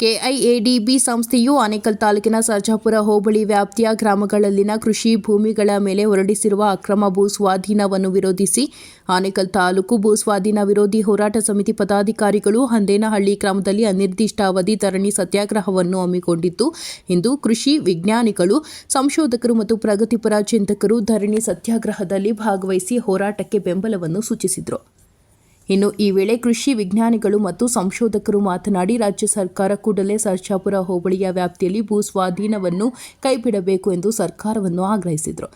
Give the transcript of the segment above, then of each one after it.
KIADB ಸಂಸ್ಥೆಯು ಆನೇಕಲ್ ತಾಲೂಕಿನ ಸರ್ಜಾಪುರ ಹೋಬಳಿ ವ್ಯಾಪ್ತಿಯ ಗ್ರಾಮಗಳಲ್ಲಿನ ಕೃಷಿ ಭೂಮಿಗಳ ಮೇಲೆ ಹೊರಡಿಸಿರುವ ಅಕ್ರಮ ಭೂಸ್ವಾಧೀನವನ್ನು ವಿರೋಧಿಸಿ ಆನೇಕಲ್ ತಾಲೂಕು ಭೂಸ್ವಾಧೀನ ವಿರೋಧಿ ಹೋರಾಟ ಸಮಿತಿ ಪದಾಧಿಕಾರಿಗಳು ಹಂದೇನಹಳ್ಳಿ ಗ್ರಾಮದಲ್ಲಿ ಅನಿರ್ದಿಷ್ಟಾವಧಿ ಧರಣಿ ಸತ್ಯಾಗ್ರಹವನ್ನು ಹಮ್ಮಿಕೊಂಡಿದ್ದು, ಇಂದು ಕೃಷಿ ವಿಜ್ಞಾನಿಗಳು, ಸಂಶೋಧಕರು ಮತ್ತು ಪ್ರಗತಿಪರ ಚಿಂತಕರು ಧರಣಿ ಸತ್ಯಾಗ್ರಹದಲ್ಲಿ ಭಾಗವಹಿಸಿ ಹೋರಾಟಕ್ಕೆ ಬೆಂಬಲವನ್ನು ಸೂಚಿಸಿದರು. ಇನ್ನು ಈ ವೇಳೆ ಕೃಷಿ ವಿಜ್ಞಾನಿಗಳು ಮತ್ತು ಸಂಶೋಧಕರು ಮಾತನಾಡಿ, ರಾಜ್ಯ ಸರ್ಕಾರ ಕೂಡಲೇ ಸರ್ಜಾಪುರ ಹೋಬಳಿಯ ವ್ಯಾಪ್ತಿಯಲ್ಲಿ ಭೂ ಸ್ವಾಧೀನವನ್ನು ಕೈಬಿಡಬೇಕು ಎಂದು ಸರ್ಕಾರವನ್ನು ಆಗ್ರಹಿಸಿದರು.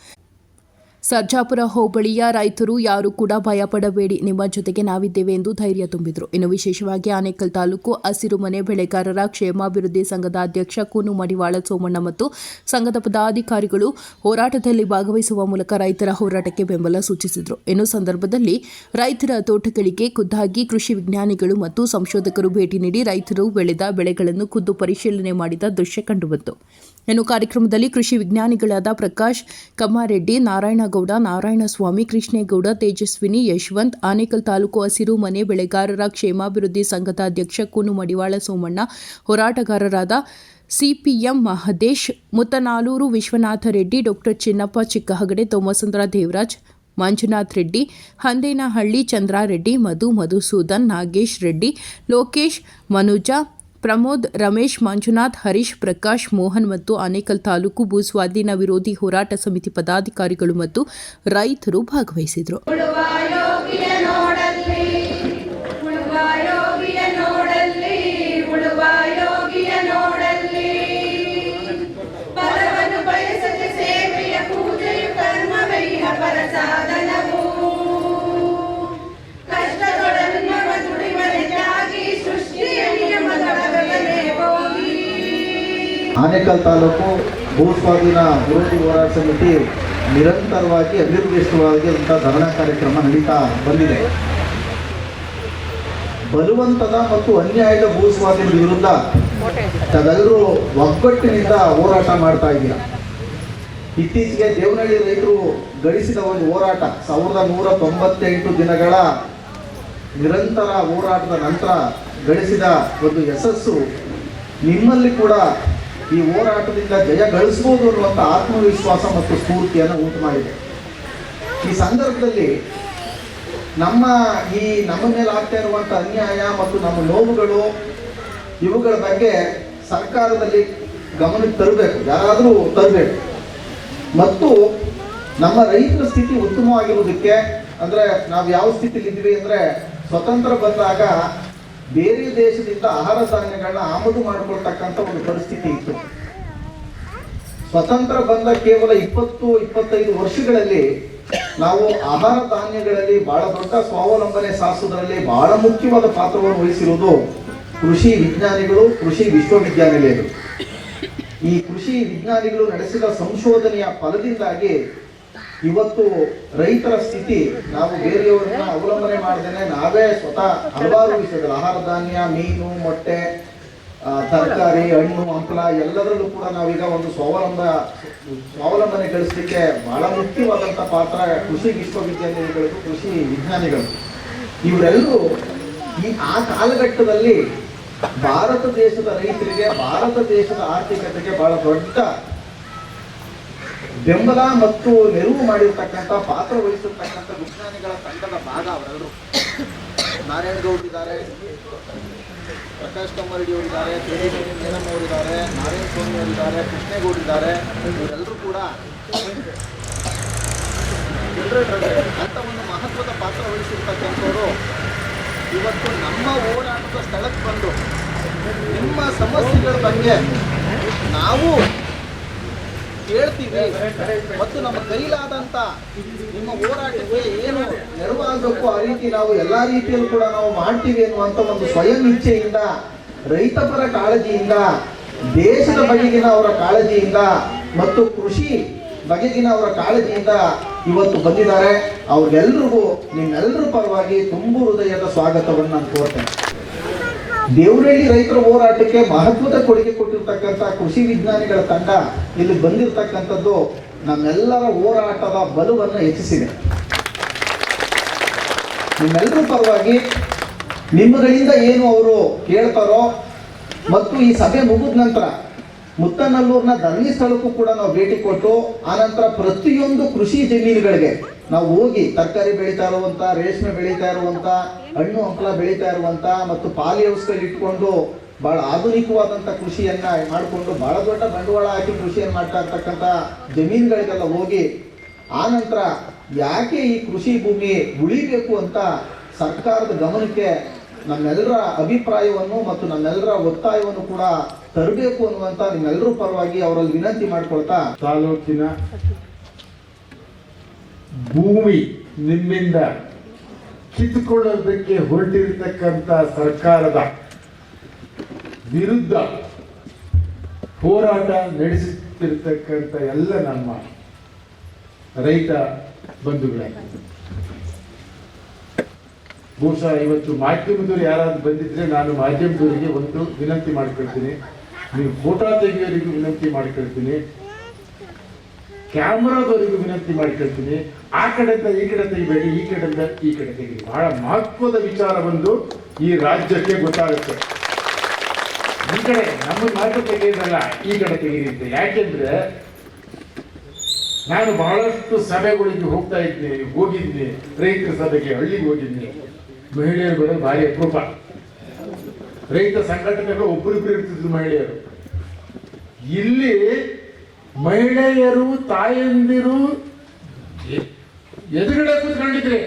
ಸರ್ಜಾಪುರ ಹೋಬಳಿಯ ರೈತರು ಯಾರು ಕೂಡ ಭಯಪಡಬೇಡಿ, ನಿಮ್ಮ ಜೊತೆಗೆ ನಾವಿದ್ದೇವೆ ಎಂದು ಧೈರ್ಯ ತುಂಬಿದರು. ಇನ್ನು ವಿಶೇಷವಾಗಿ ಆನೇಕಲ್ ತಾಲೂಕು ಹಸಿರು ಮನೆ ಬೆಳೆಗಾರರ ಕ್ಷೇಮಾಭಿವೃದ್ಧಿ ಸಂಘದ ಅಧ್ಯಕ್ಷ ಕೂನು ಮಡಿವಾಳ ಸೋಮಣ್ಣ ಮತ್ತು ಸಂಘದ ಪದಾಧಿಕಾರಿಗಳು ಹೋರಾಟದಲ್ಲಿ ಭಾಗವಹಿಸುವ ಮೂಲಕ ರೈತರ ಹೋರಾಟಕ್ಕೆ ಬೆಂಬಲ ಸೂಚಿಸಿದರು. ಇನ್ನು ಸಂದರ್ಭದಲ್ಲಿ ರೈತರ ತೋಟಗಳಿಗೆ ಖುದ್ದಾಗಿ ಕೃಷಿ ವಿಜ್ಞಾನಿಗಳು ಮತ್ತು ಸಂಶೋಧಕರು ಭೇಟಿ ನೀಡಿ ರೈತರು ಬೆಳೆದ ಬೆಳೆಗಳನ್ನು ಖುದ್ದು ಪರಿಶೀಲನೆ ಮಾಡಿದ ದೃಶ್ಯ ಕಂಡುಬಂತು. ಇನ್ನು ಕಾರ್ಯಕ್ರಮದಲ್ಲಿ ಕೃಷಿ ವಿಜ್ಞಾನಿಗಳಾದ ಪ್ರಕಾಶ್ ಕಮ್ಮಾರೆಡ್ಡಿ, ನಾರಾಯಣಗೌಡ, ನಾರಾಯಣಸ್ವಾಮಿ, ಕೃಷ್ಣೇಗೌಡ, ತೇಜಸ್ವಿನಿ, ಯಶವಂತ್, ಆನೇಕಲ್ ತಾಲೂಕು ಹಸಿರು ಮನೆ ಬೆಳೆಗಾರರ ಕ್ಷೇಮಾಭಿವೃದ್ಧಿ ಸಂಘದ ಅಧ್ಯಕ್ಷ ಕೂನು ಮಡಿವಾಳ ಸೋಮಣ್ಣ, ಹೋರಾಟಗಾರರಾದ ಸಿಪಿಎಂ ಮಹದೇಶ್, ಮುತ್ತನಾಲೂರು ವಿಶ್ವನಾಥ ರೆಡ್ಡಿ, ಡಾಕ್ಟರ್ ಚಿನ್ನಪ್ಪ ಚಿಕ್ಕಹಗಡೆ, ತೋಮಸಂದ್ರ ದೇವರಾಜ್, ಮಂಜುನಾಥ್ ರೆಡ್ಡಿ, ಹಂದೇನಹಳ್ಳಿ ಚಂದ್ರಾರೆಡ್ಡಿ, ಮಧುಸೂದನ್, ನಾಗೇಶ್ ರೆಡ್ಡಿ, ಲೋಕೇಶ್, ಮನುಜ, ಪ್ರಮೋದ್, ರಮೇಶ್, ಮಂಜುನಾಥ್, ಹರೀಶ್, ಪ್ರಕಾಶ್, ಮೋಹನ್ ಮತ್ತು ಆನೇಕಲ್ ತಾಲೂಕು ಭೂಸ್ವಾಧೀನ ವಿರೋಧಿ ಹೋರಾಟ ಸಮಿತಿ ಪದಾಧಿಕಾರಿಗಳು ಮತ್ತು ರೈತರು ಭಾಗವಹಿಸಿದರು. ಆನೇಕಲ್ ತಾಲೂಕು ಭೂಸ್ವಾಧೀನ ವಿರೋಧಿ ಹೋರಾಟ ಸಮಿತಿ ನಿರಂತರವಾಗಿ ಅನಿರ್ದಿಷ್ಟವಾಗಿ ಧರಣಾ ಕಾರ್ಯಕ್ರಮ ನಡೀತಾ ಬಂದಿದೆ. ಬಲವಂತದ ಮತ್ತು ಅನ್ಯಾಯದ ಭೂಸ್ವಾಧೀನದ ವಿರುದ್ಧ ತಾವೆಲ್ಲರೂ ಒಗ್ಗಟ್ಟಿನಿಂದ ಹೋರಾಟ ಮಾಡ್ತಾ ಇದ್ದೀರಾ. ಇತ್ತೀಚೆಗೆ ದೇವನಹಳ್ಳಿ ರೈತರು ಗಳಿಸಿದ ಒಂದು ಹೋರಾಟ 1198 ದಿನಗಳ ನಿರಂತರ ಹೋರಾಟದ ನಂತರ ಗಳಿಸಿದ ಒಂದು ಯಶಸ್ಸು ನಿಮ್ಮಲ್ಲಿ ಕೂಡ ಈ ಹೋರಾಟದಿಂದ ಜಯ ಗಳಿಸಬಹುದು ಅನ್ನುವಂಥ ಆತ್ಮವಿಶ್ವಾಸ ಮತ್ತು ಸ್ಫೂರ್ತಿಯನ್ನು ಉಂಟು ಮಾಡಿದೆ. ಈ ಸಂದರ್ಭದಲ್ಲಿ ನಮ್ಮ ಮೇಲೆ ಆಗ್ತಾ ಇರುವಂಥ ಅನ್ಯಾಯ ಮತ್ತು ನಮ್ಮ ನೋವುಗಳು ಇವುಗಳ ಬಗ್ಗೆ ಸರ್ಕಾರದಲ್ಲಿ ಗಮನಕ್ಕೆ ತರಬೇಕು, ಯಾರಾದರೂ ತರಬೇಕು. ಮತ್ತು ನಮ್ಮ ರೈತರ ಸ್ಥಿತಿ ಉತ್ತಮವಾಗಿರುವುದಕ್ಕೆ, ಅಂದರೆ ನಾವು ಯಾವ ಸ್ಥಿತಿಲಿ ಇದ್ವಿ ಅಂದರೆ, ಸ್ವತಂತ್ರ ಬಂದಾಗ ಬೇರೆ ದೇಶದಿಂದ ಆಹಾರ ಧಾನ್ಯಗಳನ್ನ ಆಮದು ಮಾಡಿಕೊಳ್ತಕ್ಕಂಥ ಒಂದು ಪರಿಸ್ಥಿತಿ ಇತ್ತು. ಸ್ವತಂತ್ರ ಬಂದ ಕೇವಲ 20-25 ವರ್ಷಗಳಲ್ಲಿ ನಾವು ಆಹಾರ ಧಾನ್ಯಗಳಲ್ಲಿ ಬಹಳ ದೊಡ್ಡ ಸ್ವಾವಲಂಬನೆ ಸಾಧಿಸುವುದರಲ್ಲಿ ಬಹಳ ಮುಖ್ಯವಾದ ಪಾತ್ರವನ್ನು ವಹಿಸಿರುವುದು ಕೃಷಿ ವಿಜ್ಞಾನಿಗಳು, ಕೃಷಿ ವಿಶ್ವವಿದ್ಯಾನಿಲಯಗಳು. ಈ ಕೃಷಿ ವಿಜ್ಞಾನಿಗಳು ನಡೆಸಿದ ಸಂಶೋಧನೆಯ ಫಲದಿಂದಾಗಿ ಇವತ್ತು ರೈತರ ಸ್ಥಿತಿ, ನಾವು ಬೇರೆಯವರನ್ನ ಅವಲಂಬನೆ ಮಾಡದೇನೆ ನಾವೇ ಸ್ವತಃ ಹಲವಾರು ವಿಷಯಗಳು, ಆಹಾರ ಧಾನ್ಯ, ಮೀನು, ಮೊಟ್ಟೆ, ತರಕಾರಿ, ಹಣ್ಣು, ಹಂಪಲ ಎಲ್ಲದರಲ್ಲೂ ಕೂಡ ನಾವೀಗ ಒಂದು ಸ್ವಾವಲಂಬನೆ ಗಳಿಸಲಿಕ್ಕೆ ಬಹಳ ಮುಖ್ಯವಾದಂಥ ಪಾತ್ರ ಕೃಷಿ ವಿಶ್ವವಿದ್ಯಾನಿಲಯಗಳು, ಕೃಷಿ ವಿಜ್ಞಾನಿಗಳು. ಇವರೆಲ್ಲರೂ ಆ ಕಾಲಘಟ್ಟದಲ್ಲಿ ಭಾರತ ದೇಶದ ರೈತರಿಗೆ, ಭಾರತ ದೇಶದ ಆರ್ಥಿಕತೆಗೆ ಬಹಳ ದೊಡ್ಡ ಬೆಂಬಲ ಮತ್ತು ನೆರವು ಮಾಡಿರ್ತಕ್ಕಂಥ, ಪಾತ್ರ ವಹಿಸಿರ್ತಕ್ಕಂಥ ವಿಜ್ಞಾನಿಗಳ ತಂಡದ ಭಾಗ ಅವರೆಲ್ಲರೂ. ನಾರಾಯಣಗೌಡರಿದ್ದಾರೆ, ಪ್ರಕಾಶ್ ಕಮ್ಮರೆಡ್ಡಿ ಅವರಿದ್ದಾರೆ, ಮೇನಮ್ಮ ಅವರಿದ್ದಾರೆ, ನಾರಾಯಣ ಸ್ವಾಮಿ ಅವರಿದ್ದಾರೆ, ಕೃಷ್ಣೇಗೌಡರಿದ್ದಾರೆ. ಇವರೆಲ್ಲರೂ ಕೂಡ ಅಂತ ಒಂದು ಮಹತ್ವದ ಪಾತ್ರ ವಹಿಸಿರ್ತಕ್ಕಂಥವರು ಇವತ್ತು ನಮ್ಮ ಹೋರಾಟದ ಸ್ಥಳಕ್ಕೆ ಬಂದು ನಿಮ್ಮ ಸಮಸ್ಯೆಗಳ ಬಗ್ಗೆ ನಾವು ಹೇಳ್ತೀವಿ ಮತ್ತು ನಮ್ಮ ಕೈಲಾದಂಥ ನಿಮ್ಮ ಹೋರಾಟಕ್ಕೆ ಏನು ನೆರವಾಗಬೇಕು ಆ ರೀತಿ ನಾವು ಎಲ್ಲ ರೀತಿಯಲ್ಲೂ ಕೂಡ ನಾವು ಮಾಡ್ತೀವಿ ಎನ್ನುವಂಥ ಒಂದು ಸ್ವಯಂ ಇಚ್ಛೆಯಿಂದ, ರೈತಪರ ಕಾಳಜಿಯಿಂದ, ದೇಶದ ಬಗೆಗಿನ ಅವರ ಕಾಳಜಿಯಿಂದ ಮತ್ತು ಕೃಷಿ ಬಗೆಗಿನ ಅವರ ಕಾಳಜಿಯಿಂದ ಇವತ್ತು ಬಂದಿದ್ದಾರೆ. ಅವ್ರಿಗೆಲ್ರಿಗೂ ನಿಮ್ಮೆಲ್ಲರ ಪರವಾಗಿ ತುಂಬು ಹೃದಯದ ಸ್ವಾಗತವನ್ನು ನಾನು ಕೋರ್ತೇನೆ. ದೇವನಹಳ್ಳಿ ರೈತರ ಹೋರಾಟಕ್ಕೆ ಮಹತ್ವದ ಕೊಡುಗೆ ಕೊಟ್ಟಿರ್ತಕ್ಕಂಥ ಕೃಷಿ ವಿಜ್ಞಾನಿಗಳ ತಂಡ ಇಲ್ಲಿ ಬಂದಿರತಕ್ಕಂಥದ್ದು ನಮ್ಮೆಲ್ಲರ ಹೋರಾಟದ ಬಲವನ್ನು ಹೆಚ್ಚಿಸಿದೆ. ನಿಮ್ಮೆಲ್ಲರ ಪರವಾಗಿ ನಿಮ್ಮಗಳಿಂದ ಏನು ಅವರು ಕೇಳ್ತಾರೋ ಮತ್ತು ಈ ಸಭೆ ಮುಗಿದ ನಂತರ ಮುತ್ತನಲ್ಲೂರಿನ ಧರ್ಮಸ್ಥಳಕ್ಕೂ ಕೂಡ ನಾವು ಭೇಟಿ ಕೊಟ್ಟು ಆನಂತರ ಪ್ರತಿಯೊಂದು ಕೃಷಿ ಜಮೀನುಗಳಿಗೆ ನಾವು ಹೋಗಿ ತರಕಾರಿ ಬೆಳೀತಾ ಇರುವಂತ, ರೇಷ್ಮೆ ಬೆಳೀತಾ ಇರುವಂತ, ಹಣ್ಣು ಹಂಪಲ ಬೆಳೀತಾ ಇರುವಂತ ಮತ್ತು ಪಾಲಿ ಹೌಸ್ಗಳು ಇಟ್ಕೊಂಡು ಬಹಳ ಆಧುನಿಕವಾದಂಥ ಕೃಷಿಯನ್ನ ಮಾಡಿಕೊಂಡು ಬಹಳ ದೊಡ್ಡ ಬಂಡವಾಳ ಹಾಕಿ ಕೃಷಿಯನ್ನು ಮಾಡ್ತಾ ಇರ್ತಕ್ಕಂಥ ಜಮೀನುಗಳಿಗೆಲ್ಲ ಹೋಗಿ ಆನಂತರ ಯಾಕೆ ಈ ಕೃಷಿ ಭೂಮಿ ಉಳಿಬೇಕು ಅಂತ ಸರ್ಕಾರದ ಗಮನಕ್ಕೆ ನಮ್ಮೆಲ್ಲರ ಅಭಿಪ್ರಾಯವನ್ನು ಮತ್ತು ನಮ್ಮೆಲ್ಲರ ಒತ್ತಾಯವನ್ನು ಕೂಡ ತರಬೇಕು ಅನ್ನುವಂತ ನಿಮ್ಮೆಲ್ಲರೂ ಪರವಾಗಿ ಅವರಲ್ಲಿ ವಿನಂತಿ ಮಾಡ್ಕೊಳ್ತಾ, ತಾಲೂಕಿನ ಭೂಮಿ ನಿಮ್ಮಿಂದ ಕಿತ್ತುಕೊಳ್ಳೋದಕ್ಕೆ ಹೊರಟಿರತಕ್ಕಂತ ಸರ್ಕಾರದ ವಿರುದ್ಧ ಹೋರಾಟ ನಡೆಸುತ್ತಿರತಕ್ಕಂತ ಎಲ್ಲ ನಮ್ಮ ರೈತ ಬಂಧುಗಳೇ, ಬಹುಶಃ ಇವತ್ತು ಮಾಧ್ಯಮದವರು ಯಾರಾದ್ರೂ ಬಂದಿದ್ರೆ ನಾನು ಮಾಧ್ಯಮದವರಿಗೆ ಒಂದು ವಿನಂತಿ ಮಾಡ್ಕೊಳ್ತೀನಿ, ನೀವು ಫೋಟೋ ತೆಗೆಯೋರಿಗೂ ವಿನಂತಿ ಮಾಡ್ಕೊಳ್ತೀನಿ, ಕ್ಯಾಮ್ರಾದವರಿಗೂ ವಿನಂತಿ ಮಾಡ್ಕೊಳ್ತೀನಿ, ಆ ಕಡೆಯಿಂದ ಈ ಕಡೆ ತೆಗಿಬೇಡಿ, ಈ ಕಡೆಯಿಂದ ಈ ಕಡೆ ತೆಗಿ. ಬಹಳ ಮಹತ್ವದ ವಿಚಾರ ಬಂದು ಈ ರಾಜ್ಯಕ್ಕೆ ಗೊತ್ತಾಗುತ್ತೆ. ಈ ಕಡೆ ನಮ್ಮ ಮಾತು ತೆಗೆಯೋದಲ್ಲ, ಈ ಕಡೆ ತೆಗೀರಿ. ಯಾಕೆಂದ್ರೆ ನಾನು ಬಹಳಷ್ಟು ಸಭೆಗಳಿಗೆ ಹೋಗಿದ್ದೀನಿ, ರೈತರ ಸಭೆಗೆ ಹಳ್ಳಿಗೆ ಹೋಗಿದ್ದೀನಿ. ಮಹಿಳೆಯರು ಬರೋದು ಭಾರಿ ಅಪರೂಪ. ರೈತ ಸಂಘಟನೆಗಳು ಒಬ್ಬರಿಬ್ಬರು ಇರ್ತಿದ್ರು ಮಹಿಳೆಯರು. ಇಲ್ಲಿ ಮಹಿಳೆಯರು, ತಾಯಂದಿರು ಎದುರುಗಡೆ ಕೂತ್ಕೊಂಡಿದ್ರೆ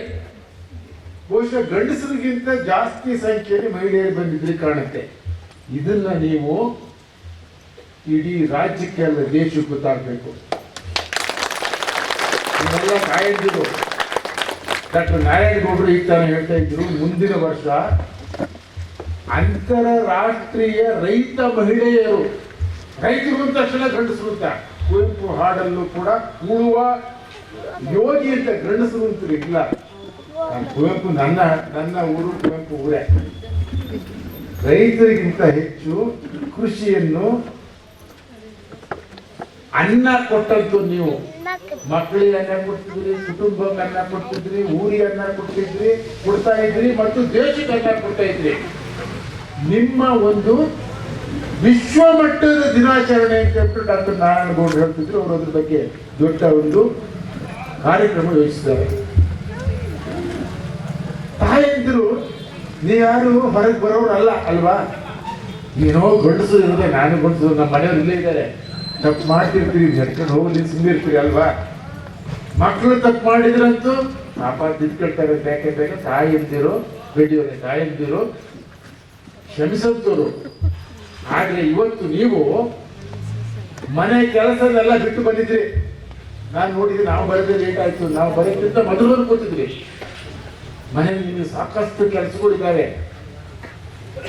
ಬಹುಶಃ ಗಂಡಸರಿಗಿಂತ ಜಾಸ್ತಿ ಸಂಖ್ಯೆಯಲ್ಲಿ ಮಹಿಳೆಯರು ಬಂದಿದ್ರೆ ಕಾಣುತ್ತೆ. ಇದನ್ನ ನೀವು ಇಡೀ ರಾಜ್ಯಕ್ಕೆ ಅಲ್ಲ, ದೇಶಕ್ಕೆ ಗೊತ್ತಾಗಬೇಕು. ಇದೆಲ್ಲ ತಾಯಂದಿರು. ಡಾಕ್ಟರ್ ನಾರಾಯಣಗೌಡರು ಈಗ ತಾನು ಹೇಳ್ತಾ ಇದ್ರು, ಮುಂದಿನ ವರ್ಷ ಅಂತಾರಾಷ್ಟ್ರೀಯ ರೈತ ಮಹಿಳೆಯರು, ರೈತರು ಅಂದ ತಕ್ಷಣ ಗಂಡಸರು ಅಂತ, ಕುವೆಂಪು ಹಾಡಲ್ಲೂ ಕೂಡ ಉಳುವ ಯೋಗಿ ಅಂತ ಗಂಡಸರು ಅಂತ ಇಲ್ಲ. ಕುವೆಂಪು ನನ್ನ ಊರು ಕುವೆಂಪು ಊರೇ. ರೈತರಿಗಿಂತ ಹೆಚ್ಚು ಕೃಷಿಯನ್ನು ಅನ್ನ ಕೊಟ್ಟಂತೂ ನೀವು ಮಕ್ಕಳಿಗೆ ಅನ್ನ ಕೊಡ್ತಿದ್ರಿ, ಕುಟುಂಬಕ್ಕೆ ಅನ್ನ ಕೊಡ್ತಿದ್ರಿ, ಊರಿಗೆ ಅನ್ನ ಕೊಡ್ತಾ ಇದ್ರಿ ಮತ್ತು ದೇಶಕ್ಕೆ ಅನ್ನ ಕೊಡ್ತಾ ಇದ್ರಿ. ನಿಮ್ಮ ಒಂದು ವಿಶ್ವ ಮಟ್ಟದ ದಿನಾಚರಣೆ ಅಂತ ಹೇಳ್ಬಿಟ್ಟು ಡಾಕ್ಟರ್ ನಾರಾಯಣಗೌಡರು ಹೇಳ್ತಿದ್ರು. ಅವರು ಅದ್ರ ಬಗ್ಗೆ ದೊಡ್ಡ ಒಂದು ಕಾರ್ಯಕ್ರಮ ಯೋಚಿಸಿದ್ದಾರೆ. ತಾಯಂದಿರು ನೀವ್ಯಾರು ಹೊರಗೆ ಬರೋರು ಅಲ್ಲ ಅಲ್ವಾ? ಏನೋ ಗಂಡಸು ಇರೋದೆ, ನಾನು ಗಂಡಸು, ನಮ್ಮ ಮನೆಯವ್ರು ಇಲ್ಲೇ ಇದ್ದಾರೆ, ತಪ್ಪು ಮಾಡ್ತಿರ್ತೀರಿ, ನಡ್ಕೊಂಡು ಹೋಗಲಿ ಸುಮ್ಮನಿರ್ತೀರಿ ಅಲ್ವಾ? ಮಕ್ಕಳು ತಪ್ಪು ಮಾಡಿದ್ರಂತೂ ಪಾಪ ತಿದ್ಕೊಳ್ತಾರೆ. ಯಾಕೆಂದ್ರೆ ತಾಯಂದಿರು ಬೆಳೆಯೋರೆ, ತಾಯಂದಿರು ಕ್ಷಮಿಸಂತವ್ರು. ಆದ್ರೆ ಇವತ್ತು ನೀವು ಮನೆ ಕೆಲಸದೆಲ್ಲ ಬಿಟ್ಟು ಬಂದಿದ್ರಿ. ನಾನು ನೋಡಿದ್ರೆ ನಾವು ಬರೋದೇ ಲೇಟ್ ಆಯ್ತು, ನಾವು ಬರೋದ್ರಿಂದ ಮೊದಲು ಕೂತಿದ್ರಿ. ಮನೆಯಲ್ಲಿ ನಿಮಗೆ ಸಾಕಷ್ಟು ಕೆಲಸಗಳಿದ್ದಾವೆ.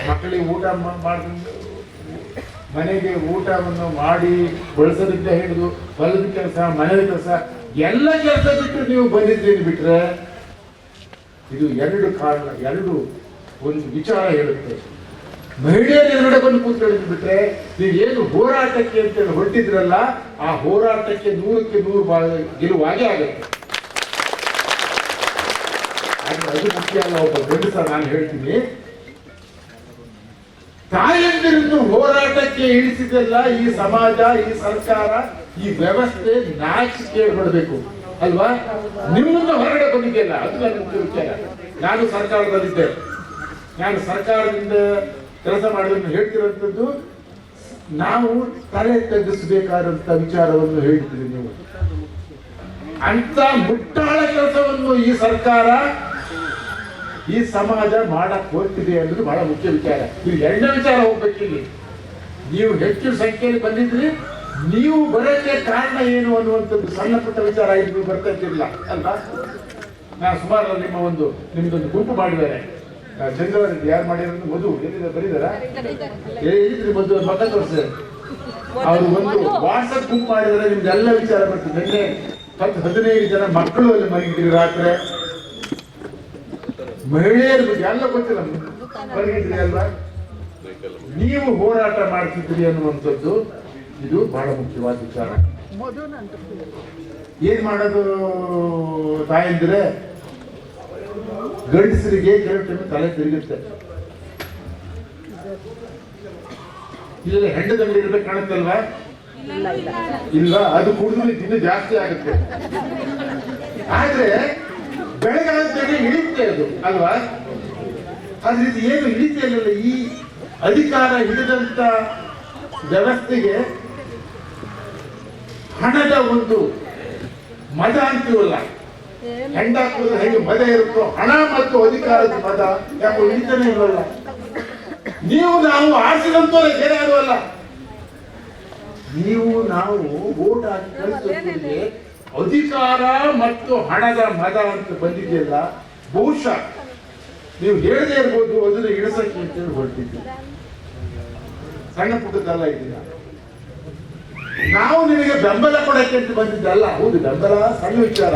ಮಕ್ಕಳಿಗೆ ಊಟ ಮಾಡಿಕೊಂಡು ಮನೆಗೆ ಊಟವನ್ನು ಮಾಡಿ ಬಳಸೋದಕ್ಕೆ ಹಿಡಿದು ಹೊಲದ ಕೆಲಸ, ಮನೆಯ ಕೆಲಸ ಎಲ್ಲ ಕೆಲಸ ಬಿಟ್ಟು ನೀವು ಬಂದಿದ್ದೀರಿ. ಬಿಟ್ರೆ ಇದು ಎರಡು ಕಾರಣ, ಎರಡು ಒಂದು ವಿಚಾರ ಹೇಳುತ್ತೆ. ಮಹಿಳೆಯರು ಎದುರುಗಡೆ ಬಂದು ಕೂತ್ಕೊಂಡಿದ್ದು ಬಿಟ್ರೆ ನೀವು ಏನು ಹೋರಾಟಕ್ಕೆ ಅಂತೇಳಿ ಹೊರಟಿದ್ರಲ್ಲ, ಆ ಹೋರಾಟಕ್ಕೆ 100ಕ್ಕೆ 100 ಗೆಲುವಾಗೇ ಆಗುತ್ತೆ. ಅದು ಮುಖ್ಯ ಅಲ್ಲ. ಒಬ್ಬ ಗಂಡಸ ನಾನು ಹೇಳ್ತೀನಿ, ತಾಯಂದಿರನ್ನು ಹೋರಾಟಕ್ಕೆ ಇಳಿಸಿದೆಲ್ಲ ಈ ಸಮಾಜ, ಈ ಸರ್ಕಾರ, ಈ ವ್ಯವಸ್ಥೆ ನಾಚಿಕೆ ಹೊಡಬೇಕು ಅಲ್ವಾ? ನಿಮ್ಮನ್ನು ಹೊರಗಡೆ ಬಂದಿದೆಯಲ್ಲ, ಅದು ನನ್ನ ಮುಖ್ಯ ವಿಚಾರ. ನಾನು ಸರ್ಕಾರದಲ್ಲಿದ್ದೆ, ನಾನು ಸರ್ಕಾರದಿಂದ ಕೆಲಸ ಮಾಡೋದನ್ನು ಹೇಳ್ತಿರೋಂಥದ್ದು, ನಾವು ತಲೆ ತಗ್ಗಿಸಬೇಕಾದಂತ ವಿಚಾರವನ್ನು ಹೇಳ್ತೀರಿ ನೀವು. ಅಂತ ಮುಟ್ಟಾಳ ಕೆಲಸವನ್ನು ಈ ಸರ್ಕಾರ, ಈ ಸಮಾಜ ಮಾಡಕ್ ಹೊರಟಿದೆ ಅನ್ನೋದು ಬಹಳ ಮುಖ್ಯ ವಿಚಾರ. ಇದು ಎರಡನೇ ವಿಚಾರ ಹೋಗ್ಬೇಕಿಲ್ಲಿ. ನೀವು ಹೆಚ್ಚು ಸಂಖ್ಯೆಯಲ್ಲಿ ಬಂದಿದ್ರಿ, ನೀವು ಬರೋಕ್ಕೆ ಕಾರಣ ಏನು ಅನ್ನುವಂಥದ್ದು ಸಣ್ಣ ಪುಟ್ಟ ವಿಚಾರ ಇದು ಬರ್ತಾ ಇದ್ದಿಲ್ಲ ಅಲ್ವಾ? ನಾನು ಸುಮಾರು ನಿಮ್ದೊಂದು ಗುಂಪು ಮಾಡಿದ್ದಾರೆ. ಚಂದ್ರವರೆಡ್ಡಿ ಯಾರು ಮಾಡಿರೋದು? ಮಧು ಎಲ್ಲಿದೆ ಬರೀದಾರ? ಎಲ್ಲಿದ್ರಿ ಮಧು? ಮಕ್ಕ ತೋರಿಸಿದ್ದಾರೆ. ಅವರು ಒಂದು ವಾಟ್ಸಪ್ ಗುಂಪು ಮಾಡಿದರೆ ನಿಮ್ದೆಲ್ಲ ವಿಚಾರ ಬರ್ತದೆ. ನಿನ್ನೆ 10-15 ಜನ ಮಕ್ಕಳು ಅಲ್ಲಿ ಮಲಗಿದ್ರಿ ರಾತ್ರಿ. ಮಹಿಳೆಯರ ಬಗ್ಗೆ ಎಲ್ಲ ಗೊತ್ತಿಲ್ಲ, ಮಲಗಿದ್ರಿ ಅಲ್ವಾ? ನೀವು ಹೋರಾಟ ಮಾಡ್ತಿದ್ರಿ ಅನ್ನುವಂಥದ್ದು ಇದು ಬಹಳ ಮುಖ್ಯವಾದ ವಿಚಾರ. ಏನ್ ಮಾಡೋದು ತಾಯಂದ್ರೆ, ಗಂಡಸರಿಗೆ ಕೆಲವು ಟೈಮ್ ತಲೆ ತಿರುಗುತ್ತೆ. ಇಲ್ಲ ಹೆಂಡ ದಂಡ ಇರ್ಬೇಕು ಕಾಣುತ್ತಲ್ವಾ? ಇಲ್ಲ, ಅದು ಕುಡಿದ್ರೆ ಇನ್ನೂ ಜಾಸ್ತಿ ಆಗುತ್ತೆ. ಆದ್ರೆ ಬೆಳಗಾಂತೇಳಿ ಇಳಿತೆ ಅದು ಅಲ್ವಾ? ಆದ್ರೆ ಇದು ಏನು ಇಳಿತೆ ಇಲ್ಲ. ಈ ಅಧಿಕಾರ ಹಿಡಿದಂತ ವ್ಯವಸ್ಥೆಗೆ ಹಣದ ಒಂದು ಮದ ಅಂತೀವಲ್ಲ, ಹೆಂಡ ಹಾಕಿದ್ರೆ ಹೇಗೆ ಮದ ಇರುತ್ತೋ, ಹಣ ಮತ್ತು ಅಧಿಕಾರದ ಮದ ಯಾಕೋ ಇಳಿತಾನೆ ಇರಲ್ಲ. ನೀವು ನಾವು ಆರಿಸಿದಂತವರೇ ಬೇರೆ ಯಾರು ಅಲ್ಲ. ನೀವು ನಾವು ಓಟ್ ಹಾಕಿ ಕಳಿಸೋದ್ರಿಗೆ ಅಧಿಕಾರ ಮತ್ತು ಹಣದ ಮದ ಅಂತ ಬಂದಿದೆಯಲ್ಲ, ಬಹುಶಃ ನೀವು ಹೇಳದೇ ಇರ್ಬೋದು ಅದನ್ನ ಇಳಿಸಕ್ಕೆ ಅಂತೇಳಿ ಹೊರಟಿದ್ದೀವಿ. ಸಣ್ಣ ಪುಟ್ಟದಲ್ಲ ಇದೀಗ. ನಾವು ನಿಮಗೆ ಬೆಂಬಲ ಕೊಡಕ್ಕೆ ಅಂತ ಬಂದಿದ್ದಲ್ಲ. ಹೌದು, ಬೆಂಬಲ ಸಣ್ಣ ವಿಚಾರ.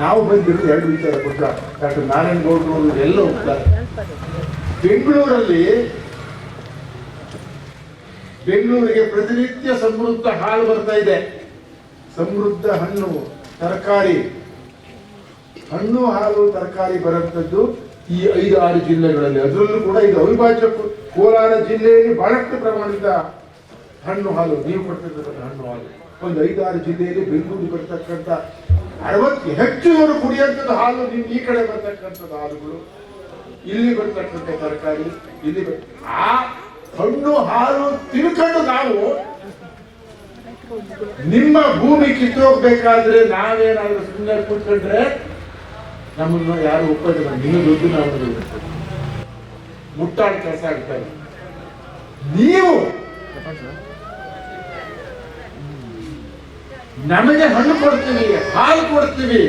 ನಾವು ಬಂದಿರೋದು ಎರಡು ವಿಚಾರ ಕೊಟ್ಟ ಡಾಕ್ಟರ್ ನಾರಾಯಣಗೌಡರು ಎಲ್ಲ ಹೋಗ್ತಾರೆ. ಬೆಂಗಳೂರಿಗೆ ಪ್ರತಿನಿತ್ಯ ಸಮೃದ್ಧ ಹಾಲು ಬರ್ತಾ ಇದೆ. ಸಮೃದ್ಧ ಹಣ್ಣು ತರಕಾರಿ, ಹಣ್ಣು ಹಾಲು ತರಕಾರಿ ಬರುವಂತದ್ದು ಈ 5-6 ಜಿಲ್ಲೆಗಳಲ್ಲಿ. ಅದರಲ್ಲೂ ಕೂಡ ಇದು ಅವಿಭಾಜ್ಯ ಕೋಲಾರ ಜಿಲ್ಲೆಯಲ್ಲಿ ಬಹಳಷ್ಟು ಪ್ರಮಾಣದ ಹಣ್ಣು ಹಾಲು ನೀವು ಕೊಡ್ತಿರ್ತಕ್ಕಂಥ ಹಣ್ಣು ಹಾಲು ಒಂದು 5-6 ಜಿಲ್ಲೆಯಲ್ಲಿ ಬೆಂಗಳೂರಿಗೆ ಬರ್ತಕ್ಕಂಥ 60 ಹೆಚ್ಚುವರು ಕುಡಿಯುವಂಥದ್ದು ಹಾಲು. ನೀವು ಈ ಕಡೆ ಬರ್ತಕ್ಕಂಥದ್ದು ಹಾಲುಗಳು, ಇಲ್ಲಿ ಬರ್ತಕ್ಕಂಥ ತರಕಾರಿ, ಇಲ್ಲಿ ಆ ಹಣ್ಣು ಹಾಲು ತಿಳ್ಕೊಂಡು ನಾವು ನಿಮ್ಮ ಭೂಮಿ ಕಿತ್ತೋಗ್ಬೇಕಾದ್ರೆ ನಾವೇನಾದ್ರೂ ಸುಮ್ಮನೆ ಕೂತ್ಕೊಂಡ್ರೆ ನಮ್ಮನ್ನು ಯಾರು ಒಪ್ಪೋದಿಲ್ಲ. ನಿಮ್ಮ ದುಡ್ಡು ನಾವು ಮುಟ್ಟಾಡ್ ಕೆಲಸ ಆಗ್ತಾರೆ. ನೀವು ನಮಗೆ ಹಣ್ಣು ಕೊಡ್ತೀವಿ, ಹಾಲು ಕೊಡ್ತೀವಿ,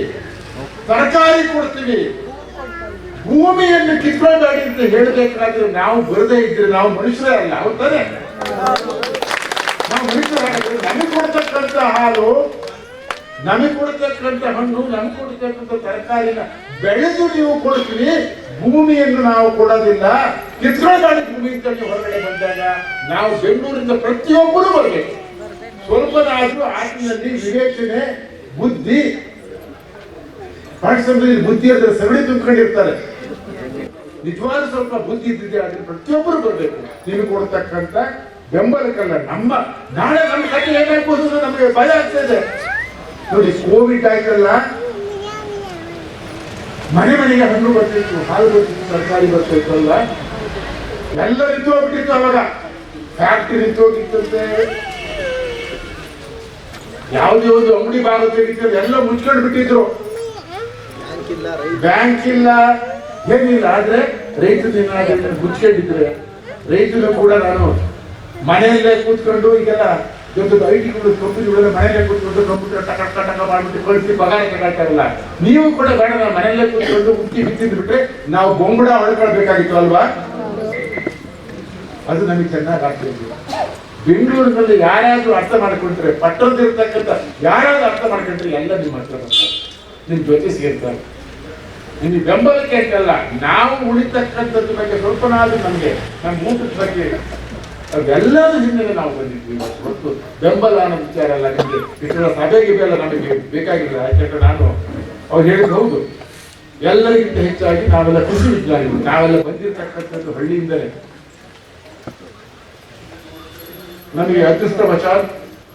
ತರಕಾರಿ ಕೊಡ್ತೀವಿ, ಭೂಮಿಯನ್ನು ಕಿತ್ಕೊಳ್ಬೇಡಿ ಅಂತ ಹೇಳಬೇಕಾದ್ರೆ ನಾವು ಬರದೇ ಇದ್ರೆ ನಾವು ಮನುಷ್ಯರೇ ಅಲ್ಲ. ಹೌದಾನೆ? ನಾವು ಮನುಷ್ಯರಾಗಿದ್ರೆ ನಮಗೆ ಕೊಡ್ತಕ್ಕಂಥ ಹಾಲು, ನಮಗೆ ಕೊಡ್ತಕ್ಕಂಥ ಹಣ್ಣು, ನಮಗೆ ಕೊಡ್ತಕ್ಕಂಥ ತರಕಾರಿನ ಬೆಳೆದು ನೀವು ಕೊಡ್ತೀವಿ, ಭೂಮಿಯನ್ನು ನಾವು ಕೊಡೋದಿಲ್ಲ. ಕಿತ್ಕೊಳ್ಬೇಡಿ ಭೂಮಿ ಅಂತ ಹೊರಗಡೆ ಬಂದಾಗ ನಾವು ಬೆಂಗಳೂರಿಂದ ಪ್ರತಿಯೊಬ್ಬರು ಬರಬೇಕು. ಸ್ವಲ್ಪನಾದ್ರೂ ಆತ್ಮನಲ್ಲಿ ವಿವೇಚನೆ, ಬುದ್ಧಿ, ಪಾಠಶಾಲೆಯಲ್ಲಿ ಬುದ್ಧಿ ಅಂದ್ರೆ ಸಗಣಿ ತುಂಬಿಕೊಂಡಿರ್ತಾರೆ. ನಿಜವಾದ ಸ್ವಲ್ಪ ಬುದ್ಧಿ ಇದ್ದಿದೆ ಆದ್ರೆ ಪ್ರತಿಯೊಬ್ಬರು ಬರಬೇಕು. ನಿಮಗೆ ಕೊಡ್ತಕ್ಕಂಥ ಬೆಂಬಲಕ್ಕಲ್ಲ. ನಾಳೆ ನಮ್ಮ ಕತೆ ಏನಾಗ್ಬೋದು ಅಂತ ನಮಗೆ ಭಯ ಆಗ್ತಾ ಇದೆ. ನೋಡಿ, ಕೋವಿಡ್ ಆಯ್ತಲ್ಲ, ಮನೆಗೆ ಹಣ್ಣು ಬರ್ತಿತ್ತು, ಹಾಲು ಬರ್ತಿತ್ತು, ತರಕಾರಿ ಬರ್ತಿತ್ತು ಅಲ್ಲ, ಎಲ್ಲ ನಿಂತು ಹೋಗ್ಬಿಟ್ಟಿತ್ತು. ಅವಾಗ ಫ್ಯಾಕ್ಟ್ರಿ ನಿಂತು ಹೋಗಿತ್ತಂತೆ, ಯಾವುದೇ ಒಂದು ಅಂಗಡಿ ಭಾಗ ತೆಗಿತಾರೆ, ಎಲ್ಲ ಮುಚ್ಕೊಂಡು ಬಿಟ್ಟಿದ್ರು. ಬ್ಯಾಂಕ್ ಇಲ್ಲ, ಏನಿಲ್ಲ. ಆದ್ರೆ ರೈತನ ಮುಚ್ಕೊಂಡಿದ್ರೆ ರೈತನು ಕೂಡ ನಾನು ಮನೆಯಲ್ಲೇ ಕೂತ್ಕೊಂಡು ಈಗೆಲ್ಲ ದೊಡ್ಡ IT ಕಂಪನಿಗಳೆಲ್ಲ ಮನೆಯಲ್ಲೇ ಕೂತ್ಕೊಂಡು ಕಂಪ್ಯೂಟರ್ ಟಕ ಮಾಡ್ಬಿಟ್ಟು ಕಳಿಸಿ ಪಗಾರ ತಗೊಳ್ತಾರಲ್ಲ. ನೀವು ಕೂಡ ಬೇಡ, ನಾವು ಮನೆಯಲ್ಲೇ ಕೂತ್ಕೊಂಡು ಹುಟ್ಟಿ ಬಿತ್ತಿದ್ ಬಿಟ್ರೆ ನಾವು ಬೊಂಬಡ ಹೊಡ್ಕೊಳ್ಬೇಕಾಗಿತ್ತು ಅಲ್ವಾ? ಅದು ನಮಗೆ ಚೆನ್ನಾಗಿ ಆಗ್ತಿದ್ವಿ. ಬೆಂಗಳೂರಿನಲ್ಲಿ ಯಾರಾದ್ರೂ ಅರ್ಥ ಮಾಡ್ಕೊಂಡ್ರೆ, ಪಟ್ಟಣದಿರ್ತಕ್ಕಂಥ ಯಾರಾದ್ರೂ ಅರ್ಥ ಮಾಡ್ಕೊಂಡ್ರೆ ಎಲ್ಲ ನಿಮ್ಮ ಹತ್ರ ಬರ್ತಾರೆ, ನಿಮ್ ಜೊತೆ ಸೇರ್ತಾರೆ. ನಿಮಗೆ ಬೆಂಬಲಕ್ಕೆ ಅಂತಲ್ಲ, ನಾವು ಉಳಿತಕ್ಕಂಥದ್ದು ಬಗ್ಗೆ ಸ್ವಲ್ಪನಾದ್ರೂ ನಮಗೆ ನಮ್ಮ ಊಟದ ಬಗ್ಗೆ ಅದೆಲ್ಲದ ಹಿನ್ನೆಲೆ ನಾವು ಬಂದಿದ್ವಿ. ಹೊರತು ಬೆಂಬಲ ಅನ್ನೋ ವಿಚಾರ ಅಲ್ಲ. ನಿಮಗೆ ಇತರ ಸಭೆಗೆ ಬೆಲ್ಲ ನಮಗೆ ಬೇಕಾಗಿಲ್ಲ. ಯಾಕಂದ್ರೆ ನಾನು ಅವ್ರು ಹೇಳಿದ್ ಹೌದು, ಎಲ್ಲರಿಗಿಂತ ಹೆಚ್ಚಾಗಿ ನಾವೆಲ್ಲ ಕೃಷಿ ವಿಜ್ಞಾನಿಗಳು, ನಾವೆಲ್ಲ ಬಂದಿರತಕ್ಕಂಥದ್ದು ಹಳ್ಳಿಯಿಂದಲೇ. ನಮಗೆ ಅದೃಷ್ಟವಶಾತ್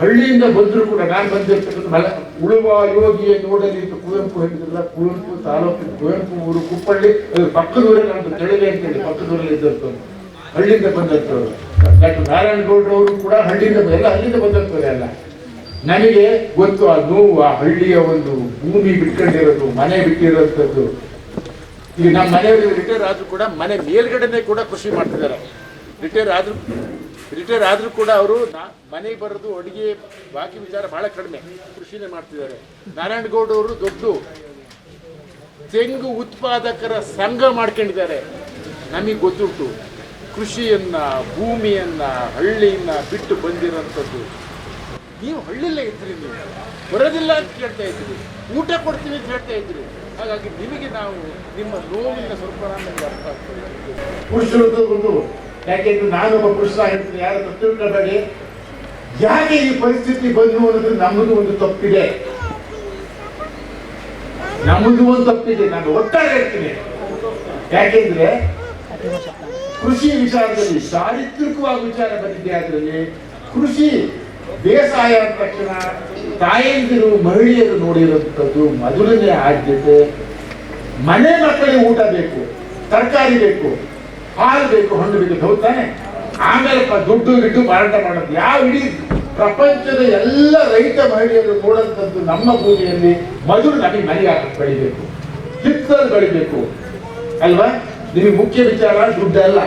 ಹಳ್ಳಿಯಿಂದ ಬಂದ್ರು ಕೂಡ ನಾನು ಬಂದಿರ್ತಕ್ಕಂಥ ಉಳುವ ಯೋಗಿಯ ನೋಡಲಿ ಅಂತ ಕುವೆಂಪು ಹೇಳಿದ್ರಲ್ಲ, ಕುವೆಂಪು ತಾಲೂಕು, ಕುವೆಂಪು ಊರು ಕುಪ್ಪಳ್ಳಿ, ಪಕ್ಕದೂರೇ ನಮ್ದು ತೆಳಲೆ ಅಂತೇಳಿ ಪಕ್ಕದೂರಲ್ಲಿ ಇದ್ದಂಥವ್ರು, ಹಳ್ಳಿಯಿಂದ ಬಂದಂಥವ್ರು. ಡಾಕ್ಟರ್ ನಾರಾಯಣಗೌಡರವರು ಕೂಡ ಹಳ್ಳಿಯಿಂದ ಎಲ್ಲ ಅಲ್ಲಿಂದ ಬಂದಂಥವ್ರೆ ಅಲ್ಲ. ನನಗೆ ಗೊತ್ತು ಆ ನೋವು, ಆ ಹಳ್ಳಿಯ ಒಂದು ಭೂಮಿ ಬಿಟ್ಕೊಂಡಿರೋದು, ಮನೆ ಬಿಟ್ಟಿರೋಂಥದ್ದು. ಈಗ ನಮ್ಮ ಮನೆಯವರಿಗೆ ರಿಟೈರ್ ಆದ್ರೂ ಕೂಡ ಮನೆ ಮೇಲ್ಗಡೆನೆ ಕೂಡ ಕೃಷಿ ಮಾಡ್ತಿದ್ದಾರೆ. ರಿಟೈರ್ ಆದ್ರೂ ಕೂಡ ಅವರು ಮನೆಗೆ ಬರೋದು, ಅಡುಗೆ, ಬಾಕಿ ವಿಚಾರ ಬಹಳ ಕಡಿಮೆ, ಕೃಷಿನೇ ಮಾಡ್ತಿದ್ದಾರೆ. ನಾರಾಯಣಗೌಡ ಅವರು ದೊಡ್ಡ ತೆಂಗು ಉತ್ಪಾದಕರ ಸಂಘ ಮಾಡ್ಕೊಂಡಿದ್ದಾರೆ. ನಮಗೆ ಗೊತ್ತುಂಟು ಕೃಷಿಯನ್ನ, ಭೂಮಿಯನ್ನ, ಹಳ್ಳಿಯನ್ನ ಬಿಟ್ಟು ಬಂದಿರೋಂಥದ್ದು. ನೀವು ಹಳ್ಳಿಯಲ್ಲೇ ಇದ್ರಿ, ನೀವು ಬರೋದಿಲ್ಲ ಅಂತ ಕೇಳ್ತಾ ಇದ್ರಿ, ಊಟ ಕೊಡ್ತೀವಿ ಅಂತ ಹೇಳ್ತಾ ಇದ್ರಿ. ಹಾಗಾಗಿ ನಿಮಗೆ ನಾವು ನಿಮ್ಮ ನೋವಿನ ಸ್ವಲ್ಪ ನಮಗೆ ಅರ್ಥ ಆಗ್ತದೆ. ಯಾಕೆಂದ್ರೆ ನಾನೊಬ್ಬ ಪುರುಷ ಹೇಳ್ತೀನಿ, ಯಾರು ತಿಳ್ಕೊಬೇಡಿ. ಯಾಕೆ ಈ ಪರಿಸ್ಥಿತಿ ಬಂದು ಅನ್ನೋದು ನಮ್ಮದು ಒಂದು ತಪ್ಪಿದೆ, ನಮ್ಮದು ಒಂದು ತಪ್ಪಿದೆ. ನಾನು ಒಟ್ಟಾರೆ ಹೇಳ್ತೀನಿ. ಯಾಕೆಂದ್ರೆ ಕೃಷಿ ವಿಚಾರದಲ್ಲಿ ಚಾರಿತ್ರಿಕವಾದ ವಿಚಾರ ಬಂದಿದೆ. ಅದರಲ್ಲಿ ಕೃಷಿ ಬೇಸಾಯ ಅಂದ ತಕ್ಷಣ ತಾಯಂದಿರು ಮಹಿಳೆಯರು ನೋಡಿರುವಂಥದ್ದು ಮೊದಲನೇ ಆದ್ಯತೆ. ಮನೆ ಮಕ್ಕಳಿಗೆ ಊಟ ಬೇಕು, ತರಕಾರಿ ಬೇಕು, ಹಾಲು ಬೇಕು, ಹಣ್ಣು ಬೇಕು, ಹೌದಾನೆ. ಆಮೇಲೆ ದುಡ್ಡು ಗಿಡ್ಡು ಮಾರಾಟ ಮಾಡೋದು. ಯಾವ ಇಡೀ ಪ್ರಪಂಚದ ಎಲ್ಲ ರೈತ ಮಹಿಳೆಯರು ನೋಡುವಂಥದ್ದು ನಮ್ಮ ಭೂಮಿಯಲ್ಲಿ ಮೊದಲು ನಮಗೆ ಮನೆ ಹಾಕಿ ಬೆಳಿಬೇಕು, ಹಿತ್ತಲು ಬೆಳಿಬೇಕು ಅಲ್ವಾ. ನಿಮಗೆ ಮುಖ್ಯ ವಿಚಾರ ದುಡ್ಡಲ್ಲ,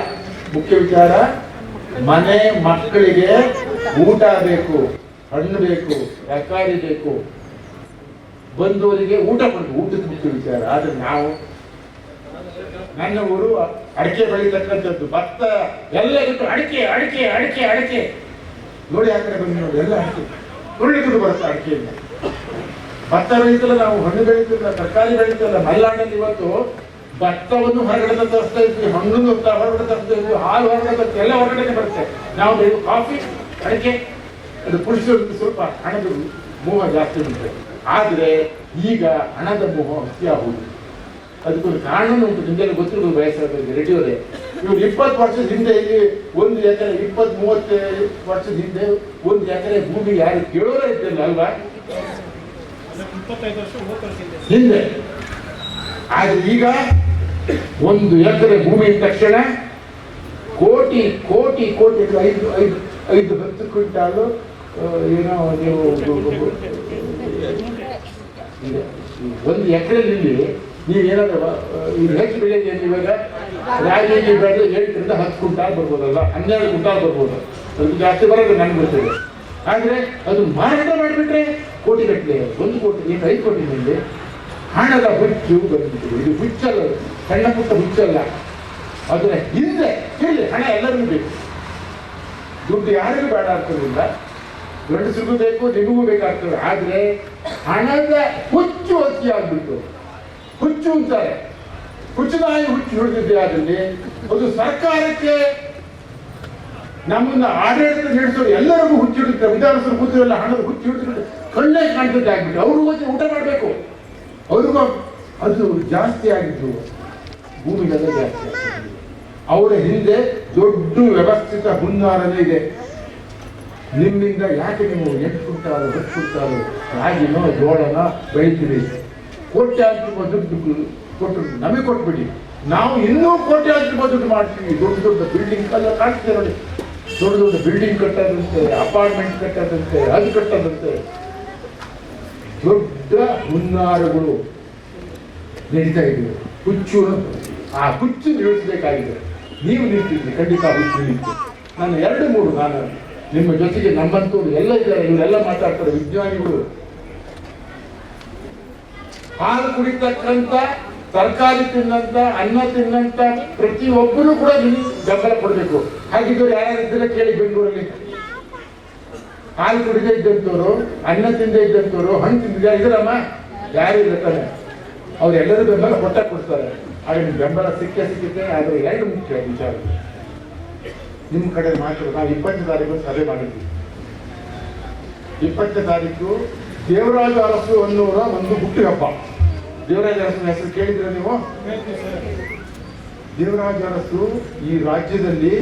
ಮುಖ್ಯ ವಿಚಾರ ಮನೆ ಮಕ್ಕಳಿಗೆ ಊಟ ಬೇಕು, ಹಣ್ಣು ಬೇಕು, ತರಕಾರಿ ಬೇಕು, ಬಂದವರಿಗೆ ಊಟ ಕೊಡಬೇಕು. ಊಟದ ಮುಖ್ಯ ವಿಚಾರ. ಆದ್ರೆ ನಾವು, ನನ್ನ ಊರು ಅಡಿಕೆ ಬೆಳೀತಕ್ಕಂಥದ್ದು, ಭತ್ತ ಎಲ್ಲ ಇಟ್ಟು ಅಡಿಕೆ ಅಡಿಕೆ ಅಡಿಕೆ ಅಡಿಕೆ ನೋಡಿ. ಆ ಕಡೆ ಬಂದು ನೋಡಿ, ಎಲ್ಲ ಅಡಿಕೆ ಉರುಳಿಕೊಂಡು ಬರುತ್ತೆ ಅಡಿಕೆಯಿಂದ. ಭತ್ತ ಬೆಳೀತಲ್ಲ, ನಾವು ಹಣ್ಣು ಬೆಳೀತಿಲ್ಲ, ತರಕಾರಿ ಬೆಳೀತಿಲ್ಲ. ಮಲೆನಾಡಲ್ಲಿ ಇವತ್ತು ಭತ್ತವನ್ನು ಹೊರಗಡೆ ತರಿಸ್ತಾ ಇದ್ವಿ, ಹಣ್ಣನ್ನು ಹೊರಗಡೆ ತರಿಸ್ತಾ ಇದ್ವಿ, ಹಾಲು ಹೊರಗಡೆ ತರಿಸ್ತಾ, ಎಲ್ಲ ಹೊರಗಡೆ ಬರುತ್ತೆ. ನಾವು ಬೆಳೆಯುವ ಕಾಫಿ, ಅಡಿಕೆ, ಅದು ಪುರುಷ ಸ್ವಲ್ಪ ಹಣದ ಮೋಹ ಜಾಸ್ತಿ ಉಂಟು. ಆದರೆ ಈಗ ಹಣದ ಮೋಹ ಅತಿ ಆಗುವುದು. ಅದಕ್ಕೊಂದು ಕಾರಣ ಉಂಟು, ನಿಮಗೆಲ್ಲ ಗೊತ್ತಿರೋದು ವಯಸ್ಸಾದವರಿಗೆ ರೇಡಿಯೋದೇ. ಇವರು 20 ವರ್ಷದ ಹಿಂದೆ ಇಲ್ಲಿ 1 ಎಕರೆ, 20-30 ವರ್ಷದ ಹಿಂದೆ 1 ಎಕರೆ ಭೂಮಿ ಯಾರು ಕೇಳೋರೇ ಇದ್ದಿಲ್ಲ ಅಲ್ವಾ, ಹಿಂದೆ. ಆದ್ರೆ ಈಗ 1 ಎಕರೆ ಭೂಮಿ ಇದ್ದ ತಕ್ಷಣ ಕೋಟಿ ಕೋಟಿ ಕೋಟಿ, 5-10 ಕ್ವಿಂಟಾಲು ಏನೋ ನೀವು 1 ಎಕರೆಯಲ್ಲಿ ನೀವೇನಾದ್ರು ಈಗ ಹೆಚ್ಚು ಬೆಳೆಯೋದು ಇವಾಗ ರಾಗಿ ಬೆಳೆದ್ರೆ 8ರಿಂದ 10 ಕ್ವಿಂಟಾಲ್ ಬರ್ಬೋದಲ್ಲ, 12 ಕ್ವಿಂಟಾಲ್ ಬರ್ಬೋದು. ಅದು ಜಾಸ್ತಿ ಬರೋದು ನನ್ಗೆ ಗೊತ್ತಿದೆ. ಆದರೆ ಅದು ಮಾರಾಟ ಮಾಡಿಬಿಟ್ರೆ ಕೋಟಿ ಗಟ್ಟಲೆ, 1 ಕೋಟಿ, 5 ಕೋಟಿನಲ್ಲಿ ಹಣದ ಹುಚ್ಚು ಬಂದ್ಬಿಟ್ಟಿದೆ. ಇದು ಹುಚ್ಚಲ್ಲ, ಸಣ್ಣ ಪುಟ್ಟ ಹುಚ್ಚಲ್ಲ. ಅದರ ಹಿಂದೆ ಹೇಳಿ ಹಣ ಎಲ್ಲರಿಗೂ ಬೇಕು. ದುಡ್ಡು ಯಾರಿಗೂ ಬೇಡ ಆಗ್ತದಿಲ್ಲ, ಗಂಡಸಿಗೂ ಬೇಕು, ನಿಮಗೂ ಬೇಕಾಗ್ತದೆ. ಆದರೆ ಹಣದ ಹುಚ್ಚು ಅತಿ ಆಗ್ಬಿಟ್ಟು, ಹುಚ್ಚು ಅಂತಾರೆ, ಹುಚ್ಚುನಾಯಿ ಹುಚ್ಚು ಹಿಡಿದಿದೆ. ಅದರಲ್ಲಿ ಅದು ಸರ್ಕಾರಕ್ಕೆ, ನಮ್ಮನ್ನ ಆಡಳಿತ ನಡೆಸೋರು ಎಲ್ಲರಿಗೂ ಹುಚ್ಚು ಹಿಡಿತಾರೆ. ವಿಧಾನಸಭೆ ಕೂತಿರಲ್ಲ, ಹಣದ ಹುಚ್ಚು ಹಿಡಿದು ಕಣ್ಣೇ ಕಾಣ್ತದೆ ಆಗ್ಬಿಟ್ಟು. ಅವ್ರಿಗೂ ಊಟ ಮಾಡಬೇಕು, ಅವ್ರಿಗೂ ಅದು ಜಾಸ್ತಿ ಆಗಿದ್ದು, ಭೂಮಿಗೆಲ್ಲ ಜಾಸ್ತಿ ಆಗ್ತದೆ. ಅವರ ಹಿಂದೆ ದೊಡ್ಡ ವ್ಯವಸ್ಥಿತ ಹುನ್ನಾರನೇ ಇದೆ. ನಿಮ್ಮಿಂದ ಯಾಕೆ ನೀವು 8 ಕ್ವಿಂಟಾಲು 10 ಕ್ವಿಂಟಾಲು ರಾಗಿನೋ ಜೋಳನೋ ಬೆಳಿತೀರಿ, ಕೋಟ್ಯಾಂತರ ದುಡ್ಡು ಕೊಟ್ಟರು ನಮಗೆ ಕೊಟ್ಬಿಡಿ, ನಾವು ಇನ್ನೂ ಕೋಟ್ಯಾಂತರ ದುಡ್ಡು ಮಾಡ್ತೀವಿ. ದೊಡ್ಡ ದೊಡ್ಡ ಬಿಲ್ಡಿಂಗ್ ಎಲ್ಲ ಕಾಣ್ತೀವಿ ನೋಡಿ, ದೊಡ್ಡ ದೊಡ್ಡ ಬಿಲ್ಡಿಂಗ್ ಕಟ್ಟೋದಂತೆ, ಅಪಾರ್ಟ್ಮೆಂಟ್ ಕಟ್ಟೋದಂತೆ, ಅದು ಕಟ್ಟೋದಂತೆ, ದೊಡ್ಡ ಹುನ್ನಾರಗಳು ನಡೀತಾ ಇದ್ದೀವಿ. ಹುಚ್ಚು, ಆ ಹುಚ್ಚು ನಿಲ್ಲಿಸಬೇಕಾಗಿದೆ. ನೀವು ನಿಲ್ತಿದ್ರಿ, ಖಂಡಿತ ಹುಚ್ಚು ನಿಲ್ಲಿಸಿ. ನಾನು 2-3 ನಾನು ನಿಮ್ಮ ಜೊತೆಗೆ ನಮ್ಮಂತವ್ರು ಎಲ್ಲ ಇದ್ದಾರೆ, ಇವರೆಲ್ಲ ಮಾತಾಡ್ತಾರೆ, ವಿಜ್ಞಾನಿಗಳು. ಹಾಲು ಕುಡಿತಕ್ಕಂಥ, ತರಕಾರಿ ತಿನ್ನಂತ, ಅನ್ನ ತಿನ್ನಂತ ಪ್ರತಿಯೊಬ್ಬರು ಕೂಡ ನಿಮಗೆ ಬೆಂಬಲ ಕೊಡಬೇಕು. ಹಾಗಿದ್ದವ್ರು ಯಾರ್ಯಾರಿದ್ದರೆ ಕೇಳಿ. ಬೆಂಗಳೂರಲ್ಲಿ ಹಾಲು ಕುಡಿದೇ ಇದ್ದಂಥವ್ರು, ಅನ್ನ ತಿಂದೇ ಇದ್ದಂಥವ್ರು, ಹಣ್ಣು ತಿಂದಿದ್ದಾರೆ ಇದ್ರಮ್ಮ, ಯಾರು ಇರ್ತಾನೆ, ಅವರೆಲ್ಲರೂ ಬೆಂಬಲ ಕೊಡ್ತಾರೆ. ಆಗ ನಿಮ್ಗೆ ಬೆಂಬಲ ಸಿಕ್ಕುತ್ತೆ. ಆದರೆ 2 ಮುಖ್ಯ ವಿಚಾರ ನಿಮ್ಮ ಕಡೆ ಮಾತ್ರ. ನಾವು 20ನೇ ತಾರೀಕು ಸಭೆ ಮಾಡಿದ್ವಿ. 20ನೇ ತಾರೀಕು ದೇವರಾಜ ಅರಸು ಅನ್ನೋರ ಒಂದು ಹುಟ್ಟುಹಬ್ಬ. ದೇವರಾಜ ಅರಸನ ಹೆಸರು ಕೇಳಿದ್ರೆ ನೀವು? ದೇವರಾಜ ಅರಸು ಈ ರಾಜ್ಯದಲ್ಲಿ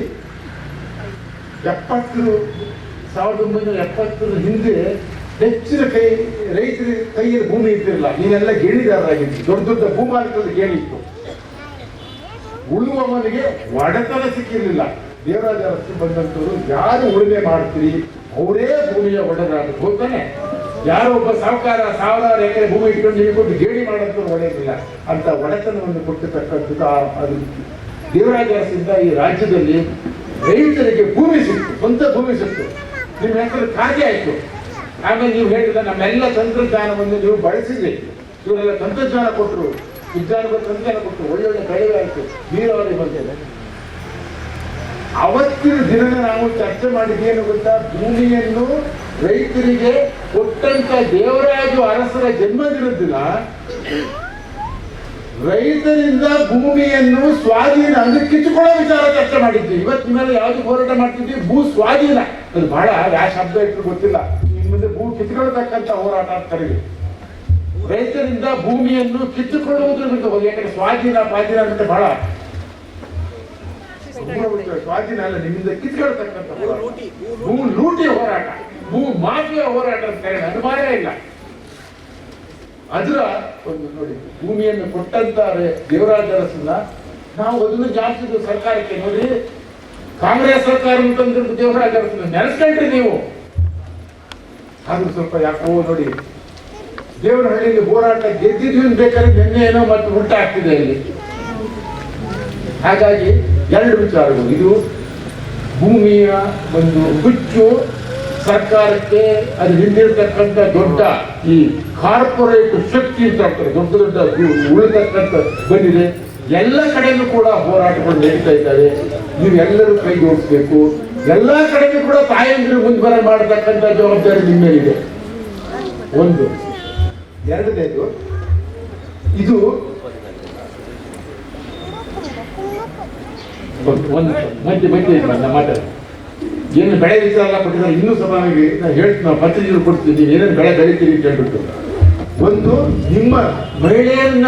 1970 ಹಿಂದೆ ಹೆಚ್ಚಿನ ರೈತರ ಕೈಯಲ್ಲಿ ಭೂಮಿ ಇದ್ದಿರಲಿಲ್ಲ. ನೀವೆಲ್ಲ ಗೇಣಿದಾರರಾಗಿತ್ತು, ದೊಡ್ಡ ದೊಡ್ಡ ಭೂಮಾಲೀಕರ ಗೇಣಿ ಇತ್ತು. ಉಳುವವನಿಗೆ ಒಡೆತನ ಸಿಕ್ಕಿರಲಿಲ್ಲ. ದೇವರಾಜ ಅರಸು ಬಂದಂಥವ್ರು ಯಾರು ಉಳುಮೆ ಮಾಡ್ತೀರಿ ಅವರೇ ಭೂಮಿಯ ಒಡೆದಾರರು, ಹೋಗ್ತಾನೆ. ಯಾರೋ ಒಬ್ಬ ಸಾಹುಕಾರ 1000 ಎಕರೆ ಭೂಮಿ ಇಟ್ಕೊಂಡು ನಿಮಗೆ ಕೊಟ್ಟು ಗೇಣಿ ಮಾಡೋದು ಒಡೆಯಲಿಲ್ಲ ಅಂತ ಒಡೆತನವನ್ನು ಕೊಟ್ಟಿರ್ತಕ್ಕಂಥದ್ದು. ಅದು ದೇವರಾಜ ಅರಸಿಂದ ಈ ರಾಜ್ಯದಲ್ಲಿ ರೈತರಿಗೆ ಭೂಮಿ ಸಿಕ್ತು, ಸ್ವಂತ ಭೂಮಿ ಸಿಕ್ತು. ನಿಮ್ಮ ಹೆಸರು ಖಾತೆ ಆಯಿತು. ಆಮೇಲೆ ನೀವು ಹೇಳಿದ ನಮ್ಮೆಲ್ಲ ತಂತ್ರಜ್ಞಾನವನ್ನು ನೀವು ಬಳಸಿದ್ರಿ. ಇವರೆಲ್ಲ ತಂತ್ರಜ್ಞಾನ ಕೊಟ್ಟರು, ವಿಜ್ಞಾನಗಳ ತಂತ್ರಜ್ಞಾನ ಕೊಟ್ಟರು, ಒಳ್ಳೊಳ್ಳೆ ಬೆಳೆಗೆ ಆಯಿತು, ನೀರಾವರಿ ಬಂದಿದೆ. ಅವತ್ತಿನ ದಿನ ನಾವು ಚರ್ಚೆ ಮಾಡಿದ್ದೇನು ಗೊತ್ತಾ? ಭೂಮಿಯನ್ನು ರೈತರಿಗೆ ಕೊಟ್ಟಂತ ದೇವರಾಜ ಅರಸರ ಜನ್ಮದಿನದ ದಿನ ರೈತರಿಂದ ಭೂಮಿಯನ್ನು ಸ್ವಾಧೀನ ಅಂದ್ರೆ ಕಿತ್ತುಕೊಳ್ಳೋ ವಿಚಾರ ಚರ್ಚೆ ಮಾಡಿದ್ವಿ. ಇವತ್ತಿನ ಮೇಲೆ ಯಾವ್ದು ಹೋರಾಟ ಮಾಡ್ತಿದ್ವಿ? ಭೂ ಸ್ವಾಧೀನ. ಅದು ಬಹಳ ಯಾವ ಶಬ್ದ ಇಟ್ಟು ಗೊತ್ತಿಲ್ಲ. ಇನ್ನು ಮುಂದೆ ಭೂ ಕಿತ್ತುಕೊಳ್ತಕ್ಕಂಥ ಹೋರಾಟ ಅಂತ ಕರೀಲಿ. ರೈತರಿಂದ ಭೂಮಿಯನ್ನು ಕಿತ್ತುಕೊಳ್ಳುವುದರ ಬಗ್ಗೆ, ಯಾಕಂದ್ರೆ ಸ್ವಾಧೀನ ಪಾಧೀನ ಅಂತ ಬಹಳ ಸ್ವಾಧೀನ ಅಲ್ಲ, ನಿಮ್ಮಿಂದ ಕಿತ್ಕೊಳ್ತಕ್ಕಂಥ ಭೂ ಲೂಟಿ ಹೋರಾಟ, ಭೂ ಮಾಫಿಯಾ ಹೋರಾಟ ಅಂತ ಹೇಳಿ ಅನುಮಾನ ಇಲ್ಲ. ಅದರ ಒಂದು ನೋಡಿ, ಭೂಮಿಯನ್ನು ಕೊಟ್ಟಂತಾರೆ ದೇವರಾಜ ಅರಸನ್ನ, ನಾವು ಅದನ್ನು ಜಾಸ್ತಿ ಸರ್ಕಾರಕ್ಕೆ ನೋಡಿ, ಕಾಂಗ್ರೆಸ್ ಸರ್ಕಾರ ಅಂತಂದ್ರೆ ದೇವರಾಜ ಅರಸನ್ನ ನೆನೆಸ್ಕೊಂಡ್ರಿ ನೀವು. ಆದ್ರೂ ಸ್ವಲ್ಪ ಯಾಕೋ ನೋಡಿ, ದೇವನಹಳ್ಳಿಯಲ್ಲಿ ಹೋರಾಟ ಗೆದ್ದಿದ್ವಿ ಬೇಕಾದ್ರೆ ನಿನ್ನೆ ಏನೋ ಮತ್ತೆ ಉಲ್ಟಾ ಆಗ್ತಿದೆ ಇಲ್ಲಿ. ಹಾಗಾಗಿ ಎರಡು ವಿಚಾರಗಳು, ಇದು ಭೂಮಿಯ ಒಂದು ಹುಚ್ಚು ಸರ್ಕಾರಕ್ಕೆ, ಅದು ಹಿಂದಿರ್ತಕ್ಕಂಥ ದೊಡ್ಡ ಈ ಕಾರ್ಪೊರೇಟ್ ಶಕ್ತಿ ಅಂತ ಹೇಳ್ತಾರೆ, ದೊಡ್ಡ ದೊಡ್ಡ ಉಳಿತಕ್ಕಂಥ ಬಂದಿದೆ. ಎಲ್ಲ ಕಡೆಯೂ ಕೂಡ ಹೋರಾಟಗಳು ನಡೀತಾ ಇದ್ದಾವೆ. ನೀವು ಎಲ್ಲರೂ ಕೈ ಜೋಡಿಸ್ಬೇಕು. ಎಲ್ಲ ಕಡೆಯೂ ಕೂಡ ತಾಯಂದಿರು ಮುಂದುವರೆ ಮಾಡತಕ್ಕಂಥ ಜವಾಬ್ದಾರಿ ನಿಮ್ಮ ಮೇಲಿದೆ. ಒಂದು. ಎರಡನೇದು, ಇದು ಒಂದು ಮಧ್ಯೆ ಮಾತಾಡ ಏನು ಬೆಳೆ ವಿಚಾರ ಕೊಟ್ಟಿದ್ದಾರೆ. ಇನ್ನೂ ಸಭಾ ನಾವು ಹೇಳ್ತೀವಿ, ನಾವು ಪತ್ರಿಕೆ ಕೊಡ್ತೀವಿ, ಏನೇನು ಬೆಳೆ ಬೆಳಿತೀರಿ ಅಂತ ಹೇಳ್ಬಿಟ್ಟು. ಒಂದು, ನಿಮ್ಮ ಮಹಿಳೆಯರನ್ನ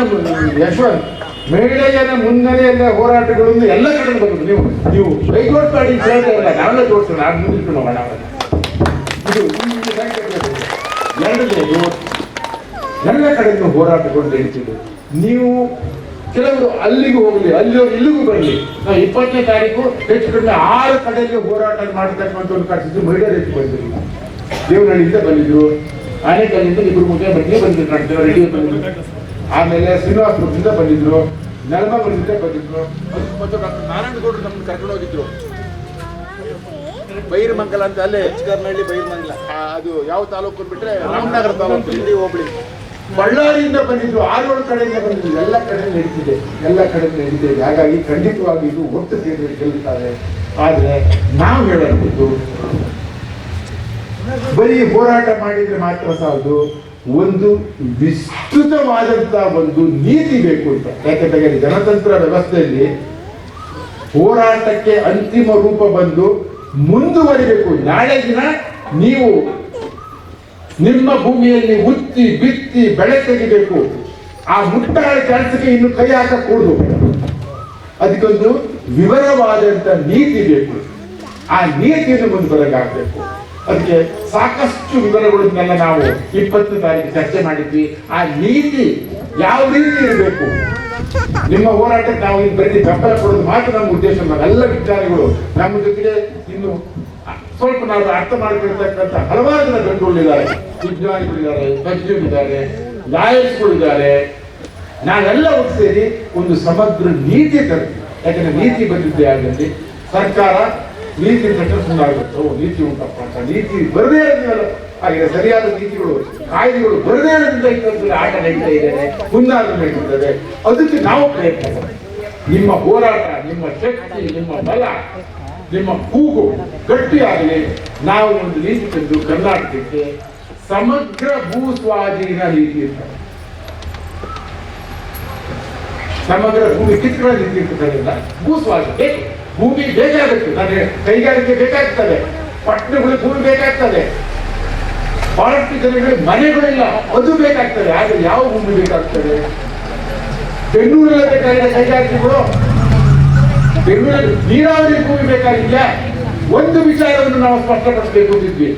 ಮಹಿಳೆಯರ ಮುನ್ನೆಲೆಯಲ್ಲ ಹೋರಾಟಗಳನ್ನು ಎಲ್ಲ ಕಡೆ ಬಂದು ನೀವು ಕೈಗೋಟ್ ಮಾಡಿ ಇಲ್ಲ, ನಾವೆಲ್ಲ ತೋರಿಸೋಣ, ಅದು ಮುಂದಿಟ್ಟು ನಾವು ಹಣ. ಇದು ಎರಡನೇದು, ಎಲ್ಲ ಕಡೆಯಿಂದ ಹೋರಾಟಗಳು ನಡೀತಿದೆ. ನೀವು ಕೆಲವರು ಅಲ್ಲಿಗೂ ಹೋಗಲಿ, ಅಲ್ಲಿ ಇಲ್ಲಿಗೂ ಬರಲಿ. ನಾವು 20ನೇ ತಾರೀಕು ಹೆಚ್ಚು ಕಡಿಮೆ 6 ಕಡೆಯಲ್ಲಿ ಹೋರಾಟ ಮಾಡತಕ್ಕಂಥ ಒಂದು ಕಟ್ಟಿದ್ದು ಮಹಿಳೆಯರು ಹೆಚ್ಚು ಬಂದಿದ್ರು. ದೇವನಹಳ್ಳಿಯಿಂದ ಬಂದಿದ್ರು, ಆನೇಕಲ್ಲಿಂದ 2-3 ಬಗ್ಗೆ ಬಂದಿದ್ರು, ಕಾಣ್ತೇವೆ ರೆಡಿ ಬಂದಿದ್ರು. ಆಮೇಲೆ ಶ್ರೀನಿವಾಸಪುರದಿಂದ ಬಂದಿದ್ರು, ನೆಲಮಂಗಲದಿಂದ ಬಂದಿದ್ರು, ಮತ್ತು ಡಾಕ್ಟರ್ ನಾರಾಯಣಗೌಡರು ನಮ್ಮನ್ನು ಕರ್ಕೊಂಡು ಹೋಗಿದ್ರು ಬೈರಮಂಗಲ ಅಂತ, ಅಲ್ಲೇ ಚಿಕ್ಕರ್ನಹಳ್ಳಿ ಬೈರಮಂಗಲ, ಅದು ಯಾವ ತಾಲೂಕು ಬಿಟ್ರೆ ರಾಮನಗರ ತಾಲೂಕು ಇಲ್ಲಿ ಹೋಬಳಿ. ಬಳ್ಳಾರಿಯಿಂದ ಬಂದಿದ್ರು, 6-7 ಕಡೆಯಿಂದ ಬಂದಿದ್ರು. ಎಲ್ಲ ಕಡೆ ನಡೀತಿದೆ, ಎಲ್ಲ ಕಡೆ ನಡೀತಿದೆ. ಹಾಗಾಗಿ ಖಂಡಿತವಾಗಿ ಇದು ಒಟ್ಟು ಗೆಲ್ಲುತ್ತಾರೆ. ಆದ್ರೆ ನಾವು ಹೇಳಬಹುದು, ಬರೀ ಹೋರಾಟ ಮಾಡಿದ್ರೆ ಮಾತ್ರ ಸಾಲದು, ಒಂದು ವಿಸ್ತೃತವಾದಂತಹ ಒಂದು ನೀತಿ ಬೇಕು ಅಂತ. ಯಾಕಂದ್ರೆ ಜನತಂತ್ರ ವ್ಯವಸ್ಥೆಯಲ್ಲಿ ಹೋರಾಟಕ್ಕೆ ಅಂತಿಮ ರೂಪ ಬಂದು ಮುಂದುವರಿಬೇಕು. ನಾಳೆ ದಿನ ನೀವು ನಿಮ್ಮ ಭೂಮಿಯಲ್ಲಿ ಉತ್ತಿ ಬಿತ್ತಿ ಬೆಳೆ ತೆಗಿಬೇಕು. ಆ ಮುಟ್ಟಾಳ ಕೆಲಸಕ್ಕೆ ಇನ್ನು ಕೈ ಹಾಕಕೂಡದು. ಅದಕ್ಕೊಂದು ವಿವರವಾದಂತ ನೀತಿ ಬೇಕು. ಆ ನೀತಿಯನ್ನು ಮುಂದುವರೆಗಾಗಬೇಕು. ಅದಕ್ಕೆ ಸಾಕಷ್ಟು ವಿವರಗಳನ್ನೆಲ್ಲ ನಾವು 20ನೇ ತಾರೀಕು ಚರ್ಚೆ ಮಾಡಿದ್ವಿ. ಆ ನೀತಿ ಯಾವ ರೀತಿ ಇರಬೇಕು, ನಿಮ್ಮ ಹೋರಾಟಕ್ಕೆ ನಾವು ಇಲ್ಲಿ ಬರೀ ಬೆಂಬಲ ಕೊಡೋದು ಮಾತ್ರ ನಮ್ಮ ಉದ್ದೇಶ. ಎಲ್ಲ ವಿಚಾರಗಳು ನಮ್ಮ ಜೊತೆಗೆ ಇನ್ನು ಸ್ವಲ್ಪ ನಾವು ಅರ್ಥ ಮಾಡಿಕೊಳ್ತಕ್ಕಂಥ ಹಲವಾರು ಜನ ಗಂಡುಗಳಿದ್ದಾರೆ, ವಿಜ್ಞಾನಿಗಳಿದ್ದಾರೆ, ತಜ್ಞರಿದ್ದಾರೆ, ಲಾಯರ್ಸ್ಗಳಿದ್ದಾರೆ. ನಾವೆಲ್ಲ ಒಟ್ಟು ಸೇರಿ ಒಂದು ಸಮಗ್ರ ನೀತಿ ತರ್ತೀವಿ. ಯಾಕಂದ್ರೆ ನೀತಿ ಬಂದಿದ್ದೆ ಆಗಲಿ ಸರ್ಕಾರ ನೀತಿ ಸುಂದಾಗುತ್ತೆ. ನೀತಿ ಉಂಟಪ್ಪ ಅಂತ ನೀತಿ ಬರದೇ ಇರೋದಿಲ್ಲ. ಹಾಗೆ ಸರಿಯಾದ ನೀತಿಗಳು, ಕಾಯ್ದೆಗಳು ಬರದೇ ಇರೋದ್ರಿಂದ ಆಟ ನಡೀತಾ ಇದ್ದಾರೆ, ಮುಂದಾದ್ರೂ ನಡೀತದೆ. ಅದಕ್ಕೆ ನಾವು ಪ್ರಯತ್ನ ಮಾಡಿ, ನಿಮ್ಮ ಹೋರಾಟ, ನಿಮ್ಮ ಶಕ್ತಿ, ನಿಮ್ಮ ಬಲ, ನಿಮ್ಮ ಕೂಗು ಗಟ್ಟಿಯಾಗಲಿ. ನಾವು ಒಂದು ನೀತಿ ತಂದು ಕರ್ನಾಟಕಕ್ಕೆ ಸಮಗ್ರ ಭೂ ಸ್ವಾಧೀನ ನೀತಿ ಇರ್ತಾರೆ. ಸಮಗ್ರ ಭೂಮಿ ಕಿತ್ಕೊಳ್ಳೋ ನೀತಿ ಇರ್ತದಲ್ಲ, ಭೂ ಸ್ವಾಧೀನ. ಭೂಮಿ ಬೇಕಾಗುತ್ತೆ, ನನಗೆ ಕೈಗಾರಿಕೆ ಬೇಕಾಗ್ತದೆ, ಪಟ್ಟಣಗಳಿಗೆ ಭೂಮಿ ಬೇಕಾಗ್ತದೆ, ಬಹಳಷ್ಟು ಜನಗಳಿಗೆ ಮನೆಗಳಿಲ್ಲ, ಅದು ಬೇಕಾಗ್ತದೆ. ಆದ್ರೆ ಯಾವ ಭೂಮಿ ಬೇಕಾಗ್ತದೆ? ಬೆಂಗಳೂರಲ್ಲಿ ಬೇಕಾಗಿದೆ ಕೈಗಾರಿಕೆಗಳು, ಬೆಂಗಳೂರಲ್ಲಿ ನೀರಾವರಿ ಭೂಮಿ ಬೇಕಾಗಿದೆಯಾ? ಒಂದು ವಿಚಾರವನ್ನು ನಾವು ಸ್ಪಷ್ಟಪಡಿಸಬೇಕು ಅಂತಿದ್ವಿ.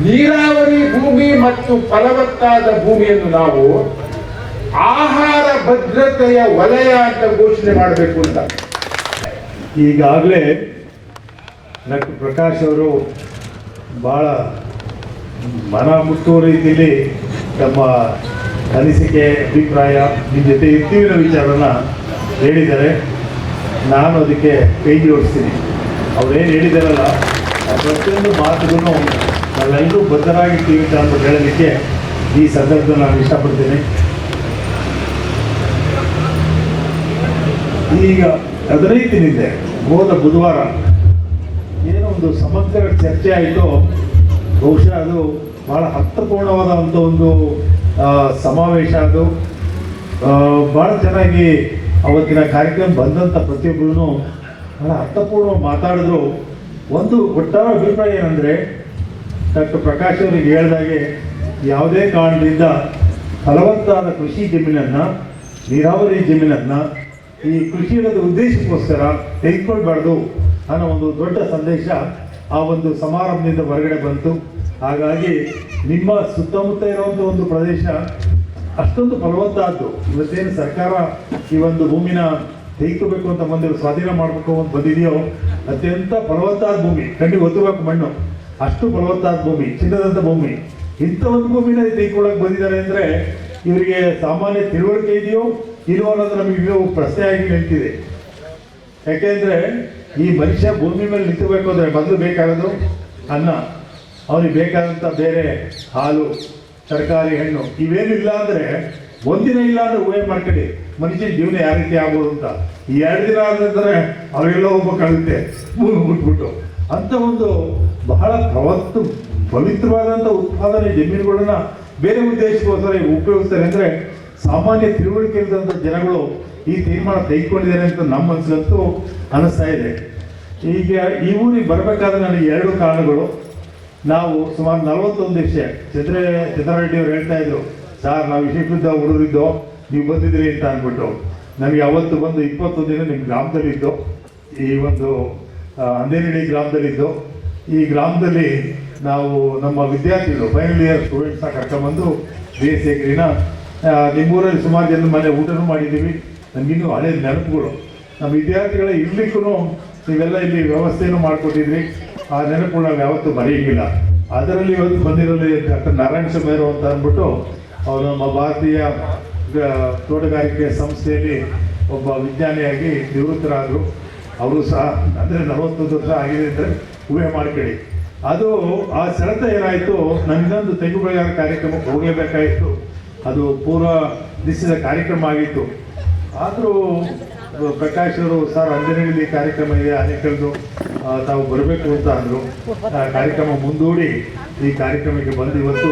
ನೀರಾವರಿ ಭೂಮಿ ಮತ್ತು ಫಲವತ್ತಾದ ಭೂಮಿಯನ್ನು ನಾವು ಆಹಾರ ಭದ್ರತೆಯ ವಲಯ ಅಂತ ಘೋಷಣೆ ಮಾಡಬೇಕು ಅಂತ. ಈಗಾಗಲೇ ಡಾಕ್ಟರ್ ಪ್ರಕಾಶ್ ಅವರು ಭಾಳ ಮನ ಮುಟ್ಟುವ ರೀತಿಯಲ್ಲಿ ತಮ್ಮ ಅನಿಸಿಕೆ, ಅಭಿಪ್ರಾಯ, ನಿಮ್ಮ ಜೊತೆ ಇರ್ತೀವಿನ ವಿಚಾರನ ಹೇಳಿದ್ದಾರೆ. ನಾನು ಅದಕ್ಕೆ ಕೈ ಜೋಡಿಸ್ತೀನಿ. ಅವರೇನು ಹೇಳಿದಾರಲ್ಲ, ಆ ಪ್ರತಿಯೊಂದು ಮಾತುಗೂ ನಾವೆಲ್ಲರೂ ಬದ್ಧರಾಗಿರ್ತೀವಿ ಅಂತ ಹೇಳಲಿಕ್ಕೆ ಈ ಸಂದರ್ಭದಲ್ಲಿ ನಾನು ಇಷ್ಟಪಡ್ತೀನಿ. ಈಗ 15 ದಿನದಿಂದ ಹೋದ ಬುಧವಾರ ಏನೋ ಒಂದು ಸಮಗ್ರ ಚರ್ಚೆ ಆಯಿತು. ಬಹುಶಃ ಅದು ಭಾಳ ಅರ್ಥಪೂರ್ಣವಾದಂಥ ಒಂದು ಸಮಾವೇಶ. ಅದು ಭಾಳ ಚೆನ್ನಾಗಿ ಅವತ್ತಿನ ಕಾರ್ಯಕ್ರಮ ಬಂದಂಥ ಪ್ರತಿಯೊಬ್ಬರೂ ಭಾಳ ಅರ್ಥಪೂರ್ಣವಾಗಿ ಮಾತಾಡಿದ್ರು. ಒಂದು ಒಟ್ಟಾರೆ ಅಭಿಪ್ರಾಯ ಏನಂದರೆ, ಡಾಕ್ಟರ್ ಪ್ರಕಾಶ್ ಅವರಿಗೆ ಹೇಳಿದಾಗೆ ಯಾವುದೇ ಕಾರಣದಿಂದ ಫಲವತ್ತಾದ ಕೃಷಿ ಜಮೀನನ್ನು, ನೀರಾವರಿ ಜಮೀನನ್ನು ಈ ಕೃಷಿಯದ ಉದ್ದೇಶಕ್ಕೋಸ್ಕರ ತೆಗೆದುಕೊಳ್ಬಾರ್ದು ಅನ್ನೋ ಒಂದು ದೊಡ್ಡ ಸಂದೇಶ ಆ ಒಂದು ಸಮಾರಂಭದಿಂದ ಹೊರಗಡೆ ಬಂತು. ಹಾಗಾಗಿ ನಿಮ್ಮ ಸುತ್ತಮುತ್ತ ಇರುವಂಥ ಒಂದು ಪ್ರದೇಶ ಅಷ್ಟೊಂದು ಫಲವತ್ತಾದ್ದು. ಇವತ್ತೇನು ಸರ್ಕಾರ ಈ ಒಂದು ಭೂಮಿನ ತೆಗೆದುಕೋಬೇಕು ಅಂತ ಬಂದಿರೋ, ಸ್ವಾಧೀನ ಮಾಡಬೇಕು ಅಂತ ಬಂದಿದೆಯೋ, ಅತ್ಯಂತ ಫಲವತ್ತಾದ ಭೂಮಿ, ಕಣ್ಣಿಗೆ ಒತ್ತಬೇಕು ಮಣ್ಣು, ಅಷ್ಟು ಫಲವತ್ತಾದ ಭೂಮಿ, ಚಿನ್ನದಂಥ ಭೂಮಿ. ಇಂಥ ಒಂದು ಭೂಮಿನ ತೆಗೆದುಕೊಳ್ಳಕ್ಕೆ ಬಂದಿದ್ದಾರೆ ಅಂದರೆ ಇವರಿಗೆ ಸಾಮಾನ್ಯ ತಿಳುವಳಿಕೆ ಇದೆಯೋ ಇಲ್ವೋ ಅನ್ನೋದು ನಮಗೆ ಇನ್ನೂ ಪ್ರಶ್ನೆ ಆಗಿ ನಿಂತಿದೆ. ಯಾಕೆಂದರೆ ಈ ಮನುಷ್ಯ ಭೂಮಿ ಮೇಲೆ ನಿಂತಬೇಕು ಅಂದರೆ ಮೊದಲು ಬೇಕಾಗೋದು ಅನ್ನ, ಅವನಿಗೆ ಬೇಕಾದಂಥ ಬೇರೆ ಹಾಲು, ತರಕಾರಿ, ಹಣ್ಣು ಇವೇನಿಲ್ಲ ಅಂದರೆ ಒಂದಿನ ಇಲ್ಲ ಅಂದರೆ ಊಹೆ ಮಾಡ್ಕೊಳ್ಳಿ ಮನುಷ್ಯನ ಜೀವನ ಯಾವ ರೀತಿ ಆಗ್ಬೋದು ಅಂತ. ಈ 2 ದಿನ ಆದ್ರೆ ಅವರೆಲ್ಲ ಹೋಗ್ಬೇಕಾಗುತ್ತೆ ಭೂಮಿ ಬಿಟ್ಬಿಟ್ಟು. ಅಂತ ಒಂದು ಬಹಳ ಪವಿತ್ರವಾದಂಥ ಉತ್ಪಾದನೆ ಜಮೀನುಗಳನ್ನ ಬೇರೆ ಉದ್ದೇಶಕ್ಕೋಸ್ಕರ ಉಪಯೋಗಿಸ್ತಾರೆ. ಅಂದರೆ ಸಾಮಾನ್ಯ ತಿಳುವಳಿಕೆ ಇದ್ದಂಥ ಜನಗಳು ಈ ತೀರ್ಮಾನ ತೆಗೆದುಕೊಂಡಿದ್ದಾರೆ ಅಂತ ನಮ್ಮ ಮನಸ್ಸಂತೂ ಅನ್ನಿಸ್ತಾ ಇದೆ. ಈಗ ಈ ಊರಿಗೆ ಬರಬೇಕಾದ್ರೆ ನನಗೆ 2 ಕಾರಣಗಳು. ನಾವು ಸುಮಾರು 41 ವರ್ಷ ಚಂದ್ರಾರೆಡ್ಡಿ ಅವರು ಹೇಳ್ತಾ ಇದ್ರು, ಸರ್ ನಾವು ವಿಷಯವಿದ್ದ ಹುಡುಗರಿದ್ದೋ ನೀವು ಬಂದಿದ್ರಿ ಅಂತ ಅಂದ್ಬಿಟ್ಟು. ನನಗೆ ಅವತ್ತು ಬಂದು 21 ದಿನ ನಿಮ್ಮ ಗ್ರಾಮದಲ್ಲಿದ್ದು, ಈ ಒಂದು ಅಂದೇನಹಳ್ಳಿ ಗ್ರಾಮದಲ್ಲಿದ್ದು. ಈ ಗ್ರಾಮದಲ್ಲಿ ನಾವು ನಮ್ಮ ವಿದ್ಯಾರ್ಥಿಗಳು ಫೈನಲ್ ಇಯರ್ ಸ್ಟೂಡೆಂಟ್ಸ್ನ ಕರ್ಕೊಂಡ್ಬಂದು BSc ಅಗ್ರಿನ ನಿಮ್ಮೂರಲ್ಲಿ ಸುಮಾರು ಜನ ಮನೆ ಊಟನೂ ಮಾಡಿದ್ದೀವಿ. ನನಗಿನ್ನೂ ಹಳೆ ನೆನಪುಗಳು. ನಮ್ಮ ವಿದ್ಯಾರ್ಥಿಗಳ ಇರ್ಲಿಕ್ಕೂ ನೀವೆಲ್ಲ ಇಲ್ಲಿ ವ್ಯವಸ್ಥೆನೂ ಮಾಡಿಕೊಟ್ಟಿದ್ರಿ. ಆ ನೆನಪುಗಳು ನಾವು ಯಾವತ್ತೂ ಮರೆಯೋಂಗಿಲ್ಲ. ಅದರಲ್ಲಿ ಇವತ್ತು ಬಂದಿರೋದು ಡಾಕ್ಟರ್ ನಾರಾಯಣ ಸ್ವಾಮಿಯವರು ಅಂತ ಅಂದ್ಬಿಟ್ಟು ಅವರು ನಮ್ಮ ಭಾರತೀಯ ತೋಟಗಾರಿಕೆ ಸಂಸ್ಥೆಯಲ್ಲಿ ಒಬ್ಬ ವಿಜ್ಞಾನಿಯಾಗಿ ನಿವೃತ್ತರಾದರು. ಅವರು ಸಹ ಅಂದರೆ 41 ವರ್ಷ ಆಗಿದೆ ಅಂದರೆ ಊಹೆ ಮಾಡ್ಕೊಳ್ಳಿ. ಅದು ಆ ಸೆಳೆತ ಏನಾಯಿತು, ನನಗೊಂದು ತೆಂಗು ಬೆಳೆಗಾರ ಕಾರ್ಯಕ್ರಮಕ್ಕೆ ಹೋಗಲೇಬೇಕಾಯಿತು. ಅದು ಪೂರ್ವ ದಿವಸದ ಕಾರ್ಯಕ್ರಮ ಆಗಿತ್ತು. ಆದರೂ ಪ್ರಕಾಶ್ ಅವರು ಸರ್ ಅಂದಿನಲ್ಲಿ ಕಾರ್ಯಕ್ರಮ ಇದೆ ಅನೇಕರದು, ತಾವು ಬರಬೇಕು ಅಂತ ಅಂದರು. ಕಾರ್ಯಕ್ರಮ ಮುಂದೂಡಿ ಈ ಕಾರ್ಯಕ್ರಮಕ್ಕೆ ಬಂದು ಇವತ್ತು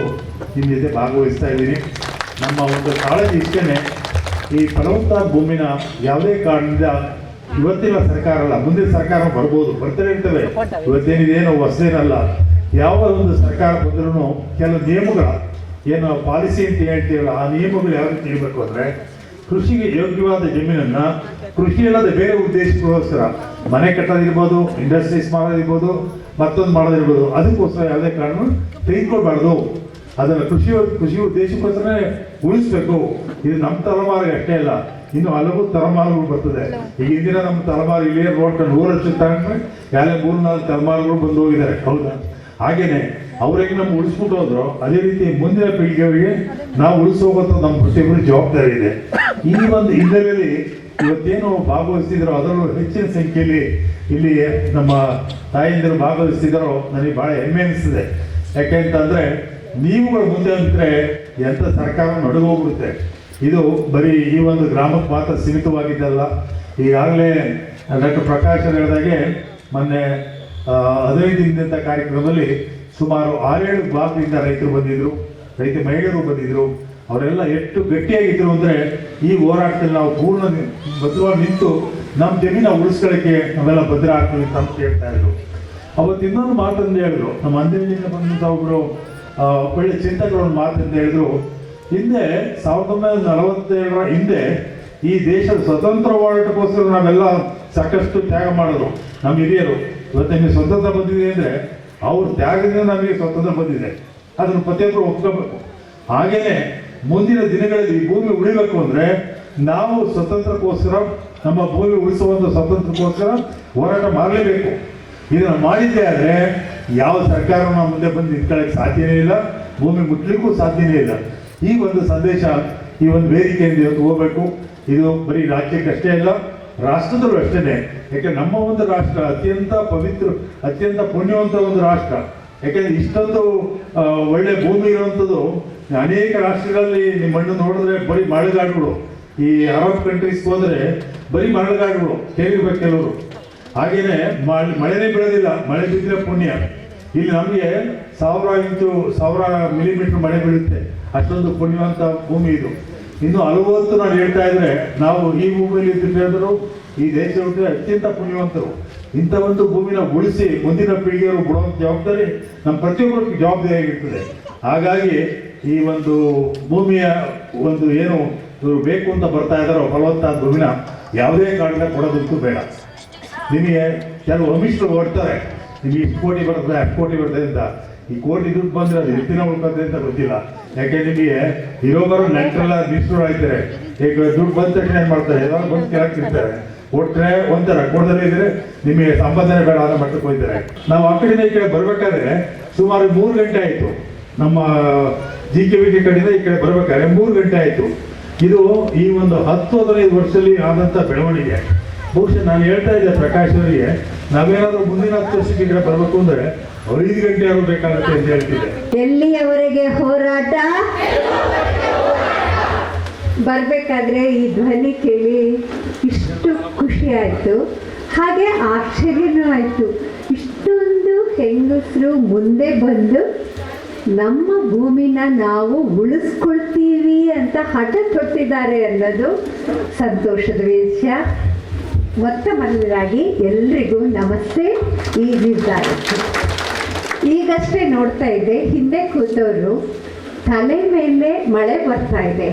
ನಿಮ್ಮ ಜೊತೆ ಭಾಗವಹಿಸ್ತಾ ಇದ್ದೀನಿ. ನಮ್ಮ ಒಂದು ಕಾಳಜಿ ಇಷ್ಟೇ, ಈ ಫಲವತ್ತಾದ ಭೂಮಿನ ಯಾವುದೇ ಕಾರಣದಿಂದ ಇವತ್ತಿನ ಸರ್ಕಾರ ಅಲ್ಲ, ಮುಂದಿನ ಸರ್ಕಾರ ಬರ್ಬೋದು, ಬರ್ತಾನೆ ಇರ್ತವೆ. ಇವತ್ತೇನಿದೇನೋ ಹೊಸದೇನಲ್ಲ. ಯಾವ ಒಂದು ಸರ್ಕಾರ ಬಂದ್ರೂ ಕೆಲವು ನಿಯಮಗಳ ಏನು ಪಾಲಿಸಿ ಅಂತ ಹೇಳ್ತೀವಲ್ಲ, ಆ ನಿಯಮಗಳು ಯಾವ ರೀತಿ ಇರಬೇಕು ಅಂದರೆ, ಕೃಷಿಗೆ ಯೋಗ್ಯವಾದ ಜಮೀನನ್ನು ಕೃಷಿ ಅಲ್ಲದೆ ಬೇರೆ ಉದ್ದೇಶಕ್ಕೋಸ್ಕರ ಮನೆ ಕಟ್ಟೋದಿರ್ಬೋದು, ಇಂಡಸ್ಟ್ರೀಸ್ ಮಾಡೋದಿರ್ಬೋದು, ಮತ್ತೊಂದು ಮಾಡೋದಿರ್ಬೋದು, ಅದಕ್ಕೋಸ್ಕರ ಯಾವುದೇ ಕಾರಣ ತೆಗೆದುಕೊಳ್ಬಾರ್ದು. ಅದನ್ನು ಕೃಷಿ ಉದ್ದೇಶಕ್ಕೋಸ್ಕರ ಉಳಿಸ್ಬೇಕು. ಇದು ನಮ್ಮ ತಲೆಮಾರಿಗೆ ಅಷ್ಟೇ ಅಲ್ಲ, ಇನ್ನು ಹಲವು ತಲೆಮಾರುಗಳು ಬರ್ತದೆ. ಈಗ ಇಂದಿನ ನಮ್ಮ ತಲೆಮಾರು ಇಲ್ಲಿಯೇ ನೋಡ್ಕೊಂಡು 100 ವರ್ಷದ ತಗೊಂಡ್ರೆ ಯಾರೇ 3-4 ತಲೆಮಾರುಗಳು ಬಂದು ಹೋಗಿದ್ದಾರೆ. ಹೌದಾ? ಹಾಗೇನೆ ಅವ್ರಿಗೆ ನಮ್ಮ ಉಳಿಸ್ಬಿಟ್ಟು ಹೋದ್ರು, ಅದೇ ರೀತಿ ಮುಂದಿನ ಪೀಳಿಗೆಯವರಿಗೆ ನಾವು ಉಳಿಸೋಗೋದು ನಮ್ಮ ಪ್ರತಿಯೊಬ್ಬರು ಜವಾಬ್ದಾರಿ ಇದೆ. ಈ ಒಂದು ಹಿನ್ನೆಲೆಯಲ್ಲಿ ಇವತ್ತೇನು ಭಾಗವಹಿಸ್ತಿದ್ರು ಅದರಲ್ಲೂ ಹೆಚ್ಚಿನ ಸಂಖ್ಯೆಯಲ್ಲಿ ಇಲ್ಲಿ ನಮ್ಮ ತಾಯಂದಿರು ಭಾಗವಹಿಸ್ತಿದ್ದಾರೋ ನನಗೆ ಭಾಳ ಹೆಮ್ಮೆ ಅನಿಸ್ತದೆ. ಯಾಕೆಂತಂದರೆ ನೀವುಗಳು ಮುಂದೆ ಅಂದರೆ ಎಂಥ ಸರ್ಕಾರ ನಡುಗೋಗ್ಬಿಡುತ್ತೆ. ಇದು ಬರೀ ಈ ಒಂದು ಗ್ರಾಮಕ್ಕೆ ಮಾತ್ರ ಸೀಮಿತವಾಗಿದ್ದಲ್ಲ. ಈಗಾಗಲೇ ಡಾಕ್ಟರ್ ಪ್ರಕಾಶ್ ಹೇಳಿದಾಗೆ ಮೊನ್ನೆ 15 ದಿನದ ಕಾರ್ಯಕ್ರಮದಲ್ಲಿ ಸುಮಾರು 6-7 ಬ್ಲಾಕ್ನಿಂದ ರೈತರು ಬಂದಿದ್ದರು, ರೈತ ಮಹಿಳೆಯರು ಬಂದಿದ್ದರು. ಅವರೆಲ್ಲ ಎಷ್ಟು ಗಟ್ಟಿಯಾಗಿದ್ದರು ಅಂದರೆ ಈ ಹೋರಾಟದಲ್ಲಿ ನಾವು ಪೂರ್ಣ ಭದ್ರವಾಗಿ ನಿಂತು ನಮ್ಮ ಜಮೀನ ಉಳಿಸ್ಕೊಳ್ಳೋಕ್ಕೆ ನಾವೆಲ್ಲ ಭದ್ರ ಆಗ್ತೀವಿ ಅಂತ ಹೇಳ್ತಾ ಇದ್ರು. ಅವತ್ತು ಇನ್ನೊಂದು ಮಾತಂದು ಹೇಳಿದ್ರು, ನಮ್ಮ ಅಂದಿನಿಂದ ಬಂದಂಥ ಒಬ್ಬರು ಒಳ್ಳೆ ಚಿಂತಕರೊಂದು ಮಾತಂದು ಹೇಳಿದ್ರು, ಹಿಂದೆ 1947 ಹಿಂದೆ ಈ ದೇಶದ ಸ್ವತಂತ್ರ ಹೋರಾಟಕ್ಕೋಸ್ಕರ ನಾವೆಲ್ಲ ಸಾಕಷ್ಟು ತ್ಯಾಗ ಮಾಡಿದ್ರು ನಮ್ಮ ಹಿರಿಯರು. ಇವತ್ತು ನಿಮಗೆ ಸ್ವತಂತ್ರ ಬಂದಿದೆ ಅಂದರೆ ಅವ್ರ ತ್ಯಾಗದಿಂದ ನಮಗೆ ಸ್ವತಂತ್ರ ಬಂದಿದೆ, ಅದನ್ನು ಪ್ರತಿಯೊಬ್ಬರು ಒಪ್ಕೋಬೇಕು. ಹಾಗೆಯೇ ಮುಂದಿನ ದಿನಗಳಲ್ಲಿ ಈ ಭೂಮಿ ಉಳಿಬೇಕು ಅಂದರೆ ನಾವು ಸ್ವತಂತ್ರಕ್ಕೋಸ್ಕರ, ನಮ್ಮ ಭೂಮಿ ಉಳಿಸುವಂಥ ಸ್ವತಂತ್ರಕ್ಕೋಸ್ಕರ ಹೋರಾಟ ಮಾಡಲೇಬೇಕು. ಇದನ್ನು ಮಾಡಿದ್ದೇ ಆದರೆ ಯಾವ ಸರ್ಕಾರ ನಮ್ಮ ಮುಂದೆ ಬಂದು ನಿಂತ್ಕೊಳ್ಳೋಕ್ಕೆ ಸಾಧ್ಯನೇ ಇಲ್ಲ, ಭೂಮಿ ಮುಟ್ಲಿಕ್ಕೂ ಸಾಧ್ಯನೇ ಇಲ್ಲ. ಈ ಒಂದು ಸಂದೇಶ ಈ ಒಂದು ವೇದಿಕೆಯಿಂದ ಇವತ್ತು ಹೋಗಬೇಕು. ಇದು ಬರೀ ರಾಜ್ಯಕ್ಕಷ್ಟೇ ಇಲ್ಲ, ರಾಷ್ಟ್ರದಲ್ಲೂ ಅಷ್ಟೇ. ಯಾಕೆ ನಮ್ಮ ಒಂದು ರಾಷ್ಟ್ರ ಅತ್ಯಂತ ಪವಿತ್ರ, ಅತ್ಯಂತ ಪುಣ್ಯವಂತ ಒಂದು ರಾಷ್ಟ್ರ. ಯಾಕೆಂದರೆ ಇಷ್ಟೊಂದು ಒಳ್ಳೆ ಭೂಮಿ ಇರುವಂಥದ್ದು ಅನೇಕ ರಾಷ್ಟ್ರಗಳಲ್ಲಿ ನಿಮ್ಮ ಮಣ್ಣು ನೋಡಿದ್ರೆ ಬರೀ ಮಳೆಗಾಡುಗಳು. ಈ ಅರಬ್ ಕಂಟ್ರೀಸ್ಗೆ ಹೋದರೆ ಬರೀ ಮಳೆಗಾಡುಗಳು ಕೇಳಿರ್ಬೇಕು ಕೆಲವರು. ಹಾಗೆಯೇ ಮಳೆನೇ ಬೀಳೋದಿಲ್ಲ, ಮಳೆ ಬಿದ್ದರೆ ಪುಣ್ಯ. ಇಲ್ಲಿ ನಮಗೆ 1000 ಮಿಲಿಮೀಟರ್ ಮಳೆ ಬೀಳುತ್ತೆ, ಅಷ್ಟೊಂದು ಪುಣ್ಯವಂತ ಭೂಮಿ ಇದು. ಇನ್ನು 40 ನಾನು ಹೇಳ್ತಾ ಇದ್ರೆ ನಾವು ಈ ಭೂಮಿಯಲ್ಲಿ ಇದ್ದರೂ ಈ ದೇಶ ಅತ್ಯಂತ ಪುಣ್ಯವಂತರು. ಇಂಥ ಒಂದು ಭೂಮಿನ ಉಳಿಸಿ ಮುಂದಿನ ಪೀಳಿಗೆಯವರು ಬಿಡುವಂಥ ಜವಾಬ್ದಾರಿ ನಮ್ಮ ಪ್ರತಿಯೊಬ್ಬರಿಗೆ ಜವಾಬ್ದಾರಿಯಾಗಿರ್ತದೆ. ಹಾಗಾಗಿ ಈ ಒಂದು ಭೂಮಿಯ ಒಂದು ಏನು ಇವರು ಬೇಕು ಅಂತ ಬರ್ತಾ ಇದ್ದಾರೋ ಫಲವತ್ತಾದ ಭೂಮಿನ ಯಾವುದೇ ಕಾರಣ ಕೊಡೋದಂತೂ ಬೇಡ. ನಿಮಗೆ ಕೆಲವು ಅಮಿಷರು ಓಡ್ತಾರೆ, ನಿಮಗೆ ಇಷ್ಟು ಕೋಟಿ ಬರ್ತದೆ ಅಷ್ಟು ಕೋಟಿ ಬರ್ತದೆ ಅಂತ. ಈ ಕೋಟಿ ದುಡ್ಡು ಬಂದರೆ ಅದು ಎಷ್ಟು ದಿನ ಉಳ್ಕೊತದೆ ಅಂತ ಗೊತ್ತಿಲ್ಲ. ಯಾಕೆ ನಿಮಗೆ ಇರೋಬರೋ ನೆಂಟರೆಲ್ಲ ನಿಷ್ಠರು ಆಗ್ತಾರೆ. ಈಗ ದುಡ್ಡು ಬಂದ ತಕ್ಷಣ ಏನು ಮಾಡ್ತಾರೆ, ಏನಾದ್ರು ಬಂದು ಕೆಳಕ್ಕಿರ್ತಾರೆ, ಕೊಟ್ಟರೆ ಒಂಥರ, ಕೊಡದೇ ಇದ್ರೆ ನಿಮಗೆ ಸಂಪಾದನೆ ಬೇಡ ಅನ್ನೋ ಮಟ್ಟಕ್ಕೆ ಹೋಗ್ತಾರೆ. ನಾವು ಆ ಕಡೆಯಿಂದ ಈ ಕಡೆ ಬರಬೇಕಾದ್ರೆ ಸುಮಾರು 3 ಗಂಟೆ ಆಯಿತು. ನಮ್ಮ GKVT ಕಡೆಯಿಂದ ಈ ಕಡೆ ಬರಬೇಕಾದ್ರೆ 3 ಗಂಟೆ ಆಯಿತು. ಇದು ಈ ಒಂದು 10-15 ವರ್ಷದಲ್ಲಿ ಆದಂಥ ಬೆಳವಣಿಗೆ. ಬಹುಶಃ ನಾನು ಹೇಳ್ತಾ ಇದ್ದೆ ಪ್ರಕಾಶ್ ಅವರಿಗೆ, ನಾವೇನಾದ್ರೂ ಮುಂದಿನ 10 ವರ್ಷಕ್ಕೆ ಈ ಕಡೆ ಬರಬೇಕು ಅಂದರೆ 5 ಗಂಟೆ ಆಗಬೇಕಾಗುತ್ತೆ ಅಂತ ಹೇಳ್ತಿದ್ದೆ. ಎಲ್ಲಿಯವರೆಗೆ ಹೋರಾಟ? ಬರಬೇಕಾದ್ರೆ ಈ ಧ್ವನಿ ಕೇಳಿ ಇಷ್ಟು ಖುಷಿ ಆಯಿತು, ಹಾಗೆ ಆಶ್ಚರ್ಯನೂ ಆಯಿತು. ಇಷ್ಟೊಂದು ಹೆಂಗಸರು ಮುಂದೆ ಬಂದು ನಮ್ಮ ಭೂಮಿನ ನಾವು ಉಳಿಸ್ಕೊಳ್ತೀವಿ ಅಂತ ಹಠ ತೊಟ್ಟಿದ್ದಾರೆ ಅನ್ನೋದು ಸಂತೋಷದ ವಿಷಯ. ಮೊತ್ತ ಮೊದಲಾಗಿ ಎಲ್ರಿಗೂ ನಮಸ್ತೆ. ಈ ನಿರ್ಧಾರಕ್ಕೆ ಈಗಷ್ಟೇ ನೋಡ್ತಾ ಇದ್ದೆ, ಹಿಂದೆ ಕೂತವರು ತಲೆ ಮೇಲೆ ಮಳೆ ಬರ್ತಾ ಇದೆ,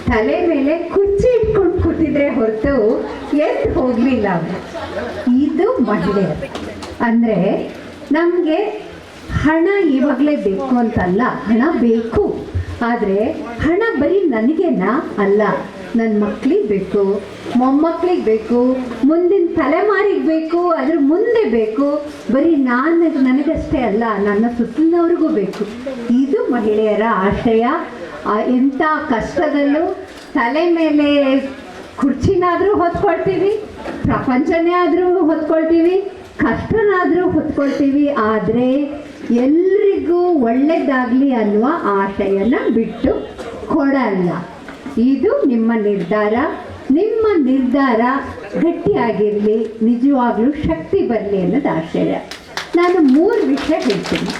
ತಲೆ ಮೇಲೆ ಕುರ್ಚಿ ಇಟ್ಕೊಂಡು ಕೂತಿದ್ರೆ ಹೊರತು ಎದ್ದು ಹೋಗಲಿಲ್ಲ. ಇದು ಮಹಿಳೆ ಅಂದರೆ ನಮಗೆ ಹಣ ಇವಾಗಲೇ ಬೇಕು ಅಂತಲ್ಲ, ಹಣ ಬೇಕು. ಆದರೆ ಹಣ ಬರೀ ನನಗೇನಾ ಅಲ್ಲ, ನನ್ನ ಮಕ್ಕಳಿಗೆ ಬೇಕು, ಮೊಮ್ಮಕ್ಕಳಿಗೆ ಬೇಕು, ಮುಂದಿನ ತಲೆಮಾರಿಗೆ ಬೇಕು, ಅದ್ರ ಮುಂದೆ ಬೇಕು. ಬರೀ ನನಗಷ್ಟೇ ಅಲ್ಲ, ನನ್ನ ಸುತ್ತಲಿನವ್ರಿಗೂ ಬೇಕು. ಇದು ಮಹಿಳೆಯರ ಆಶಯ. ಎಂಥ ಕಷ್ಟದಲ್ಲೂ ತಲೆ ಮೇಲೆ ಕುರ್ಚಿನಾದರೂ ಹೊತ್ಕೊಳ್ತೀವಿ, ಪ್ರಪಂಚನೇ ಆದರೂ ಹೊತ್ಕೊಳ್ತೀವಿ, ಕಷ್ಟನಾದರೂ ಹೊತ್ಕೊಳ್ತೀವಿ. ಆದರೆ ಎಲ್ರಿಗೂ ಒಳ್ಳೆಯದಾಗಲಿ ಅನ್ನುವ ಆಶಯನ ಬಿಟ್ಟು ಕೊಡಲ್ಲ. ಇದು ನಿಮ್ಮ ನಿರ್ಧಾರ. ನಿಮ್ಮ ನಿರ್ಧಾರ ಗಟ್ಟಿಯಾಗಿರಲಿ, ನಿಜವಾಗ್ಲೂ ಶಕ್ತಿ ಬರಲಿ ಅನ್ನೋದು ಆಶಯ. ನಾನು 3 ವಿಷಯ ಹೇಳ್ತೀನಿ.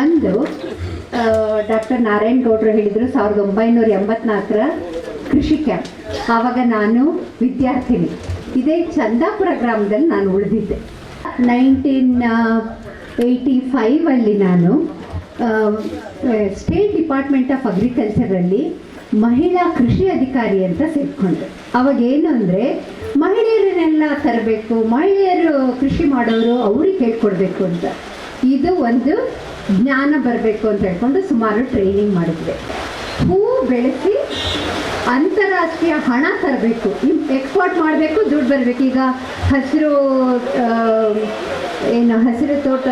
ಒಂದು, ಡಾಕ್ಟರ್ ನಾರಾಯಣ್ ಗೌಡರು ಹೇಳಿದರು 1984ರ ಕೃಷಿ ಕ್ಯಾಂಪ್. ಆವಾಗ ನಾನು ವಿದ್ಯಾರ್ಥಿನಿ. ಇದೇ ಚಂದಾಪುರ ಗ್ರಾಮದಲ್ಲಿ ನಾನು ಉಳಿದಿದ್ದೆ. 1985ಅಲ್ಲಿ ನಾನು ಸ್ಟೇಟ್ ಡಿಪಾರ್ಟ್ಮೆಂಟ್ ಆಫ್ ಅಗ್ರಿಕಲ್ಚರಲ್ಲಿ ಮಹಿಳಾ ಕೃಷಿ ಅಧಿಕಾರಿ ಅಂತ ಸೇರಿಕೊಂಡೆ. ಅವಾಗೇನು ಅಂದರೆ ಮಹಿಳೆಯರನ್ನೆಲ್ಲ ತರಬೇಕು, ಮಹಿಳೆಯರು ಕೃಷಿ ಮಾಡೋರು ಅವ್ರಿಗೆ ಹೇಳ್ಕೊಡ್ಬೇಕು ಅಂತ, ಇದು ಒಂದು ಜ್ಞಾನ ಬರಬೇಕು ಅಂತ ಹೇಳ್ಕೊಂಡು ಸುಮಾರು ಟ್ರೈನಿಂಗ್ ಮಾಡಿದ್ವಿ. ಹೂ ಬೆಳೆಸಿ ಅಂತಾರಾಷ್ಟ್ರೀಯ ಹಣ ತರಬೇಕು, ಎಕ್ಸ್ಪೋರ್ಟ್ ಮಾಡಬೇಕು, ದುಡ್ಡು ಬರಬೇಕು. ಈಗ ಹಸಿರು ತೋಟ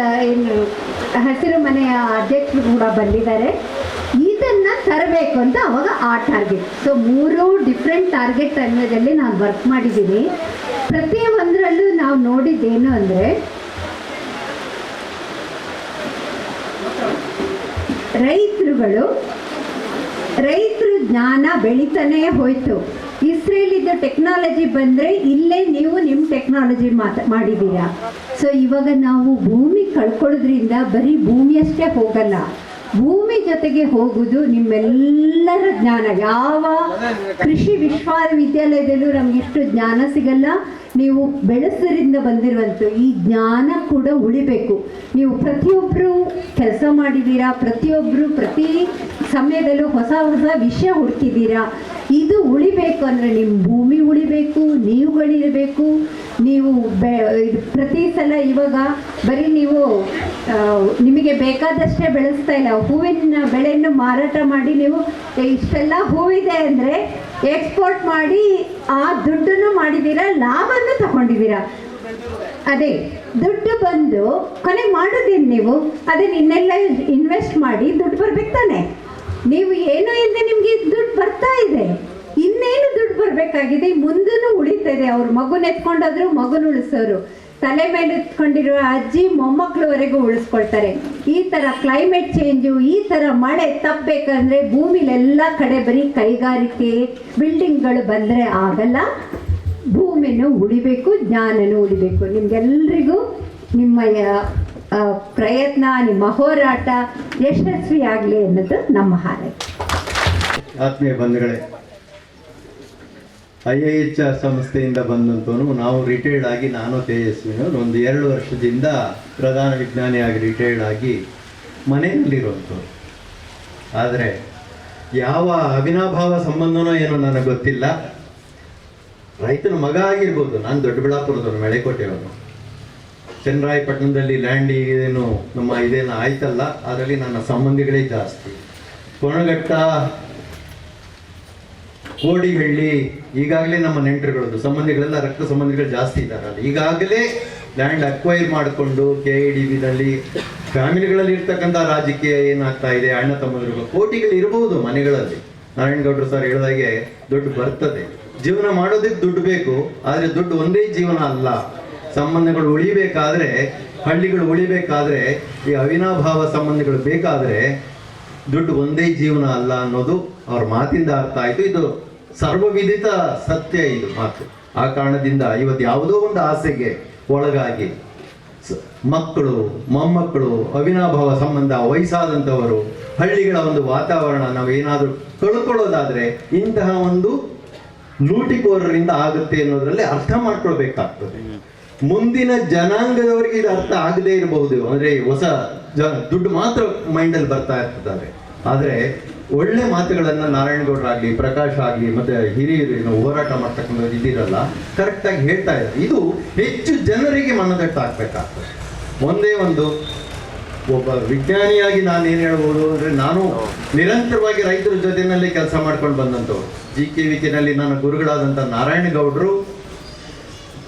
ಹಸಿರು ಮನೆಯ ಅಧ್ಯಕ್ಷರು ಕೂಡ ಬಂದಿದ್ದಾರೆ. ಇದನ್ನು ತರಬೇಕು ಅಂತ ಅವಾಗ ಆ ಟಾರ್ಗೆಟ್. ಸೊ 3 ಡಿಫ್ರೆಂಟ್ ಟಾರ್ಗೆಟ್ ಅನ್ನೋದಲ್ಲಿ ನಾನು ವರ್ಕ್ ಮಾಡಿದ್ದೀನಿ. ಪ್ರತಿಯೊಂದರಲ್ಲೂ ನಾವು ನೋಡಿದ್ದೇನು ಅಂದರೆ ರೈತರು ಜ್ಞಾನ ಬೆಳೀತಾನೇ ಹೋಯ್ತು. ಇಸ್ರೇಲಿದ್ದು ಟೆಕ್ನಾಲಜಿ ಬಂದರೆ ಇಲ್ಲೇ ನೀವು ನಿಮ್ಮ ಟೆಕ್ನಾಲಜಿ ಮಾಡಿದ್ದೀರಾ. ಸೊ ಇವಾಗ ನಾವು ಭೂಮಿ ಕಳ್ಕೊಳ್ಳೋದ್ರಿಂದ ಬರೀ ಭೂಮಿಯಷ್ಟೇ ಹೋಗಲ್ಲ, ಭೂಮಿ ಜೊತೆಗೆ ಹೋಗುವುದು ನಿಮ್ಮೆಲ್ಲರ ಜ್ಞಾನ. ಯಾವ ಕೃಷಿ ವಿಶ್ವವಿದ್ಯಾಲಯದಲ್ಲೂ ನಮಗಿಷ್ಟು ಜ್ಞಾನ ಸಿಗಲ್ಲ. ನೀವು ಬೆಳೆಸರಿಂದ ಬಂದಿರುವಂಥ ಈ ಜ್ಞಾನ ಕೂಡ ಉಳಿಬೇಕು. ನೀವು ಪ್ರತಿಯೊಬ್ಬರು ಕೆಲಸ ಮಾಡಿದ್ದೀರಾ, ಪ್ರತಿಯೊಬ್ಬರು ಪ್ರತಿ ಸಮಯದಲ್ಲೂ ಹೊಸ ಹೊಸ ವಿಷಯ ಹುಡುಕಿದ್ದೀರಾ. ಇದು ಉಳಿಬೇಕು ಅಂದರೆ ನಿಮ್ಮ ಭೂಮಿ ಉಳಿಬೇಕು, ನೀವುಗಳಿರಬೇಕು. ನೀವು ಪ್ರತಿ ಸಲ ಇವಾಗ ಬರೀ ನೀವು ನಿಮಗೆ ಬೇಕಾದಷ್ಟೇ ಬೆಳೆಸ್ತಾ ಇಲ್ಲ, ಹೂವಿನ ಬೆಳೆಯನ್ನು ಮಾರಾಟ ಮಾಡಿ ನೀವು ಇಷ್ಟೆಲ್ಲ ಹೂವಿದೆ ಅಂದರೆ ಎಕ್ಸ್ಪೋರ್ಟ್ ಮಾಡಿ ಆ ದುಡ್ಡನ್ನು ಮಾಡಿದ್ದೀರಾ, ಲಾಭವನ್ನು ತಗೊಂಡಿದ್ದೀರಾ. ಅದೇ ದುಡ್ಡು ಬಂದು ಕೊನೆಗೆ ಮಾಡೋದೇನು ನೀವು? ಅದನ್ನು ಇನ್ನೆಲ್ಲ ಇನ್ವೆಸ್ಟ್ ಮಾಡಿ ದುಡ್ಡು ಬರ್ಬೇಕು ತಾನೆ. ನೀವು ಏನೋ ಇಲ್ಲದೆ ನಿಮಗೆ ದುಡ್ಡು ಬರ್ತಾ ಇದೆ, ಇನ್ನೇನು ದುಡ್ಡು ಬರಬೇಕಾಗಿದೆ, ಮುಂದೂ ಉಳಿತದೆ. ಅವ್ರ ಮಗುನ ಎತ್ಕೊಂಡಾದ್ರು ಮಗುನ ಉಳಿಸೋರು, ತಲೆ ಮೇಲೆ ಎತ್ಕೊಂಡಿರುವ ಅಜ್ಜಿ ಮೊಮ್ಮಕ್ಕಳವರೆಗೂ ಉಳಿಸ್ಕೊಳ್ತಾರೆ. ಈ ಥರ ಕ್ಲೈಮೇಟ್ ಚೇಂಜು, ಈ ಥರ ಮಳೆ ತಪ್ಪಬೇಕಂದ್ರೆ ಭೂಮಿಲೆಲ್ಲ ಕಡೆ ಬರೀ ಕೈಗಾರಿಕೆ ಬಿಲ್ಡಿಂಗ್ಗಳು ಬಂದರೆ ಆಗಲ್ಲ. ಭೂಮಿನೂ ಉಳಿಬೇಕು, ಜ್ಞಾನನೂ ಉಳಿಬೇಕು. ನಿಮಗೆಲ್ರಿಗೂ ನಿಮ್ಮ ಪ್ರಯತ್ನ, ನಿಮ್ಮ ಹೋರಾಟ ಯಶಸ್ವಿಯಾಗಲಿ ಅನ್ನೋದು ನಮ್ಮ ಹಾರೈಕೆ. ಆತ್ಮೀಯ ಬಂಧುಗಳೇ, IIHR ಸಂಸ್ಥೆಯಿಂದ ಬಂದಂತವನು. ನಾವು ರಿಟೈರ್ಡ್ ಆಗಿ, ನಾನು ತೇಜಸ್ವಿನವರು ಒಂದು 2 ವರ್ಷದಿಂದ ಪ್ರಧಾನ ವಿಜ್ಞಾನಿಯಾಗಿ ರಿಟೈರ್ಡ್ ಆಗಿ ಮನೆಯಲ್ಲಿರುವಂಥವ್ರು. ಆದರೆ ಯಾವ ಅವಿನಾಭಾವ ಸಂಬಂಧನೋ ಏನೋ ನನಗೆ ಗೊತ್ತಿಲ್ಲ, ರೈತನ ಮಗ ಆಗಿರ್ಬೋದು. ನಾನು ದೊಡ್ಡಬಳ್ಳಾಪುರದವನು, ಮೆಳೆಕೋಟೆಯವನು. ಚನ್ನರಾಯಪಟ್ಟಣದಲ್ಲಿ ಲ್ಯಾಂಡ್ ಏನು ನಮ್ಮ ಇದೇನು ಆಯ್ತಲ್ಲ, ಅದರಲ್ಲಿ ನನ್ನ ಸಂಬಂಧಿಗಳೇ ಜಾಸ್ತಿ. ಕೊಣಘಟ್ಟ, ಕೋಡಿಹಳ್ಳಿ, ಈಗಾಗಲೇ ನಮ್ಮ ನೆಂಟರುಗಳದ್ದು ಸಂಬಂಧಿಗಳೆಲ್ಲ ರಕ್ತ ಸಂಬಂಧಿಗಳು ಜಾಸ್ತಿ ಇದ್ದಾರೆ ಅಲ್ಲಿ. ಈಗಾಗಲೇ ಲ್ಯಾಂಡ್ ಅಕ್ವೈರ್ ಮಾಡಿಕೊಂಡು KIDBನಲ್ಲಿ ಫ್ಯಾಮಿಲಿಗಳಲ್ಲಿ ಇರ್ತಕ್ಕಂಥ ರಾಜಕೀಯ ಏನಾಗ್ತಾ ಇದೆ, ಅಣ್ಣ ತಮ್ಮಂದಿರು ಕೋಟಿಗಳು ಇರಬಹುದು ಮನೆಗಳಲ್ಲಿ. ನಾರಾಯಣಗೌಡರು ಸರ್ ಹೇಳಿದಾಗೆ ದುಡ್ಡು ಬರ್ತದೆ, ಜೀವನ ಮಾಡೋದಕ್ಕೆ ದುಡ್ಡು ಬೇಕು. ಆದರೆ ದುಡ್ಡು ಒಂದೇ ಜೀವನ ಅಲ್ಲ. ಸಂಬಂಧಗಳು ಉಳಿಬೇಕಾದ್ರೆ, ಹಳ್ಳಿಗಳು ಉಳಿಬೇಕಾದ್ರೆ, ಈ ಅವಿನಾಭಾವ ಸಂಬಂಧಗಳು ಬೇಕಾದ್ರೆ ದುಡ್ಡು ಒಂದೇ ಜೀವನ ಅಲ್ಲ ಅನ್ನೋದು ಅವ್ರ ಮಾತಿಂದ ಅರ್ಥ ಆಯ್ತು. ಇದು ಸರ್ವವಿದಿತ ಸತ್ಯ ಇದು ಮಾತು. ಆ ಕಾರಣದಿಂದ ಇವತ್ತು ಯಾವುದೋ ಒಂದು ಆಸೆಗೆ ಒಳಗಾಗಿ ಮಕ್ಕಳು, ಮೊಮ್ಮಕ್ಕಳು, ಅವಿನಾಭಾವ ಸಂಬಂಧ, ವಯಸ್ಸಾದಂಥವರು, ಹಳ್ಳಿಗಳ ಒಂದು ವಾತಾವರಣ ನಾವೇನಾದ್ರೂ ಕಳ್ಕೊಳ್ಳೋದಾದ್ರೆ ಇಂತಹ ಒಂದು ಲೂಟಿಕೋರರಿಂದ ಆಗುತ್ತೆ ಅನ್ನೋದ್ರಲ್ಲಿ ಅರ್ಥ ಮಾಡ್ಕೊಳ್ಬೇಕಾಗ್ತದೆ. ಮುಂದಿನ ಜನಾಂಗದವರಿಗೆ ಇದು ಅರ್ಥ ಆಗದೇ ಇರಬಹುದು. ಅಂದ್ರೆ ಹೊಸ ದುಡ್ಡು ಮಾತ್ರ ಮೈಂಡಲ್ಲಿ ಬರ್ತಾ ಇರ್ತದೆ. ಆದ್ರೆ ಒಳ್ಳೆ ಮಾತುಗಳನ್ನ ನಾರಾಯಣಗೌಡರಾಗ್ಲಿ, ಪ್ರಕಾಶ್ ಆಗ್ಲಿ, ಮತ್ತೆ ಹಿರಿಯರು ಹೋರಾಟ ಮಾಡ್ತಕ್ಕಂಥದ್ದು ಇದಿರಲ್ಲ, ಕರೆಕ್ಟಾಗಿ ಹೇಳ್ತಾ ಇದ್ದಾರೆ. ಇದು ಹೆಚ್ಚು ಜನರಿಗೆ ಮನದಟ್ಟಾಗಬೇಕಾಗ್ತದೆ. ಒಂದೇ ಒಂದು ಒಬ್ಬ ವಿಜ್ಞಾನಿಯಾಗಿ ನಾನು ಏನು ಹೇಳ್ಬೋದು ಅಂದ್ರೆ, ನಾನು ನಿರಂತರವಾಗಿ ರೈತರ ಜೊತೆಯಲ್ಲಿ ಕೆಲಸ ಮಾಡ್ಕೊಂಡು ಬಂದಂಥವ್ರು. GKVKನಲ್ಲಿ ನನ್ನ ಗುರುಗಳಾದಂಥ ನಾರಾಯಣಗೌಡರು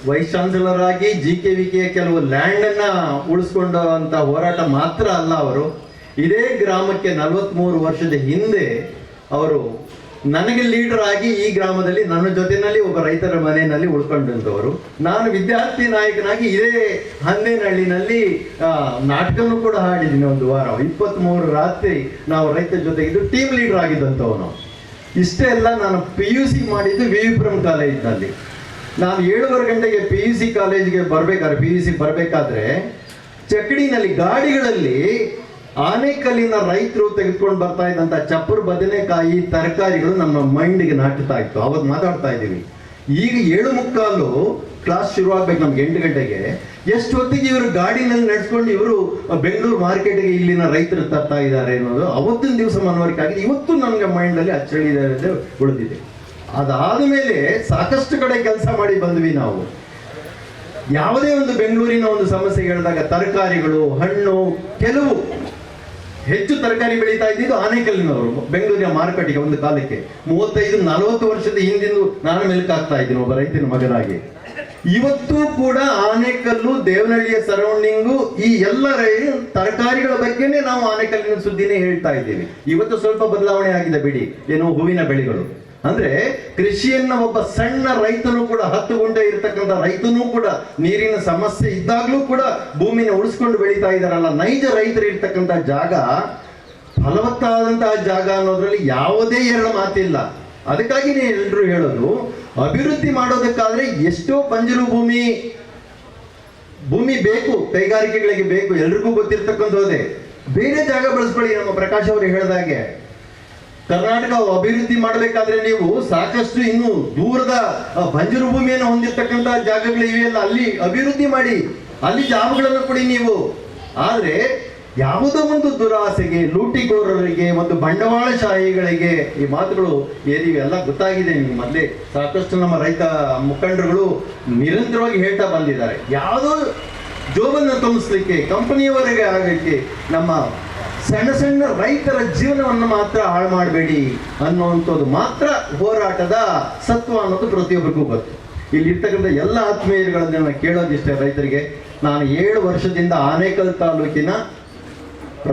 ವೈಸ್ ಚಾನ್ಸಲರ್ ಆಗಿ GKVKಯ ಕೆಲವು ಲ್ಯಾಂಡ್ ಅನ್ನ ಉಳಿಸ್ಕೊಂಡಂತ ಹೋರಾಟ ಮಾತ್ರ ಅಲ್ಲ, ಅವರು ಇದೇ ಗ್ರಾಮಕ್ಕೆ 43 ವರ್ಷದ ಹಿಂದೆ ಅವರು ನನಗೆ ಲೀಡರ್ ಆಗಿ ಈ ಗ್ರಾಮದಲ್ಲಿ ನನ್ನ ಜೊತೆನಲ್ಲಿ ಒಬ್ಬ ರೈತರ ಮನೆಯಲ್ಲಿ ಉಳ್ಕೊಂಡಂಥವರು. ನಾನು ವಿದ್ಯಾರ್ಥಿ ನಾಯಕನಾಗಿ ಇದೇ ಹಂದೇನಹಳ್ಳಿನಲ್ಲಿ ನಾಟಕನೂ ಕೂಡ ಹಾಡಿದ್ದೀನಿ. ಒಂದು ವಾರ 23 ರಾತ್ರಿ ನಾವು ರೈತರ ಜೊತೆಗಿದ್ದು ಟೀಮ್ ಲೀಡರ್ ಆಗಿದ್ದಂಥವನು. ಇಷ್ಟೇ ಎಲ್ಲ ನಾನು PUC ಮಾಡಿದ್ದು ವಿವಿಪುರಂ ಕಾಲೇಜಿನಲ್ಲಿ. ನಾನು 7:30 ಗಂಟೆಗೆ PUC ಕಾಲೇಜಿಗೆ ಬರಬೇಕಾದ್ರೆ ಚಕಡಿನಲ್ಲಿ ಗಾಡಿಗಳಲ್ಲಿ ಆನೆಕಲ್ಲಿನ ರೈತರು ತೆಗೆದುಕೊಂಡು ಬರ್ತಾ ಇದ್ದಂಥ ಚಪ್ಪರು, ಬದನೆಕಾಯಿ, ತರಕಾರಿಗಳು ನಮ್ಮ ಮೈಂಡಿಗೆ ನಾಟುತ್ತಾ ಇತ್ತು. ಅವತ್ತು ಮಾತಾಡ್ತಾ ಇದ್ದೀವಿ. ಈಗ 7:45 ಕ್ಲಾಸ್ ಶುರು ಆಗ್ಬೇಕು ನಮ್ಗೆ 8 ಗಂಟೆಗೆ. ಎಷ್ಟು ಹೊತ್ತಿಗೆ ಇವರು ಗಾಡಿನಲ್ಲಿ ನಡೆಸ್ಕೊಂಡು ಇವರು ಬೆಂಗಳೂರು ಮಾರ್ಕೆಟ್ಗೆ ಇಲ್ಲಿನ ರೈತರು ತರ್ತಾ ಇದ್ದಾರೆ ಅನ್ನೋದು ಅವತ್ತಿನ ದಿವಸ ಮನವರಿಕೆ ಆಗಿದೆ. ಇವತ್ತು ನಮ್ಗೆ ಮೈಂಡಲ್ಲಿ ಅಚ್ಚಳಿದೆ ಉಳಿದಿದೆ. ಅದಾದ ಮೇಲೆ ಸಾಕಷ್ಟು ಕಡೆ ಕೆಲಸ ಮಾಡಿ ಬಂದ್ವಿ ನಾವು. ಯಾವುದೇ ಒಂದು ಬೆಂಗಳೂರಿನ ಒಂದು ಸಮಸ್ಯೆ ಹೇಳಿದಾಗ ತರಕಾರಿಗಳು, ಹಣ್ಣು, ಕೆಲವು ಹೆಚ್ಚು ತರಕಾರಿ ಬೆಳೀತಾ ಇದ್ದಿದ್ದು ಆನೇಕಲ್ಲಿನವರು. ಬೆಂಗಳೂರಿನ ಮಾರುಕಟ್ಟೆಗೆ ಒಂದು ಕಾಲಕ್ಕೆ 35-40 ವರ್ಷದ ಹಿಂದಿಂದು ನಾನು ಮೆಲುಕಾಗ್ತಾ ಇದ್ದೀನಿ ಒಬ್ಬ ರೈತನ ಮಗನಾಗಿ. ಇವತ್ತು ಕೂಡ ಆನೇಕಲ್ಲು, ದೇವನಹಳ್ಳಿಯ ಸರೌಂಡಿಂಗು, ಈ ಎಲ್ಲ ತರಕಾರಿಗಳ ಬಗ್ಗೆನೇ ನಾವು ಆನೇಕಲ್ಲಿನ ಸುದ್ದಿನೇ ಹೇಳ್ತಾ ಇದ್ದೀವಿ. ಇವತ್ತು ಸ್ವಲ್ಪ ಬದಲಾವಣೆ ಆಗಿದೆ ಬಿಡಿ, ಏನೋ ಹೂವಿನ ಬೆಳೆಗಳು. ಅಂದ್ರೆ ಕೃಷಿಯನ್ನ ಒಬ್ಬ ಸಣ್ಣ ರೈತನು ಕೂಡ 10 ಗುಂಟೆ ಇರ್ತಕ್ಕಂಥ ರೈತನೂ ಕೂಡ ನೀರಿನ ಸಮಸ್ಯೆ ಇದ್ದಾಗ್ಲೂ ಕೂಡ ಭೂಮಿನ ಉಳಿಸ್ಕೊಂಡು ಬೆಳೀತಾ ಇದ್ದಾರಲ್ಲ. ನೈಜ ರೈತರು ಇರ್ತಕ್ಕಂಥ ಜಾಗ, ಫಲವತ್ತಾದಂತಹ ಜಾಗ ಅನ್ನೋದ್ರಲ್ಲಿ ಯಾವುದೇ ಎರಡು ಮಾತಿಲ್ಲ. ಅದಕ್ಕಾಗಿನೇ ಎಲ್ಲರೂ ಹೇಳೋದು, ಅಭಿವೃದ್ಧಿ ಮಾಡೋದಕ್ಕಾದ್ರೆ ಎಷ್ಟೋ ಬಂಜರು ಭೂಮಿ ಬೇಕು, ಕೈಗಾರಿಕೆಗಳಿಗೆ ಬೇಕು, ಎಲ್ರಿಗೂ ಗೊತ್ತಿರ್ತಕ್ಕಂಥದ್ದೇ. ಬೇರೆ ಜಾಗ ಬಳಸ್ಕೊಳ್ಳಿ. ನಮ್ಮ ಪ್ರಕಾಶ್ ಅವರು ಹೇಳಿದಾಗೆ ಕರ್ನಾಟಕ ಅಭಿವೃದ್ಧಿ ಮಾಡಬೇಕಾದ್ರೆ ನೀವು ಸಾಕಷ್ಟು ಇನ್ನು ದೂರದ ಬಂಜರು ಭೂಮಿಯನ್ನು ಹೊಂದಿರತಕ್ಕಂಥ ಜಾಗಗಳು ಇವೆಯಲ್ಲ, ಅಲ್ಲಿ ಅಭಿವೃದ್ಧಿ ಮಾಡಿ, ಅಲ್ಲಿ ಜಾಬಗಳನ್ನು ಕೊಡಿ ನೀವು. ಆದ್ರೆ ಯಾವುದೋ ಒಂದು ದುರಾಸೆಗೆ, ಲೂಟಿಕೋರರಿಗೆ, ಒಂದು ಬಂಡವಾಳಶಾಹಿಗಳಿಗೆ ಈ ಮಾತುಗಳು ಏನಿವೆಲ್ಲ ಗೊತ್ತಾಗಿದೆ ನಿಮ್ಗೆ. ಮೊದಲೇ ಸಾಕಷ್ಟು ನಮ್ಮ ರೈತ ಮುಖಂಡರುಗಳು ನಿರಂತರವಾಗಿ ಹೇಳ್ತಾ ಬಂದಿದ್ದಾರೆ. ಯಾವುದೋ ಜೋಬನ್ನು ತುಂಬಿಸ್ಲಿಕ್ಕೆ, ಕಂಪನಿಯವರೆಗೆ ಆಗಕ್ಕೆ, ನಮ್ಮ ಸಣ್ಣ ಸಣ್ಣ ರೈತರ ಜೀವನವನ್ನು ಮಾತ್ರ ಹಾಳು ಮಾಡಬೇಡಿ ಅನ್ನುವಂಥದ್ದು ಮಾತ್ರ ಹೋರಾಟದ ಸತ್ವ ಅನ್ನೋದು ಪ್ರತಿಯೊಬ್ಬರಿಗೂ ಗೊತ್ತು. ಇಲ್ಲಿರ್ತಕ್ಕಂಥ ಎಲ್ಲ ಆತ್ಮೀಯರುಗಳನ್ನ ಕೇಳೋದಿಷ್ಟೇ ರೈತರಿಗೆ. ನಾನು 7 ವರ್ಷದಿಂದ ಆನೇಕಲ್ ತಾಲೂಕಿನ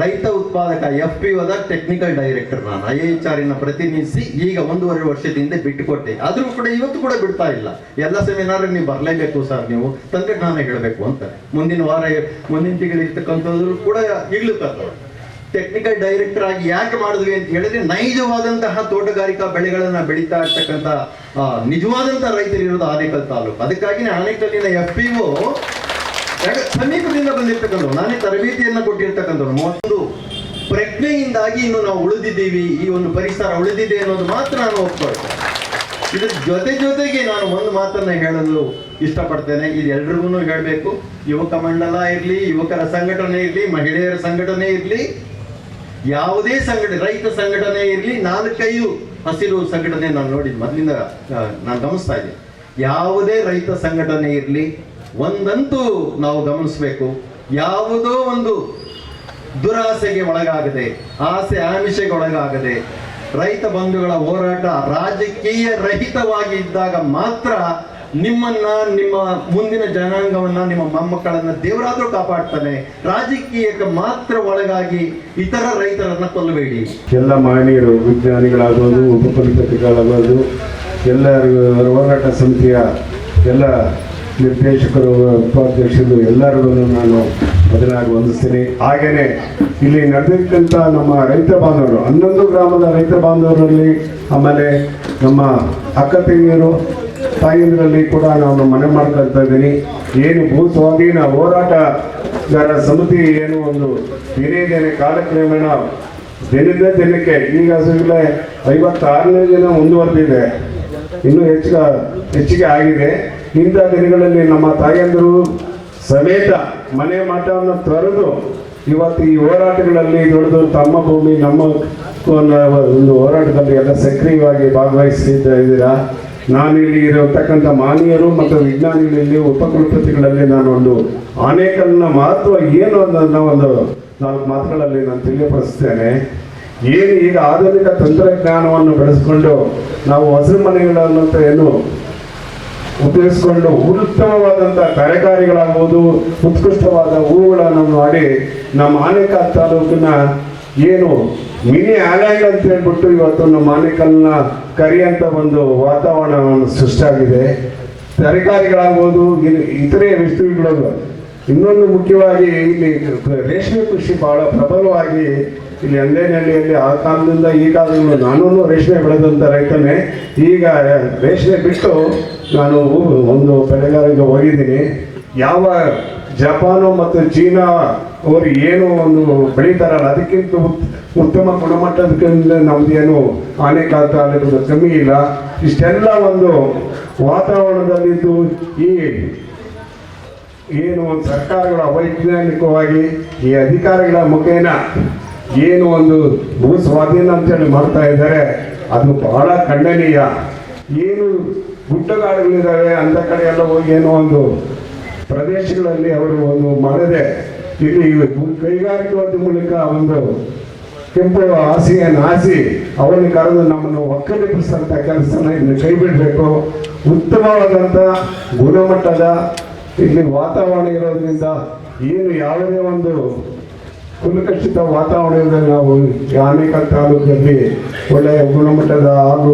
ರೈತ ಉತ್ಪಾದಕ FPOದ ಟೆಕ್ನಿಕಲ್ ಡೈರೆಕ್ಟರ್. ನಾನು IHR ಪ್ರತಿನಿಧಿಸಿ ಈಗ 1.5 ವರ್ಷದಿಂದ ಬಿಟ್ಟುಕೊಟ್ಟೆ. ಆದ್ರೂ ಕೂಡ ಇವತ್ತು ಕೂಡ ಬಿಡ್ತಾ ಇಲ್ಲ. ಎಲ್ಲ ಸೆಮಿನಾರ್ ನೀವು ಬರಲೇಬೇಕು ಸರ್, ನೀವು ತಂತ್ರಜ್ಞಾನ ಹೇಳಬೇಕು ಅಂತ. ಮುಂದಿನ ವಾರ, ಮುಂದಿನ ತಿಂಗಳು ಇರ್ತಕ್ಕಂಥದ್ದು ಕೂಡ ಈಗಲೂ ಕರ್ತವ್ರು. ಟೆಕ್ನಿಕಲ್ ಡೈರೆಕ್ಟರ್ ಆಗಿ ಯಾಕೆ ಮಾಡಿದ್ವಿ ಅಂತ ಹೇಳಿದ್ರೆ, ನೈಜವಾದಂತಹ ತೋಟಗಾರಿಕಾ ಬೆಳೆಗಳನ್ನ ಬೆಳೀತಾ ಇರ್ತಕ್ಕಂಥ ನಿಜವಾದಂಥ ರೈತರು ಇರೋದು ಆನೇಕಲ್ ತಾಲೂಕು. ಅದಕ್ಕಾಗಿನೇ ಆನೇಕಲ್ಲಿನ FPO ಸಮೀಪದಿಂದ ಬಂದಿರ್ತಕ್ಕಂಥವ್ರು, ನಾನೇ ತರಬೇತಿಯನ್ನ ಕೊಟ್ಟಿರ್ತಕ್ಕಂಥವ್ರು. ಒಂದು ಪ್ರಜ್ಞೆಯಿಂದಾಗಿ ಇನ್ನು ನಾವು ಉಳಿದಿದ್ದೀವಿ, ಈ ಒಂದು ಪರಿಸರ ಉಳಿದಿದೆ ಅನ್ನೋದು ಮಾತ್ರ ನಾನು ಒಪ್ಕೊಳ್ತೇನೆ. ಇದ್ರ ಜೊತೆಗೆ ನಾನು ಒಂದು ಮಾತನ್ನ ಹೇಳಲು ಇಷ್ಟಪಡ್ತೇನೆ. ಇದು ಎಲ್ರಿಗೂ ಹೇಳಬೇಕು. ಯುವಕ ಮಂಡಲ ಇರಲಿ, ಯುವಕರ ಸಂಘಟನೆ ಇರಲಿ, ಮಹಿಳೆಯರ ಸಂಘಟನೆ ಇರಲಿ, ಯಾವುದೇ ಸಂಘಟನೆ, ರೈತ ಸಂಘಟನೆ ಇರಲಿ, 4-5 ಹಸಿರು ಸಂಘಟನೆ ನಾನು ನೋಡಿದ್ದು ಮೊದಲಿಂದ ನಾನು ಗಮನಿಸ್ತಾ ಇದ್ದೀನಿ. ಯಾವುದೇ ರೈತ ಸಂಘಟನೆ ಇರಲಿ, ಒಂದಂತೂ ನಾವು ಗಮನಿಸಬೇಕು, ಯಾವುದೋ ಒಂದು ದುರಾಸೆಗೆ ಒಳಗಾಗದೆ, ಆಸೆ ಆಮಿಷಗೆ ಒಳಗಾಗದೆ, ರೈತ ಬಂಧುಗಳ ಹೋರಾಟ ರಾಜಕೀಯ ರಹಿತವಾಗಿ ಇದ್ದಾಗ ಮಾತ್ರ ನಿಮ್ಮನ್ನ, ನಿಮ್ಮ ಮುಂದಿನ ಜನಾಂಗವನ್ನ, ನಿಮ್ಮ ಮೊಮ್ಮಕ್ಕಳನ್ನ ದೇವರಾದ್ರೂ ಕಾಪಾಡ್ತಾನೆ. ರಾಜಕೀಯಕ್ಕೆ ಮಾತ್ರ ಒಳಗಾಗಿ ಇತರ ರೈತರನ್ನ ಕೊಲ್ಲಬೇಡಿ. ಎಲ್ಲ ಮಾನ್ಯರು, ವಿಜ್ಞಾನಿಗಳಾಗೋದು, ಉಪಕುಲಪತಿಗಳಾಗೋದು, ಎಲ್ಲ ಹೋರಾಟ ಸಮಿತಿಯ ಎಲ್ಲ ನಿರ್ದೇಶಕರು, ಉಪಾಧ್ಯಕ್ಷರು ಎಲ್ಲರಿಗೂ ನಾನು ಮೊದಲಾಗಿ ವಂದಿಸ್ತೀನಿ. ಹಾಗೆಯೇ ಇಲ್ಲಿ ನಡೆದಿರ್ತಕ್ಕಂಥ ನಮ್ಮ ರೈತ ಬಾಂಧವರು, 11 ಗ್ರಾಮದ ರೈತ ಬಾಂಧವರಲ್ಲಿ, ಆಮೇಲೆ ನಮ್ಮ ಅಕ್ಕ ತಂಗಿಯರು ತಾಯಿಯರಲ್ಲಿ ಕೂಡ ನಾನು ಮನೆ ಮಾಡ್ಕೊಳ್ತಾ ಇದ್ದೀನಿ. ಏನು ಭೂ ಸ್ವಾಧೀನ ಹೋರಾಟಗಾರ ಸಮಿತಿ ಏನು ಒಂದು ದಿನೇ ಕಾಲಕ್ರಮೇಣ ದಿನದ ದಿನಕ್ಕೆ ಈಗ 56ನೇ ದಿನ ಮುಂದುವರೆದಿದೆ, ಇನ್ನೂ ಹೆಚ್ಚಿಗೆ ಆಗಿದೆ. ಇಂಥ ದಿನಗಳಲ್ಲಿ ನಮ್ಮ ತಾಯಂದಿರು ಸಮೇತ ಮನೆ ಮಠವನ್ನು ತೊರೆದು ಇವತ್ತು ಈ ಹೋರಾಟಗಳಲ್ಲಿ ದುಡಿದು ತಮ್ಮ ಭೂಮಿ ನಮ್ಮ ಒಂದು ಹೋರಾಟದಲ್ಲಿ ಎಲ್ಲ ಸಕ್ರಿಯವಾಗಿ ಭಾಗವಹಿಸ್ತಾ ಇದ್ದೀರಾ. ನಾನಿಲ್ಲಿ ಇರತಕ್ಕಂಥ ಮಾನ್ಯರು ಮತ್ತು ವಿಜ್ಞಾನಿಗಳಲ್ಲಿ, ಉಪಕುಲಪತಿಗಳಲ್ಲಿ ನಾನು ಒಂದು ಆನೇಕಲ್ನ ಮಹತ್ವ ಏನು ಅನ್ನೋದನ್ನ ಒಂದು 4 ಮಾತುಗಳಲ್ಲಿ ನಾನು ತಿಳಿಯಪಡಿಸ್ತೇನೆ. ಏನು ಈಗ ಆಧುನಿಕ ತಂತ್ರಜ್ಞಾನವನ್ನು ಬೆಳೆಸ್ಕೊಂಡು ನಾವು ಹಸಿರು ಮನೆಗಳನ್ನು ಏನು ಉಪಯೋಗಿಸ್ಕೊಂಡು ಉತ್ತಮವಾದಂಥ ತರಕಾರಿಗಳಾಗ್ಬೋದು, ಉತ್ಕೃಷ್ಟವಾದ ಹೂವುಗಳನ್ನು ಮಾಡಿ ನಮ್ಮ ಆನೇಕಲ್ ತಾಲೂಕಿನ ಏನು ಮಿನಿ ಐಲ್ಯಾಂಡ್ ಅಂತ ಹೇಳ್ಬಿಟ್ಟು ಇವತ್ತು ನಮ್ಮ ಆನೇಕಲ್ನ ಕರಿಯಂಥ ಒಂದು ವಾತಾವರಣವನ್ನು ಸೃಷ್ಟಿಯಾಗಿದೆ. ತರಕಾರಿಗಳಾಗ್ಬೋದು, ಇತರೆ ವಸ್ತುಗಳು. ಇನ್ನೊಂದು ಮುಖ್ಯವಾಗಿ ಇಲ್ಲಿ ರೇಷ್ಮೆ ಕೃಷಿ ಬಹಳ ಪ್ರಬಲವಾಗಿ ಇಲ್ಲಿ ಅಂದೇನಹಳ್ಳಿಯಲ್ಲಿ ಆ ಕಾಲದಿಂದ ಈ ಕಾಲದಿಂದ ನಾನು ರೇಷ್ಮೆ ಬೆಳೆದಂಥ ರೈತನೇ. ಈಗ ರೇಷ್ಮೆ ಬಿಟ್ಟು ನಾನು ಒಂದು ಬೆಳೆಗಾರರಿಗೆ ಹೋಗಿದ್ದೀನಿ. ಯಾವ ಜಪಾನು ಮತ್ತು ಚೀನಾ ಅವರು ಏನು ಒಂದು ಬೆಳೀತಾರಲ್ಲ ಅದಕ್ಕಿಂತ ಉತ್ತಮ ಗುಣಮಟ್ಟದ ನಮ್ದೇನು ಆನೇಕಲ್ ತಾಲೂಕು ಕಮ್ಮಿ ಇಲ್ಲ. ಇಷ್ಟೆಲ್ಲ ಒಂದು ವಾತಾವರಣದಲ್ಲಿದ್ದು ಈ ಏನು ಒಂದು ಸರ್ಕಾರಗಳ ಅವೈಜ್ಞಾನಿಕವಾಗಿ ಈ ಅಧಿಕಾರಿಗಳ ಮುಖೇನ ಏನು ಒಂದು ಭೂ ಸ್ವಾಧೀನ ಅಂತೇಳಿ ಮಾಡ್ತಾ ಇದ್ದಾರೆ, ಅದು ಬಹಳ ಖಂಡನೀಯ. ಏನು ಗುಡ್ಡಗಾಡುಗಳಿದ್ದಾವೆ ಅಂತ ಕಡೆ ಎಲ್ಲ ಹೋಗಿ ಏನೋ ಒಂದು ಪ್ರದೇಶಗಳಲ್ಲಿ ಅವರು ಒಂದು ಮಾಡದೆ ಇಲ್ಲಿ ಕೈಗಾರಿಕೋದ್ಯಮ ಮೂಲಕ ಒಂದು ಕೆಂಪು ಹಾಸಿಗೆಯನ್ನು ಹಾಸಿ ಅವನ್ನ ಕರೆದು ನಮ್ಮನ್ನು ಒಕ್ಕಲಿಪಿಸಂಥ ಕೆಲಸನ ಇಲ್ಲಿ ಕೈ ಬಿಡಬೇಕು. ಉತ್ತಮವಾದಂಥ ಗುಣಮಟ್ಟದ ಇಲ್ಲಿ ವಾತಾವರಣ ಇರೋದ್ರಿಂದ ಏನು ಯಾವುದೇ ಒಂದು ಕುಲಕಷಿತ ವಾತಾವರಣದಲ್ಲಿ ನಾವು ಆನೇಕಲ್ ತಾಲೂಕಲ್ಲಿ ಒಳ್ಳೆಯ ಗುಣಮಟ್ಟದ ಹಾಗೂ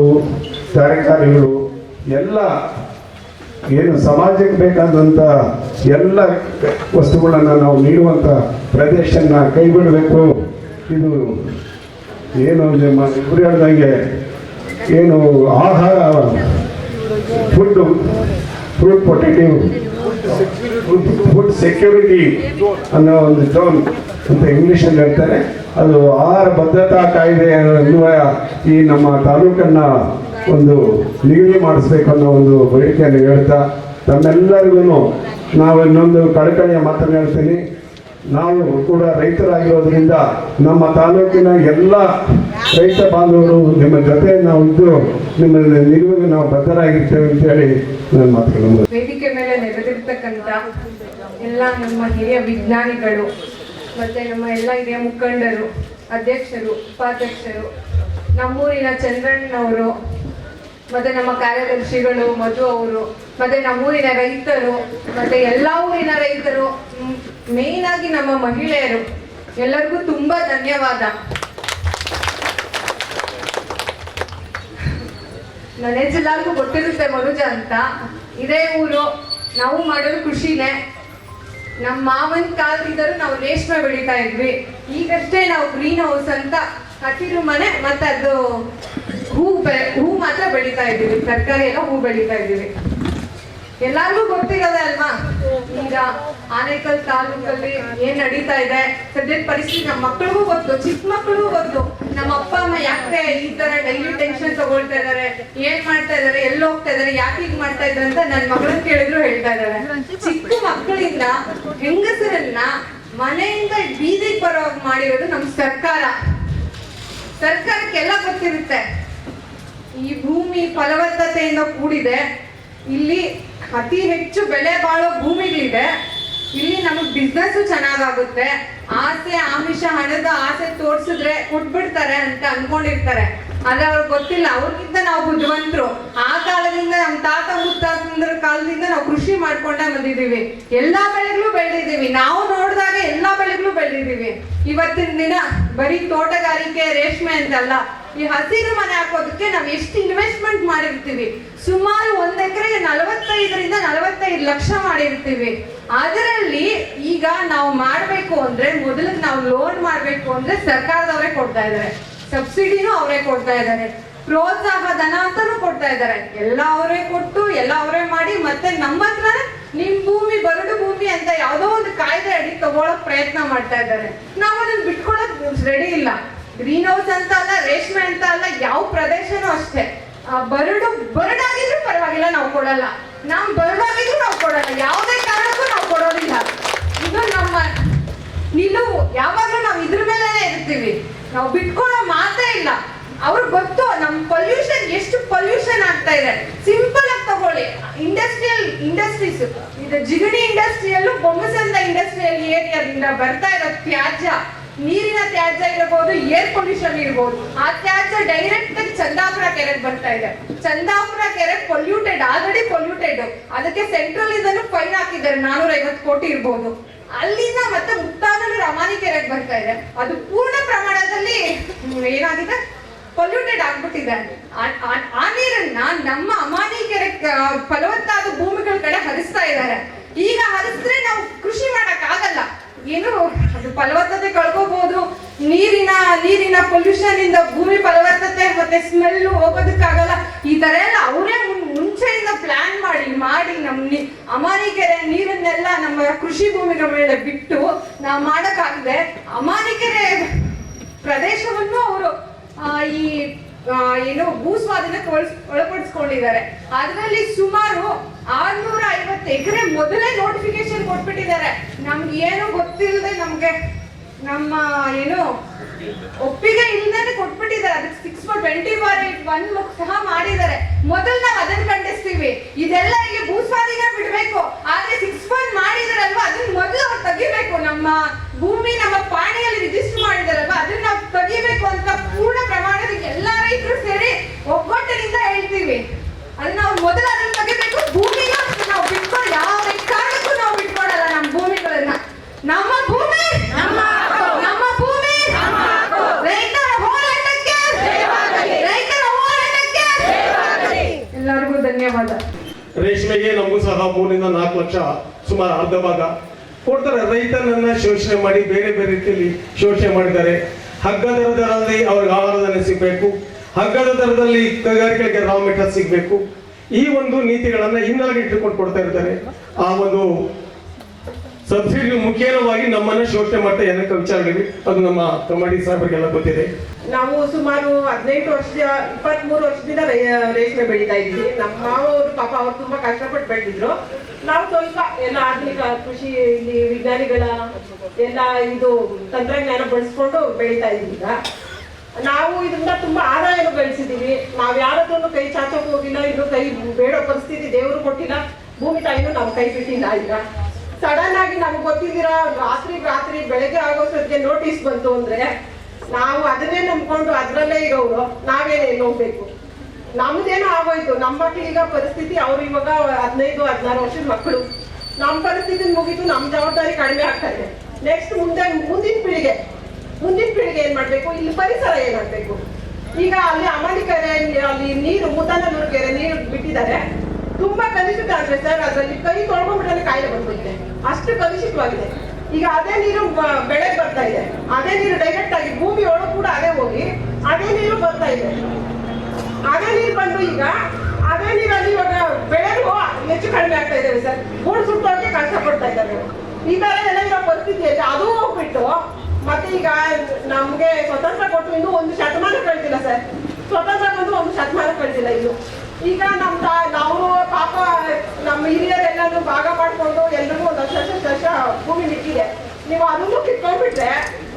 ತರಕಾರಿಗಳು ಎಲ್ಲ ಏನು ಸಮಾಜಕ್ಕೆ ಬೇಕಾದಂಥ ಎಲ್ಲ ವಸ್ತುಗಳನ್ನು ನಾವು ನೀಡುವಂಥ ಪ್ರದೇಶನ ಕೈ ಬಿಡಬೇಕು. ಇದು ಏನು ಇವರು ಹೇಳ್ದಂಗೆ ಏನು ಆಹಾರ ಫುಡ್ ಪೊಟೇಟಿವ್ ಫುಡ್ ಸೆಕ್ಯೂರಿಟಿ ಅನ್ನೋ ಒಂದು ಝೋನ್ ಅಂತ ಇಂಗ್ಲೀಷಲ್ಲಿ ಹೇಳ್ತಾರೆ. ಅದು ಆಹಾರ ಭದ್ರತಾ ಕಾಯ್ದೆ ಅನ್ವಯ ಈ ನಮ್ಮ ತಾಲೂಕನ್ನ ಒಂದು ನಿಗದಿ ಮಾಡಿಸ್ಬೇಕು ಅನ್ನೋ ಒಂದು ಬೇಡಿಕೆಯನ್ನು ಹೇಳ್ತಾ ತಮ್ಮೆಲ್ಲರಿಗೂ ನಾವು ಇನ್ನೊಂದು ಕಳಕಳಿಯ ಮಾತನ್ನು ಹೇಳ್ತೀನಿ. ನಾವು ಕೂಡ ರೈತರಾಗಿರೋದ್ರಿಂದ ನಮ್ಮ ತಾಲೂಕಿನ ಎಲ್ಲ ರೈತ ಬಾಂಧವರು ನಿಮ್ಮ ಜೊತೆ ನಾವು ಇದ್ದು ನಿಮ್ಮ ನಿಲುವಿಗೆ ನಾವು ಬದ್ಧರಾಗಿರ್ತೇವೆ ಅಂತೇಳಿ ನನ್ನ ಮಾತುಗಳು. ವೇದಿಕೆ ಮೇಲೆ ನೆರೆದಿರ್ತಕ್ಕಂಥ ಎಲ್ಲ ನಮ್ಮ ಹಿರಿಯ ವಿಜ್ಞಾನಿಗಳು ಮತ್ತೆ ನಮ್ಮ ಎಲ್ಲ ಹಿರಿಯ ಮುಖಂಡರು, ಅಧ್ಯಕ್ಷರು, ಉಪಾಧ್ಯಕ್ಷರು, ನಮ್ಮೂರಿನ ಚಂದ್ರಣ್ಣನವರು, ಮತ್ತೆ ನಮ್ಮ ಕಾರ್ಯದರ್ಶಿಗಳು ಮಧು ಅವರು, ಮತ್ತೆ ನಮ್ಮೂರಿನ ರೈತರು, ಮತ್ತೆ ಎಲ್ಲ ಊರಿನ ರೈತರು, ಮೇನ್ ಆಗಿ ನಮ್ಮ ಮಹಿಳೆಯರು, ಎಲ್ಲರಿಗೂ ತುಂಬಾ ಧನ್ಯವಾದ. ನನ್ನ ಎಲ್ಲರಿಗೂ ಗೊತ್ತಿರುತ್ತೆ ಮನುಜ ಅಂತ. ಇದೇ ಊರು, ನಾವು ಮಾಡೋದು ಕೃಷಿನೇ. ನಮ್ಮ ಮಾವನ ಕಾಲದಿಂದಲೂ ನಾವು ರೇಷ್ಮೆ ಬೆಳೀತಾ ಇದ್ವಿ. ಈಗಷ್ಟೇ ನಾವು ಗ್ರೀನ್ ಹೌಸ್ ಅಂತ ಹಸಿರು ಮನೆ ಮತ್ತೆ ಅದು ಹೂ ಮಾತ್ರ ಬೆಳೀತಾ ಇದ್ದೀವಿ. ತರಕಾರಿ ಎಲ್ಲ ಹೂ ಬೆಳೀತಾ ಇದ್ದೀವಿ. ಎಲ್ಲಾರ್ಗೂ ಗೊತ್ತಿರೋದೆ ಅಲ್ವಾ ಈಗ ಆನೇಕಲ್ ತಾಲೂಕಲ್ಲಿ ಏನ್ ನಡೀತಾ ಇದೆ ಸದ್ಯದ ಪರಿಸ್ಥಿತಿ. ನಮ್ಮ ಮಕ್ಕಳಿಗೂ ಗೊತ್ತು, ಚಿಕ್ಕ ಮಕ್ಕಳಿಗೂ ಗೊತ್ತು. ನಮ್ಮ ಅಪ್ಪ ಅಮ್ಮ ಯಾಕೆ ಈ ತರ ಡೈಲಿ ಟೆನ್ಷನ್ ತಗೊಳ್ತಾ ಇದಾರೆ, ಏನ್ ಮಾಡ್ತಾ ಇದಾರೆ, ಎಲ್ಲಿ ಹೋಗ್ತಾ ಇದಾರೆ, ಯಾಕೆ ಹೀಗ್ ಮಾಡ್ತಾ ಇದ್ದಾರೆ ಅಂತ ನನ್ನ ಮಗಳನ್ನ ಕೇಳಿದ್ರು ಹೇಳ್ತಾ ಇದಾರೆ. ಚಿಕ್ಕ ಮಕ್ಕಳಿಂದ ಹೆಂಗಸರನ್ನ ಮನೆಯಿಂದ ಬೀದಿಗೆ ಬರೋವಾಗ ಮಾಡಿರೋದು ನಮ್ ಸರ್ಕಾರಕ್ಕೆಲ್ಲ ಗೊತ್ತಿರುತ್ತೆ. ಈ ಭೂಮಿ ಫಲವತ್ತತೆಯಿಂದ ಕೂಡಿದೆ. ಇಲ್ಲಿ ಅತಿ ಹೆಚ್ಚು ಬೆಲೆ ಬಾಳೋ ಭೂಮಿಗಳಿದೆ. ಇಲ್ಲಿ ನಮಗ್ ಬಿಸ್ನೆಸ್ ಚೆನ್ನಾಗಾಗುತ್ತೆ. ಆಸೆ ಆಮಿಷ ಹಣದ ಆಸೆ ತೋರ್ಸಿದ್ರೆ ಕೊಟ್ಬಿಡ್ತಾರೆ ಅಂತ ಅನ್ಕೊಂಡಿರ್ತಾರೆ. ಆದ್ರೆ ಅವ್ರಿಗೆ ಗೊತ್ತಿಲ್ಲ, ಅವ್ರಿಗಿಂತ ನಾವು ಬುದ್ಧಿವಂತರು. ಆ ಕಾಲದಿಂದ ನಮ್ಮ ತಾತ ಮುತ್ತಾತಂದ್ರ ಕಾಲದಿಂದ ನಾವು ಕೃಷಿ ಮಾಡ್ಕೊಂಡೇ ಬಂದಿದೀವಿ. ಎಲ್ಲಾ ಬೆಳೆಗಳು ಬೆಳೆದಿದ್ದೀವಿ. ನಾವು ನೋಡಿದಾಗ ಎಲ್ಲಾ ಬೆಳೆಗಳು ಬೆಳೆದಿದ್ದೀವಿ. ಇವತ್ತಿನ ದಿನ ಬರೀ ತೋಟಗಾರಿಕೆ ರೇಷ್ಮೆ ಅಂತಲ್ಲ, ಈ ಹಸಿರು ಮನೆ ಹಾಕೋದಕ್ಕೆ ನಾವು ಎಷ್ಟು ಇನ್ವೆಸ್ಟ್ಮೆಂಟ್ ಮಾಡಿರ್ತೀವಿ. ಸುಮಾರು 1 ಎಕರೆಗೆ 45 ಲಕ್ಷ ಮಾಡಿರ್ತೀವಿ. ಅದರಲ್ಲಿ ಈಗ ನಾವು ಮಾಡ್ಬೇಕು ಅಂದ್ರೆ ಮೊದಲು ನಾವು ಲೋನ್ ಮಾಡ್ಬೇಕು ಅಂದ್ರೆ ಸರ್ಕಾರದವರೇ ಕೊಡ್ತಾ ಇದ್ದಾರೆ, ಸಬ್ಸಿಡಿನೂ ಅವರೇ ಕೊಡ್ತಾ ಇದ್ದಾರೆ, ಪ್ರೋತ್ಸಾಹ ಧನ ಅಂತಾನು ಕೊಡ್ತಾ ಇದ್ದಾರೆ. ಎಲ್ಲ ಅವರೇ ಕೊಟ್ಟು ಎಲ್ಲ ಅವರೇ ಮಾಡಿ ಮತ್ತೆ ನಮ್ಮ ಹತ್ರ ನಿಮ್ ಭೂಮಿ ಬರಡು ಭೂಮಿ ಅಂತ ಯಾವ್ದೋ ಒಂದು ಕಾಯ್ದೆ ಅಡಿ ತಗೊಳಕ್ ಪ್ರಯತ್ನ ಮಾಡ್ತಾ ಇದ್ದಾರೆ. ನಾವು ಅದನ್ನ ಬಿಟ್ಕೊಳಕ್ ರೆಡಿ ಇಲ್ಲ. ಗ್ರೀನ್ ಹೌಸ್ ಅಂತ ಅಲ್ಲ, ರೇಷ್ಮೆ ಅಂತ ಅಲ್ಲ, ಯಾವ ಪ್ರದೇಶನೂ ಅಷ್ಟೇ. ಬರಡಾಗಿದ್ರು ಪರವಾಗಿಲ್ಲ, ನಾವು ಕೊಡಲ್ಲ. ನಮ್ ಬರಡಾಗಿದ್ರು ನಾವು ಕೊಡಲ್ಲ, ಯಾವುದೇ ಕಾರಣಕ್ಕೂ ನಾವು ಕೊಡೋದಿಲ್ಲ. ಇದು ನಮ್ಮ ನಿಲುವು. ಯಾವಾಗ್ಲೂ ನಾವು ಇದ್ರ ಮೇಲೆ ಇರ್ತೀವಿ, ನಾವು ಬಿಟ್ಕೊಳ್ಳೋ ಮಾತೇ ಇಲ್ಲ. ಅವ್ರಿಗೆ ಗೊತ್ತು ನಮ್ ಪೊಲ್ಯೂಷನ್ ಎಷ್ಟು ಪೊಲ್ಯೂಷನ್ ಆಗ್ತಾ ಇದೆ. ಸಿಂಪಲ್ ಆಗಿ ತಗೊಳ್ಳಿ, ಇಂಡಸ್ಟ್ರೀಸ್ ಇದು ಜಿಗಣಿ ಇಂಡಸ್ಟ್ರಿಯಲ್ಲೂ ಬೊಮ್ಮಸಂದ ಇಂಡಸ್ಟ್ರಿಯಲ್ ಏರಿಯಾದಿಂದ ಬರ್ತಾ ಇರೋ ತ್ಯಾಜ್ಯ, ನೀರಿನ ತ್ಯಾಜ್ಯ ಇರಬಹುದು, ಏರ್ ಪೊಲ್ಯೂಷನ್ ಇರಬಹುದು. ಆ ತ್ಯಾಜ್ಯ ಡೈರೆಕ್ಟ್ ಆಗಿ ಚಂದಾಪುರ ಕೆರೆಗೆ ಬರ್ತಾ ಇದೆ. ಚಂದಾಪುರ ಕೆರೆ ಪೊಲ್ಯೂಟೆಡ್, ಆಲ್ರೆಡಿ ಪೊಲ್ಯೂಟೆಡ್. ಅದಕ್ಕೆ ಸೆಂಟ್ರಲ್ ಇಂದಲೂ ಫೈನ್ ಹಾಕಿದ್ದಾರೆ, 450 ಕೋಟಿ ಇರ್ಬೋದು. ಅಲ್ಲಿಂದ ಮತ್ತೆ ಮುಕ್ತಾನೂರು ರಮಾನಿ ಕೆರೆಗೆ ಬರ್ತಾ ಇದೆ. ಅದು ಪೂರ್ಣ ಪ್ರಮಾಣದಲ್ಲಿ ಏನಾಗಿದೆ, ಪೊಲ್ಯೂಟೆಡ್ ಆಗ್ಬಿಟ್ಟಿದೆ. ಆ ನೀರನ್ನ ನಮ್ಮ ಅಮಾನಿ ಕೆರೆ ಫಲವತ್ತಾದ ಭೂಮಿಗಳ ಕಡೆ ಹರಿಸ್ತಾ ಇದ್ದಾರೆ. ಈಗ ಹರಿಸಿದ್ರೆ ನಾವು ಕೃಷಿ ಮಾಡಕ್ ಆಗಲ್ಲ. ಏನು ಅದು ಫಲವತ್ತತೆ ಕಳ್ಕೋಬಹುದು. ನೀರಿನ ಪೊಲ್ಯೂಷನ್ ಇಂದ ಭೂಮಿ ಫಲವತ್ತತೆ ಮತ್ತೆ ಸ್ಮೆಲ್ ಹೋಗೋದಕ್ಕಾಗಲ್ಲ. ಈ ತರ ಎಲ್ಲ ಅವರೇ ಮುಂಚೆಯಿಂದ ಪ್ಲಾನ್ ಮಾಡಿ ನಮ್ಮ ಅಮಾನಿ ಕೆರೆ ನೀರನ್ನೆಲ್ಲ ನಮ್ಮ ಕೃಷಿ ಭೂಮಿಗಳ ಮೇಲೆ ಬಿಟ್ಟು ನಾವು ಮಾಡಕ್ಕಾಗದೆ ಅಮಾನಿ ಕೆರೆ ಪ್ರದೇಶವನ್ನು ಅವರು ಈ ಏನು ಭೂಸ್ವಾಧೀನಕ್ಕೆ ಒಳಪಡಿಸ್ಕೊಂಡಿದ್ದಾರೆ. ಅದರಲ್ಲಿ ಸುಮಾರು 650 ಎಕರೆ ಮೊದಲೇ ನೋಟಿಫಿಕೇಶನ್ ಕೊಟ್ಬಿಟ್ಟಿದ್ದಾರೆ. ನಮ್ಗೆ ಏನು ಗೊತ್ತಿಲ್ಲದೆ ನಮ್ಗೆ ನಮ್ಮ ಏನು ಒಪ್ಪಿಗೆ ಇಲ್ಲದೇ ಕೊಟ್ಬಿಟ್ಟಿದ್ದಾರೆ. ಅದಕ್ಕೆ 6/20/1 ಸಹ ಮಾಡಿದ್ದಾರೆ. ಮೊದಲು ನಾವು ಅದನ್ನ ಖಂಡಿಸ್ತೀವಿ. ಇದೆಲ್ಲ ಇಲ್ಲಿ ಭೂಸ್ವಾಧೀನ ಬಿಡ್ಬೇಕು. ಆದ್ರೆ 6 ಮಾಡಿದಾರಲ್ವಾ, ಅದನ್ನ ಮೊದಲು ಅವ್ರು ತೆಗಿಬೇಕು. ನಮ್ಮ ಭೂಮಿ ನಮ್ಮ ಪಾಣಿಯಲ್ಲಿ ರಿಜಿಸ್ಟರ್ ಮಾಡಿದಾರಲ್ವಾ, ಅದನ್ನ ನಾವು ತೆಗಿಬೇಕು ಅಂತ ಪೂರ್ಣ ಪ್ರಮಾಣದ ಎಲ್ಲಾ ರೈತರು ಸೇರಿ ಒಗ್ಗಟ್ಟಿನಿಂದ ಹೇಳ್ತೀವಿ. ಅದನ್ನ ನಾವು ಮೊದಲು ಅದನ್ನ ತೆಗಿಬೇಕು. ಭೂಮಿಗೂ ನಾವು ಬಿಟ್ಕೊಂಡು ಯಾವುದೇ ಕಾರಣಕ್ಕೂ ನಾವು ಬಿಟ್ಕೊಡಲ್ಲ ನಮ್ಮ ಭೂಮಿಗಳನ್ನ. ನಮ್ಮ ಭೂಮಿ ನಮ್ಮ ಭೂಮಿ, ರೈತರ ಹೋರಾಟಕ್ಕೆ ಎಲ್ಲರಿಗೂ ಧನ್ಯವಾದ. ರೇಷ್ಮೆಗೆ ನಮಗೂ ಸಹ 3 ರಿಂದ 4 ಲಕ್ಷ, ಸುಮಾರು ಅರ್ಧ ಭಾಗ ಕೊಡ್ತಾರೆ. ರೈತನನ್ನ ಶೋಷಣೆ ಮಾಡಿ ಬೇರೆ ಬೇರೆ ರೀತಿಯಲ್ಲಿ ಶೋಷಣೆ ಮಾಡಿದ್ದಾರೆ. ಹಗ್ಗದ ದರದಲ್ಲಿ ಅವ್ರಿಗೆ ಆಹಾರಧಾನ್ಯ ಸಿಗಬೇಕು, ಹಗ್ಗದ ದರದಲ್ಲಿ ಕೈಗಾರಿಕೆಗಳಿಗೆ ರಾ ಮೆಟೀರಿಯಲ್ ಸಿಗಬೇಕು. ಈ ಒಂದು ನೀತಿಗಳನ್ನ ಹಿನ್ನೆಲೆಗೆ ಇಟ್ಟುಕೊಂಡು ಕೊಡ್ತಾ ಇರ್ತಾರೆ. ಆ ಒಂದು ಸಬ್ಸಿಡಿ ಮುಖೇನವಾಗಿ ನಮ್ಮನ್ನ ಶೋಷಣೆ ಮಾಡ್ತಾ ಅನೇಕ ವಿಚಾರಗಳಿವೆ. ಅದು ನಮ್ಮ ಕಮಾಂಡಿ ಸಾಹೇಬರಿಗೆಲ್ಲ ಗೊತ್ತಿದೆ. ನಾವು ಸುಮಾರು 23 ವರ್ಷದಿಂದ ರೇಷ್ಮೆ ಬೆಳೀತಾ ಇದ್ವಿ. ನಮ್ಮ ಮಾವರು ಪಾಪ ಅವ್ರು ತುಂಬಾ ಕಷ್ಟಪಟ್ಟು ಬೆಳೆದಿದ್ರು. ನಾವು ಸ್ವಲ್ಪ ಎಲ್ಲ ಆಧುನಿಕ ಕೃಷಿ ಇಲ್ಲಿ ವಿಜ್ಞಾನಿಗಳ ಎಲ್ಲ ಇದು ತಂತ್ರಜ್ಞಾನ ಬಳಸ್ಕೊಂಡು ಬೆಳೀತಾ ಇದ್ವಿ. ಈಗ ನಾವು ಇದರಿಂದ ತುಂಬಾ ಆದಾಯನು ಗಳಿಸಿದೀವಿ. ನಾವ್ ಯಾರದನ್ನು ಕೈ ಚಾಚೋಕ್ ಹೋಗಿಲ್ಲ, ಇನ್ನು ಕೈ ಬೇಡೋ ಪರಿಸ್ಥಿತಿ ದೇವರು ಕೊಟ್ಟಿಲ್ಲ, ಭೂಮಿ ತಾಯಿನೂ ನಾವು ಕೈ ಬಿಟ್ಟಿಲ್ಲ. ಈಗ ಸಡನ್ ಆಗಿ ನಮ್ಗೆ ಗೊತ್ತಿದ್ದೀರಾ, ರಾತ್ರಿ ಬೆಳಗ್ಗೆ ಆಗೋಷ್ಟೊತ್ತಿಗೆ ನೋಟಿಸ್ ಬಂತು ಅಂದ್ರೆ ನಾವು ಅದನ್ನೇ ನಂಬ್ಕೊಂಡು ಅದ್ರಲ್ಲೇ ಇರೋರು ನಾವೇನೇ ಹೋಗ್ಬೇಕು. ನಮ್ದೇನೋ ಆಗೋಯ್ತು. ನಮ್ಮ ಮಕ್ಕಳೀಗ ಪರಿಸ್ಥಿತಿ, ಅವ್ರು ಇವಾಗ 15-16 ವರ್ಷದ ಮಕ್ಕಳು. ನಮ್ಮ ಪರಿಸ್ಥಿತಿ ಮುಗಿತು, ನಮ್ಮ ಜವಾಬ್ದಾರಿ ಕಡಿಮೆ ಆಗ್ತಾ ಇದೆ. ನೆಕ್ಸ್ಟ್ ಮುಂದಿನ ಪೀಳಿಗೆ ಏನ್ ಮಾಡ್ಬೇಕು, ಇಲ್ಲಿ ಪರಿಸರ ಏನ್ ಮಾಡ್ಬೇಕು. ಈಗ ಅಲ್ಲಿ ಅಮಾನಿ ಕೆರೆ, ಅಲ್ಲಿ ನೀರು ಮುತಾನೂರು ಕೆರೆ ನೀರು ಬಿಟ್ಟಿದ್ದಾರೆ. ತುಂಬಾ ಕಲುಷಿತ ಆದ್ರೆ ಸರ್, ಅದರಲ್ಲಿ ಕೈ ತೊಳ್ಕೊಂಡ್ಬಿಟ್ರೆ ಕಾಯಿಲೆ ಬಂದ್ಬಿಡುತ್ತೆ, ಅಷ್ಟು ಕಲುಷಿತವಾಗಿದೆ. ಈಗ ಅದೇ ನೀರು ಬೆಳೆಗೆ ಬರ್ತಾ ಇದೆ, ಅದೇ ನೀರು ಡೈರೆಕ್ಟ್ ಆಗಿ ಭೂಮಿ ಒಳಗೆ ಕೂಡ ಅದೇ ಹೋಗಿ ಅದೇ ನೀರು ಬರ್ತಾ ಇದೆ. ಅದೇ ನೀರು ಬಂದು ಈಗ ಅದೇ ನೀರಲ್ಲಿ ಇವಾಗ ಬೆಳೆಗೂ ಹೆಚ್ಚು ಕಡಿಮೆ ಆಗ್ತಾ ಇದ್ದೇವೆ ಸರ್. ಗೂಡು ಸುಟ್ಟೋಕೆ ಕಷ್ಟಪಡ್ತಾ ಇದ್ದಾರೆ. ಈ ತರ ಎಲ್ಲ ಇರೋ ಪರಿಸ್ಥಿತಿ ಇದೆ. ಅದು ಹೋಗ್ಬಿಟ್ಟು ಮತ್ತೆ ಈಗ ನಮ್ಗೆ ಸ್ವತಂತ್ರ ಕೊಟ್ಟು ಇನ್ನೂ 1 ಶತಮಾನ ಕಳ್ದಿಲ್ಲ ಸರ್. ಸ್ವತಂತ್ರ ಬಂದು 1 ಶತಮಾನ ಕಳ್ದಿಲ್ಲ ಇನ್ನು. ಈಗ ನಾವು ಪಾಪ ನಮ್ಮ ಹಿರಿಯರೆಲ್ಲರೂ ಭಾಗ ಮಾಡ್ಕೊಂಡು ಎಲ್ರಿಗೂ 1 ಲಕ್ಷ ಭೂಮಿ ಮಿಕ್ಕಿದೆ. ನೀವು ಅದನ್ನು ಕಿತ್ಕೊಂಡ್ಬಿಟ್ರೆ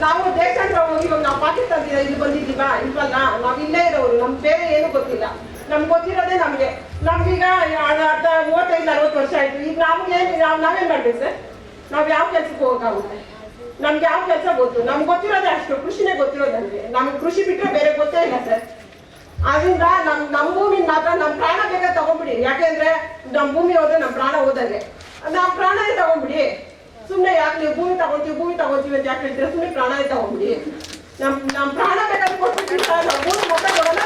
ನಾವು ದೇಶಾಂತರ ಹೋಗಿ ಇವಾಗ ನಾವು ಪಾಕಿಸ್ತಾನದಿಂದ ಇಲ್ಲಿ ಬಂದಿದ್ದೀವಾ? ಇಲ್ವಲ್ಲ, ನಾವ್ ಇಲ್ಲೇ ಇರೋರು, ನಮ್ ಬೇರೆ ಏನು ಗೊತ್ತಿಲ್ಲ. ನಮ್ಗೆ ಗೊತ್ತಿರೋದೇ ನಮ್ಗೀಗ 35-40 ವರ್ಷ ಆಯ್ತು. ಈಗ ನಾವೇನ್ ಮಾಡ್ಬೇಕು ಸರ್? ನಾವ್ ಯಾವ ಕೆಲ್ಸಕ್ಕೆ ಹೋಗಕ್ಕಾಗುತ್ತೆ? ನಮ್ಗೆ ಯಾವ ಕೆಲಸ ಗೊತ್ತು? ನಮ್ಗೆ ಗೊತ್ತಿರೋದೇ ಅಷ್ಟು, ಕೃಷಿನೇ ಗೊತ್ತಿರೋದು ನಮ್ಗೆ. ನಮ್ಗೆ ಕೃಷಿ ಬಿಟ್ಟರೆ ಬೇರೆ ಗೊತ್ತೇ ಇಲ್ಲ ಸರ್. ಆದ್ರಿಂದ ನಮ್ಮ ಭೂಮಿ ಮಾತ್ರ ನಮ್ಮ ಪ್ರಾಣ ಬೇಕಾದ್ರೆ ತಗೊಂಡ್ಬಿಡಿ. ಯಾಕೆಂದ್ರೆ ನಮ್ಮ ಭೂಮಿ ಹೋದ್ರೆ ನಮ್ಮ ಪ್ರಾಣ ಹೋದಾಗೆ. ನಮ್ಮ ಪ್ರಾಣನೇ ತಗೊಂಡ್ಬಿಡಿ. ಸುಮ್ಮನೆ ಯಾಕೆ ನೀವು ಭೂಮಿ ತಗೊಂತೀವಿ ಅಂತ ಯಾಕೆ ಹೇಳ್ತೀರಾ? ಸುಮ್ಮನೆ ಪ್ರಾಣನೇ ತಗೊಂಡ್ಬಿಡಿ. ನಮ್ಮ ಪ್ರಾಣ ಬೇಕಾದ್ರೆ ಕೊಟ್ಬಿಟ್ಟು ನಾವು ಭೂಮಿ ಮೊತ್ತ ಕೊಡೋಣ.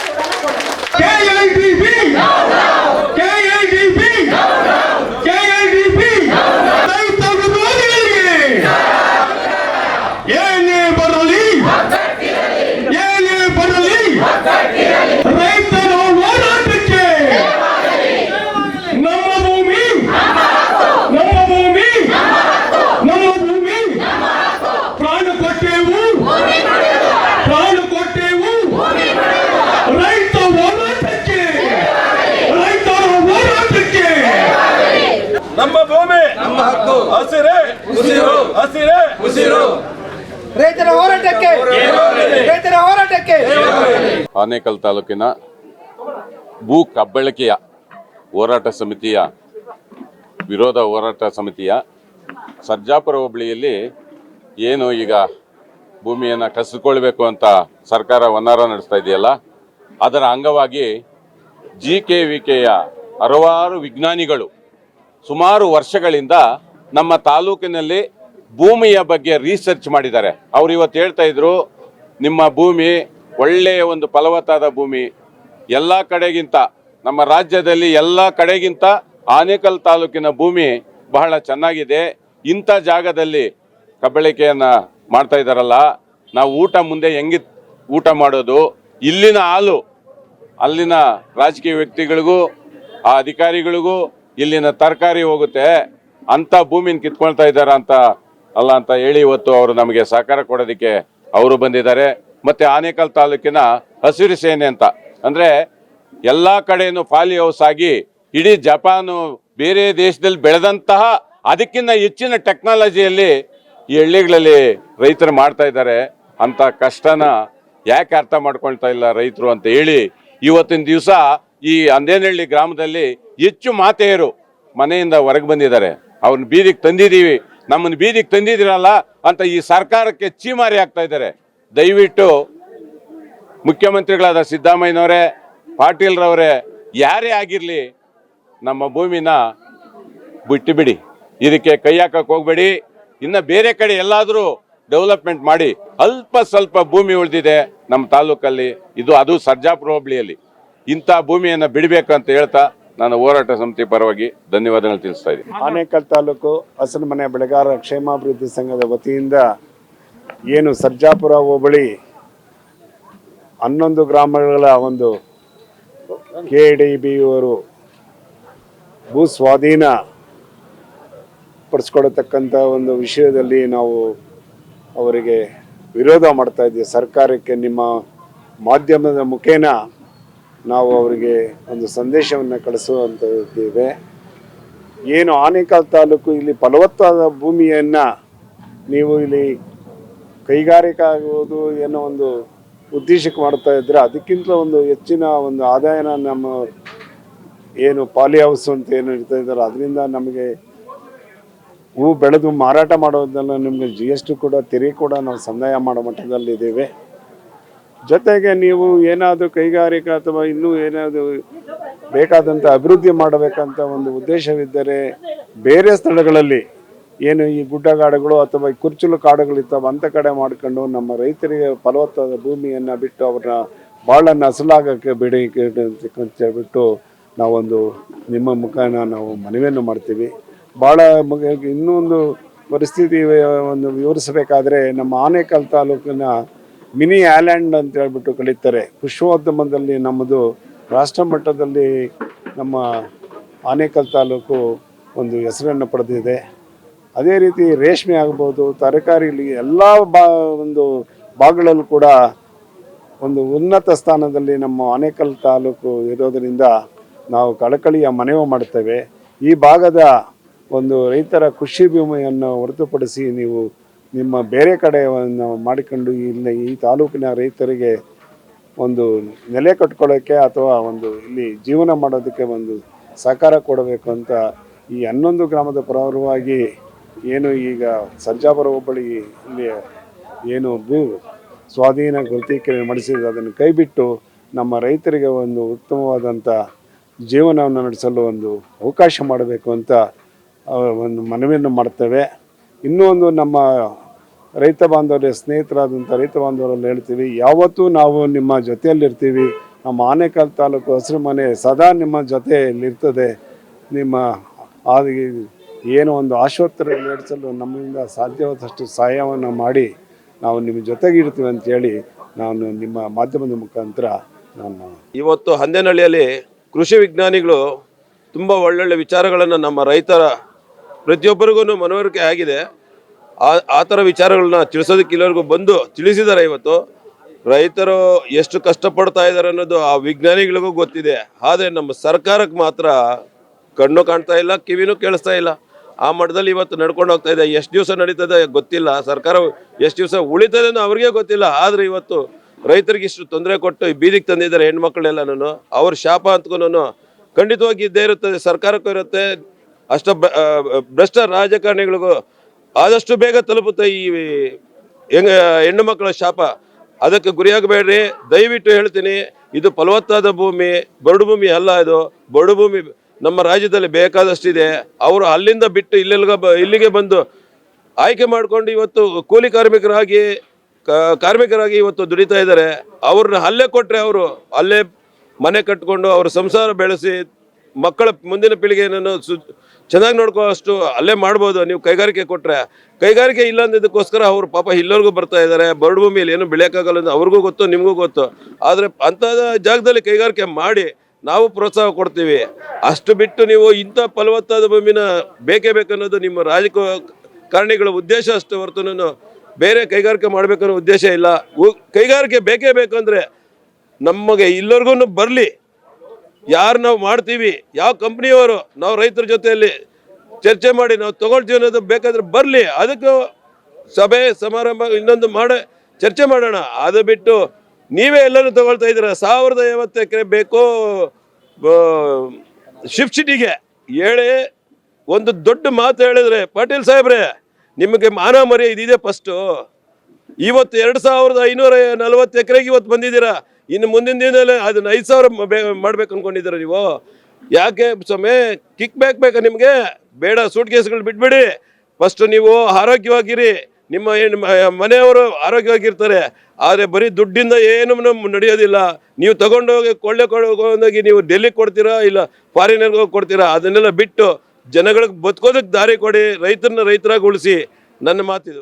ಏನೇ ಬರಲಿ ರೈತರ ಹೋರಾಟಕ್ಕೆ ನಮ್ಮ ಭೂಮಿ ಪ್ರಾಣ ಕೊಟ್ಟೆವು ರೈತರ ಹೋರಾಟಕ್ಕೆ ನಮ್ಮ ಭೂಮಿ ನಮ್ಮ ಹಕ್ಕು ಹಸಿರೇ ಉಸಿರು ರೈತರ ಹೋರಾಟಕ್ಕೆ ಆನೇಕಲ್ ತಾಲೂಕಿನ ಭೂ ಕಬ್ಬಳಿಕೆಯ ಹೋರಾಟ ಸಮಿತಿಯ ವಿರೋಧ ಹೋರಾಟ ಸಮಿತಿಯ ಸರ್ಜಾಪುರ ಹೋಬಳಿಯಲ್ಲಿ ಏನು ಈಗ ಭೂಮಿಯನ್ನು ಕಸಿದುಕೊಳ್ಬೇಕು ಅಂತ ಸರ್ಕಾರ ವನ್ನಾರ ನಡೆಸ್ತಾ ಇದೆಯಲ್ಲ, ಅದರ ಅಂಗವಾಗಿ GKVKಯ 60 ವಿಜ್ಞಾನಿಗಳು ಸುಮಾರು ವರ್ಷಗಳಿಂದ ನಮ್ಮ ತಾಲೂಕಿನಲ್ಲಿ ಭೂಮಿಯ ಬಗ್ಗೆ ರಿಸರ್ಚ್ ಮಾಡಿದ್ದಾರೆ. ಅವ್ರು ಇವತ್ತು ಹೇಳ್ತಾ ಇದ್ರು, ನಿಮ್ಮ ಭೂಮಿ ಒಳ್ಳೆಯ ಒಂದು ಫಲವತ್ತಾದ ಭೂಮಿ, ಎಲ್ಲ ಕಡೆಗಿಂತ ನಮ್ಮ ರಾಜ್ಯದಲ್ಲಿ ಎಲ್ಲ ಕಡೆಗಿಂತ ಆನೇಕಲ್ ತಾಲೂಕಿನ ಭೂಮಿ ಬಹಳ ಚೆನ್ನಾಗಿದೆ. ಇಂಥ ಜಾಗದಲ್ಲಿ ಕಬ್ಬಳಿಕೆಯನ್ನು ಮಾಡ್ತಾ ಇದ್ದಾರಲ್ಲ, ನಾವು ಮುಂದೆ ಹೆಂಗೆ ಊಟ ಮಾಡೋದು? ಇಲ್ಲಿನ ಹಾಲು ಅಲ್ಲಿನ ರಾಜಕೀಯ ವ್ಯಕ್ತಿಗಳಿಗೂ ಆ ಅಧಿಕಾರಿಗಳಿಗೂ ಇಲ್ಲಿನ ತರಕಾರಿ ಹೋಗುತ್ತೆ, ಅಂಥ ಭೂಮಿನ ಕಿತ್ಕೊಳ್ತಾ ಇದ್ದಾರೆ ಅಂತ ಹೇಳಿ ಇವತ್ತು ಅವರು ನಮಗೆ ಸಹಕಾರ ಕೊಡೋದಕ್ಕೆ ಅವರು ಬಂದಿದ್ದಾರೆ. ಮತ್ತು ಆನೇಕಲ್ ತಾಲೂಕಿನ ಹಸಿರು ಸೇನೆ ಅಂತ ಅಂದರೆ ಎಲ್ಲ ಕಡೆಯೂ ಫಾಲಿ ಹೌಸ್ ಆಗಿ ಇಡೀ ಜಪಾನು ಬೇರೆ ದೇಶದಲ್ಲಿ ಬೆಳೆದಂತಹ ಅದಕ್ಕಿಂತ ಹೆಚ್ಚಿನ ಟೆಕ್ನಾಲಜಿಯಲ್ಲಿ ಈ ಹಳ್ಳಿಗಳಲ್ಲಿ ರೈತರು ಮಾಡ್ತಾ ಇದ್ದಾರೆ. ಅಂಥ ಕಷ್ಟನ ಯಾಕೆ ಅರ್ಥ ಮಾಡ್ಕೊಳ್ತಾ ಇಲ್ಲ ರೈತರು ಅಂತ ಹೇಳಿ ಇವತ್ತಿನ ದಿವಸ ಈ ಅಂದೇನಹಳ್ಳಿ ಗ್ರಾಮದಲ್ಲಿ ಹೆಚ್ಚು ಮಾತೆಯರು ಮನೆಯಿಂದ ಹೊರಗೆ ಬಂದಿದ್ದಾರೆ. ಅವ್ರನ್ನ ಬೀದಿಗೆ ತಂದಿದ್ದೀವಿ, ನಮ್ಮನ್ನು ಬೀದಿಗೆ ತಂದಿದ್ದೀರಲ್ಲ ಅಂತ ಈ ಸರ್ಕಾರಕ್ಕೆ ಚೀಮಾರಿ ಆಗ್ತಾ ಇದ್ದಾರೆ. ದಯವಿಟ್ಟು ಮುಖ್ಯಮಂತ್ರಿಗಳಾದ ಸಿದ್ದರಾಮಯ್ಯನವರೇ, ಪಾಟೀಲ್ರವರೇ, ಯಾರೇ ಆಗಿರಲಿ ನಮ್ಮ ಭೂಮಿನ ಬಿಟ್ಟುಬಿಡಿ, ಇದಕ್ಕೆ ಕೈ ಹಾಕಕ್ಕೆ ಹೋಗಬೇಡಿ. ಇನ್ನು ಬೇರೆ ಕಡೆ ಎಲ್ಲಾದರೂ ಡೆವಲಪ್ಮೆಂಟ್ ಮಾಡಿ. ಅಲ್ಪ ಸ್ವಲ್ಪ ಭೂಮಿ ಉಳಿದಿದೆ ನಮ್ಮ ತಾಲೂಕಲ್ಲಿ, ಅದು ಸರ್ಜಾಪುರ ಹೋಬಳಿಯಲ್ಲಿ. ಇಂಥ ಭೂಮಿಯನ್ನು ಬಿಡಬೇಕಂತ ಹೇಳ್ತಾ ನಾನು ಹೋರಾಟ ಸಮಿತಿ ಪರವಾಗಿ ಧನ್ಯವಾದಗಳು ತಿಳಿಸ್ತಾ ಇದ್ದೀನಿ. ಆನೇಕಲ್ ತಾಲೂಕು ಹಸಿರುಮನೆ ಬೆಳೆಗಾರರ ಕ್ಷೇಮಾಭಿವೃದ್ಧಿ ಸಂಘದ ವತಿಯಿಂದ ಏನು ಸರ್ಜಾಪುರ ಹೋಬಳಿ 11 ಗ್ರಾಮಗಳ ಒಂದು KDBಯವರು ಭೂ ಸ್ವಾಧೀನ ಪಡಿಸ್ಕೊಡತಕ್ಕಂಥ ಒಂದು ವಿಷಯದಲ್ಲಿ ನಾವು ಅವರಿಗೆ ವಿರೋಧ ಮಾಡ್ತಾ ಇದ್ದೀವಿ. ಸರ್ಕಾರಕ್ಕೆ ನಿಮ್ಮ ಮಾಧ್ಯಮದ ಮುಖೇನ ನಾವು ಅವರಿಗೆ ಒಂದು ಸಂದೇಶವನ್ನು ಕಳಿಸುವಂತಿದ್ದೇವೆ. ಏನು ಆನೇಕಲ್ ತಾಲೂಕು ಇಲ್ಲಿ ಫಲವತ್ತಾದ ಭೂಮಿಯನ್ನು ನೀವು ಇಲ್ಲಿ ಕೈಗಾರಿಕೆ ಆಗುವುದು ಏನೋ ಒಂದು ಉದ್ದೇಶಕ್ಕೆ ಮಾಡ್ತಾ ಇದ್ದರೆ ಅದಕ್ಕಿಂತ ಒಂದು ಹೆಚ್ಚಿನ ಒಂದು ಆದಾಯನ ನಮ್ಮ ಏನು ಪಾಲಿ ಹೌಸ್ ಅಂತ ಏನು ಇರ್ತಾ ಇದ್ದಾರೆ ಅದರಿಂದ ನಮಗೆ ಹೂ ಬೆಳೆದು ಮಾರಾಟ ಮಾಡೋದನ್ನ ನಿಮಗೆ GST ಕೂಡ ತೆರಿಗೆ ಕೂಡ ನಾವು ಸಂದಾಯ ಮಾಡೋ ಮಟ್ಟದಲ್ಲಿದ್ದೇವೆ. ಜೊತೆಗೆ ನೀವು ಏನಾದರೂ ಕೈಗಾರಿಕೆ ಅಥವಾ ಇನ್ನೂ ಏನಾದರೂ ಬೇಕಾದಂಥ ಅಭಿವೃದ್ಧಿ ಮಾಡಬೇಕಂತ ಒಂದು ಉದ್ದೇಶವಿದ್ದರೆ ಬೇರೆ ಸ್ಥಳಗಳಲ್ಲಿ ಏನು ಈ ಗುಡ್ಡಗಾಡುಗಳು ಅಥವಾ ಈ ಕುರ್ಚಲು ಕಾಡುಗಳಿರ್ತಾವೆ ಅಂಥ ಕಡೆ ಮಾಡ್ಕೊಂಡು ನಮ್ಮ ರೈತರಿಗೆ ಫಲವತ್ತಾದ ಭೂಮಿಯನ್ನು ಬಿಟ್ಟು ಅವ್ರನ್ನ ಭಾಳ ನಸಲಾಗಕ್ಕೆ ಬಿಡಿ ಅಂತ ಹೇಳ್ಬಿಟ್ಟು ನಾವೊಂದು ನಿಮ್ಮ ಮುಖಾನ ನಾವು ಮನವಿಯನ್ನು ಮಾಡ್ತೀವಿ. ಭಾಳ ಇನ್ನೂ ಒಂದು ಪರಿಸ್ಥಿತಿ ಒಂದು ವಿವರಿಸಬೇಕಾದ್ರೆ ನಮ್ಮ ಆನೇಕಲ್ ತಾಲೂಕಿನ ಮಿನಿ ಐಲ್ಯಾಂಡ್ ಅಂತ ಹೇಳ್ಬಿಟ್ಟು ಕರೀತಾರೆ. ಪುಷ್ಪೋದ್ಯಮದಲ್ಲಿ ನಮ್ಮದು ರಾಷ್ಟ್ರ ಮಟ್ಟದಲ್ಲಿ ನಮ್ಮ ಆನೇಕಲ್ ತಾಲೂಕು ಒಂದು ಹೆಸರನ್ನು ಪಡೆದಿದೆ. ಅದೇ ರೀತಿ ರೇಷ್ಮೆ ಆಗ್ಬೋದು, ತರಕಾರಿಲಿ ಎಲ್ಲ ಒಂದು ಭಾಗಗಳಲ್ಲೂ ಕೂಡ ಒಂದು ಉನ್ನತ ಸ್ಥಾನದಲ್ಲಿ ನಮ್ಮ ಆನೇಕಲ್ ತಾಲೂಕು ಇರೋದರಿಂದ ನಾವು ಕಳಕಳಿಯ ಮನವಿ ಮಾಡ್ತೇವೆ. ಈ ಭಾಗದ ಒಂದು ರೈತರ ಕೃಷಿ ಭೂಮಿಯನ್ನು ಹೊರತುಪಡಿಸಿ ನೀವು ನಿಮ್ಮ ಬೇರೆ ಕಡೆಯನ್ನು ಮಾಡಿಕೊಂಡು ಇಲ್ಲಿ ಈ ತಾಲೂಕಿನ ರೈತರಿಗೆ ಒಂದು ನೆಲೆ ಕಟ್ಕೊಳ್ಳೋಕ್ಕೆ ಅಥವಾ ಒಂದು ಇಲ್ಲಿ ಜೀವನ ಮಾಡೋದಕ್ಕೆ ಒಂದು ಸಹಕಾರ ಕೊಡಬೇಕು ಅಂತ ಈ 11 ಗ್ರಾಮದ ಪರವಾಗಿ ಏನು ಈಗ ಸರ್ಜಾಪುರ ಹೋಬಳಿ ಇಲ್ಲಿ ಏನು ಭೂ ಸ್ವಾಧೀನ ಗುರುತಿಕೆ ಮಾಡಿಸಿದೆ ಅದನ್ನು ಕೈಬಿಟ್ಟು ನಮ್ಮ ರೈತರಿಗೆ ಒಂದು ಉತ್ತಮವಾದಂಥ ಜೀವನವನ್ನು ನಡೆಸಲು ಒಂದು ಅವಕಾಶ ಮಾಡಬೇಕು ಅಂತ ಒಂದು ಮನವಿಯನ್ನು ಮಾಡ್ತೇವೆ. ಇನ್ನೂ ಒಂದು ನಮ್ಮ ರೈತ ಬಾಂಧವರ ಸ್ನೇಹಿತರಾದಂಥ ರೈತ ಬಾಂಧವರಲ್ಲಿ ಹೇಳ್ತೀವಿ, ಯಾವತ್ತೂ ನಾವು ನಿಮ್ಮ ಜೊತೆಯಲ್ಲಿರ್ತೀವಿ. ನಮ್ಮ ಆನೇಕಲ್ ತಾಲೂಕು ಹಸಿರು ಮನೆ ಸದಾ ನಿಮ್ಮ ಜೊತೆಯಲ್ಲಿರ್ತದೆ. ನಿಮ್ಮ ಏನು ಒಂದು ಆಶೋತ್ತರ ನಡೆಸಲು ನಮ್ಮಿಂದ ಸಾಧ್ಯವಾದಷ್ಟು ಸಹಾಯವನ್ನು ಮಾಡಿ ನಾವು ನಿಮ್ಮ ಜೊತೆಗಿರ್ತೀವಿ ಅಂತೇಳಿ ನಾನು ನಿಮ್ಮ ಮಾಧ್ಯಮದ ಮುಖಾಂತರ ನಾನು ಇವತ್ತು ಹಂದೇನಹಳ್ಳಿಯಲ್ಲಿ ಕೃಷಿ ವಿಜ್ಞಾನಿಗಳು ತುಂಬ ಒಳ್ಳೊಳ್ಳೆ ವಿಚಾರಗಳನ್ನು ನಮ್ಮ ರೈತರ ಪ್ರತಿಯೊಬ್ಬರಿಗೂ ಮನವರಿಕೆ ಆಗಿದೆ. ಆ ಥರ ವಿಚಾರಗಳನ್ನ ತಿಳಿಸೋದಕ್ಕೆ ಇಲ್ಲರಿಗೂ ಬಂದು ತಿಳಿಸಿದ್ದಾರೆ. ಇವತ್ತು ರೈತರು ಎಷ್ಟು ಕಷ್ಟಪಡ್ತಾ ಇದ್ದಾರೆ ಅನ್ನೋದು ಆ ವಿಜ್ಞಾನಿಗಳಿಗೂ ಗೊತ್ತಿದೆ. ಆದರೆ ನಮ್ಮ ಸರ್ಕಾರಕ್ಕೆ ಮಾತ್ರ ಕಣ್ಣು ಕಾಣ್ತಾ ಇಲ್ಲ, ಕಿವಿನೂ ಕೇಳಿಸ್ತಾ ಇಲ್ಲ. ಆ ಮಟ್ಟದಲ್ಲಿ ಇವತ್ತು ನಡ್ಕೊಂಡು ಹೋಗ್ತಾ ಇದೆ. ಎಷ್ಟು ದಿವಸ ನಡೀತದೆ ಗೊತ್ತಿಲ್ಲ, ಸರ್ಕಾರ ಎಷ್ಟು ದಿವಸ ಉಳಿತದೆ ಅನ್ನೋ ಅವ್ರಿಗೆ ಗೊತ್ತಿಲ್ಲ. ಆದರೆ ಇವತ್ತು ರೈತರಿಗೆ ಇಷ್ಟು ತೊಂದರೆ ಕೊಟ್ಟು ಬೀದಿಗೆ ತಂದಿದ್ದಾರೆ ಹೆಣ್ಮಕ್ಳೆಲ್ಲನೂ. ಅವ್ರ ಶಾಪ ಅಂತಗೂ ಖಂಡಿತವಾಗಿ ಇದ್ದೇ ಇರುತ್ತದೆ, ಸರ್ಕಾರಕ್ಕೂ ಇರುತ್ತೆ, ಭ್ರಷ್ಟ ರಾಜಕಾರಣಿಗಳಿಗೂ ಆದಷ್ಟು ಬೇಗ ತಲುಪುತ್ತೆ ಈ ಹೆಣ್ಣು ಮಕ್ಕಳ ಶಾಪ. ಅದಕ್ಕೆ ಗುರಿಯಾಗಬೇಡ್ರಿ, ದಯವಿಟ್ಟು ಹೇಳ್ತೀನಿ. ಇದು ಫಲವತ್ತಾದ ಭೂಮಿ, ಬರಡು ಭೂಮಿ ಅಲ್ಲ. ಇದು ಬರಡು ಭೂಮಿ ನಮ್ಮ ರಾಜ್ಯದಲ್ಲಿ ಬೇಕಾದಷ್ಟಿದೆ. ಅವರು ಅಲ್ಲಿಂದ ಬಿಟ್ಟು ಇಲ್ಲಿಗೆ ಬಂದು ಆಯ್ಕೆ ಮಾಡಿಕೊಂಡು ಇವತ್ತು ಕೂಲಿ ಕಾರ್ಮಿಕರಾಗಿ ಇವತ್ತು ದುಡಿತಾ ಇದ್ದಾರೆ. ಅವ್ರನ್ನ ಅಲ್ಲೇ ಕೊಟ್ಟರೆ ಅವರು ಅಲ್ಲೇ ಮನೆ ಕಟ್ಕೊಂಡು ಅವ್ರ ಸಂಸಾರ ಬೆಳೆಸಿ ಮಕ್ಕಳ ಮುಂದಿನ ಪೀಳಿಗೆಯನ್ನು ಚೆನ್ನಾಗಿ ನೋಡ್ಕೋ ಅಷ್ಟು ಅಲ್ಲೇ ಮಾಡ್ಬೋದು. ನೀವು ಕೈಗಾರಿಕೆ ಕೊಟ್ಟರೆ, ಕೈಗಾರಿಕೆ ಇಲ್ಲ ಅಂದಿದ್ದಕ್ಕೋಸ್ಕರ ಅವರು ಪಾಪ ಇಲ್ಲರಿಗೂ ಬರ್ತಾ ಇದ್ದಾರೆ. ಬರಡು ಭೂಮಿಯಲ್ಲಿ ಏನು ಬೆಳೆಯೋಕ್ಕಾಗಲ್ಲ ಅಂತ ಅವ್ರಿಗೂ ಗೊತ್ತು, ನಿಮಗೂ ಗೊತ್ತು. ಆದರೆ ಅಂಥದ ಜಾಗದಲ್ಲಿ ಕೈಗಾರಿಕೆ ಮಾಡಿ ನಾವು ಪ್ರೋತ್ಸಾಹ ಕೊಡ್ತೀವಿ. ಅಷ್ಟು ಬಿಟ್ಟು ನೀವು ಇಂಥ ಫಲವತ್ತಾದ ಭೂಮಿನ ಬೇಕೇ ಬೇಕನ್ನೋದು ನಿಮ್ಮ ರಾಜಕಾರಣಿಗಳ ಉದ್ದೇಶ ಅಷ್ಟು ಹೊರತು ಬೇರೆ ಕೈಗಾರಿಕೆ ಮಾಡಬೇಕನ್ನೋ ಉದ್ದೇಶ ಇಲ್ಲ. ಕೈಗಾರಿಕೆ ಬೇಕೇ ಬೇಕಂದರೆ ನಮಗೆ ಎಲ್ಲರಿಗೂ ಬರಲಿ. ಯಾರು ನಾವು ಮಾಡ್ತೀವಿ, ಯಾವ ಕಂಪ್ನಿಯವರು ನಾವು ರೈತರ ಜೊತೆಯಲ್ಲಿ ಚರ್ಚೆ ಮಾಡಿ ನಾವು ತಗೊಳ್ತೀವಿ ಅನ್ನೋದು ಬೇಕಾದ್ರೆ ಬರಲಿ. ಅದಕ್ಕೆ ಸಭೆ ಸಮಾರಂಭ ಇನ್ನೊಂದು ಚರ್ಚೆ ಮಾಡೋಣ. ಅದು ಬಿಟ್ಟು ನೀವೇ ಎಲ್ಲರೂ ತಗೊಳ್ತಾ ಇದ್ದೀರ. 1050 ಎಕರೆ ಬೇಕು ಶಿಫ್ಟ್ ಸಿಟಿಗೆ ಹೇಳಿ ಒಂದು ದೊಡ್ಡ ಮಾತು ಹೇಳಿದ್ರೆ, ಪಾಟೀಲ್ ಸಾಹೇಬ್ರೆ ನಿಮಗೆ ಮಾನ ಮರ್ಯಾದೆ ಇದಿದೆ. ಫಸ್ಟು ಇವತ್ತು 2540 ಎಕರೆಗೆ ಇವತ್ತು ಬಂದಿದ್ದೀರಾ. ಇನ್ನು ಮುಂದಿನ ದಿನದಲ್ಲಿ ಅದನ್ನ 5000 ಮಾಡ್ಬೇಕು ಅನ್ಕೊಂಡಿದ್ದೀರ ನೀವು. ಯಾಕೆ ಸ್ವಾಮಿ ಕಿಕ್ ಬ್ಯಾಕ್ ಬೇಕಾ ನಿಮಗೆ? ಬೇಡ, ಸೂಟ್ ಕೇಸ್ಗಳು ಬಿಟ್ಬಿಡಿ. ಫಸ್ಟ್ ನೀವು ಆರೋಗ್ಯವಾಗಿರಿ, ನಿಮ್ಮ ಮನೆಯವರು ಆರೋಗ್ಯವಾಗಿರ್ತಾರೆ. ಆದರೆ ಬರೀ ದುಡ್ಡಿಂದ ಏನು ನಡೆಯೋದಿಲ್ಲ. ನೀವು ತಗೊಂಡೋಗಿ ಕೊಳ್ಳೋಗಿ ನೀವು ಡೆಲ್ಲಿಗೆ ಕೊಡ್ತೀರಾ, ಇಲ್ಲ ಫಾರಿನರ್ಗೆ ಹೋಗಿ ಕೊಡ್ತೀರಾ? ಅದನ್ನೆಲ್ಲ ಬಿಟ್ಟು ಜನಗಳಿಗೆ ಬದುಕೋದಕ್ಕೆ ದಾರಿ ಕೊಡಿ, ರೈತರನ್ನ ರೈತರಾಗಿ ಉಳಿಸಿ. ನನ್ನ ಮಾತಿದು.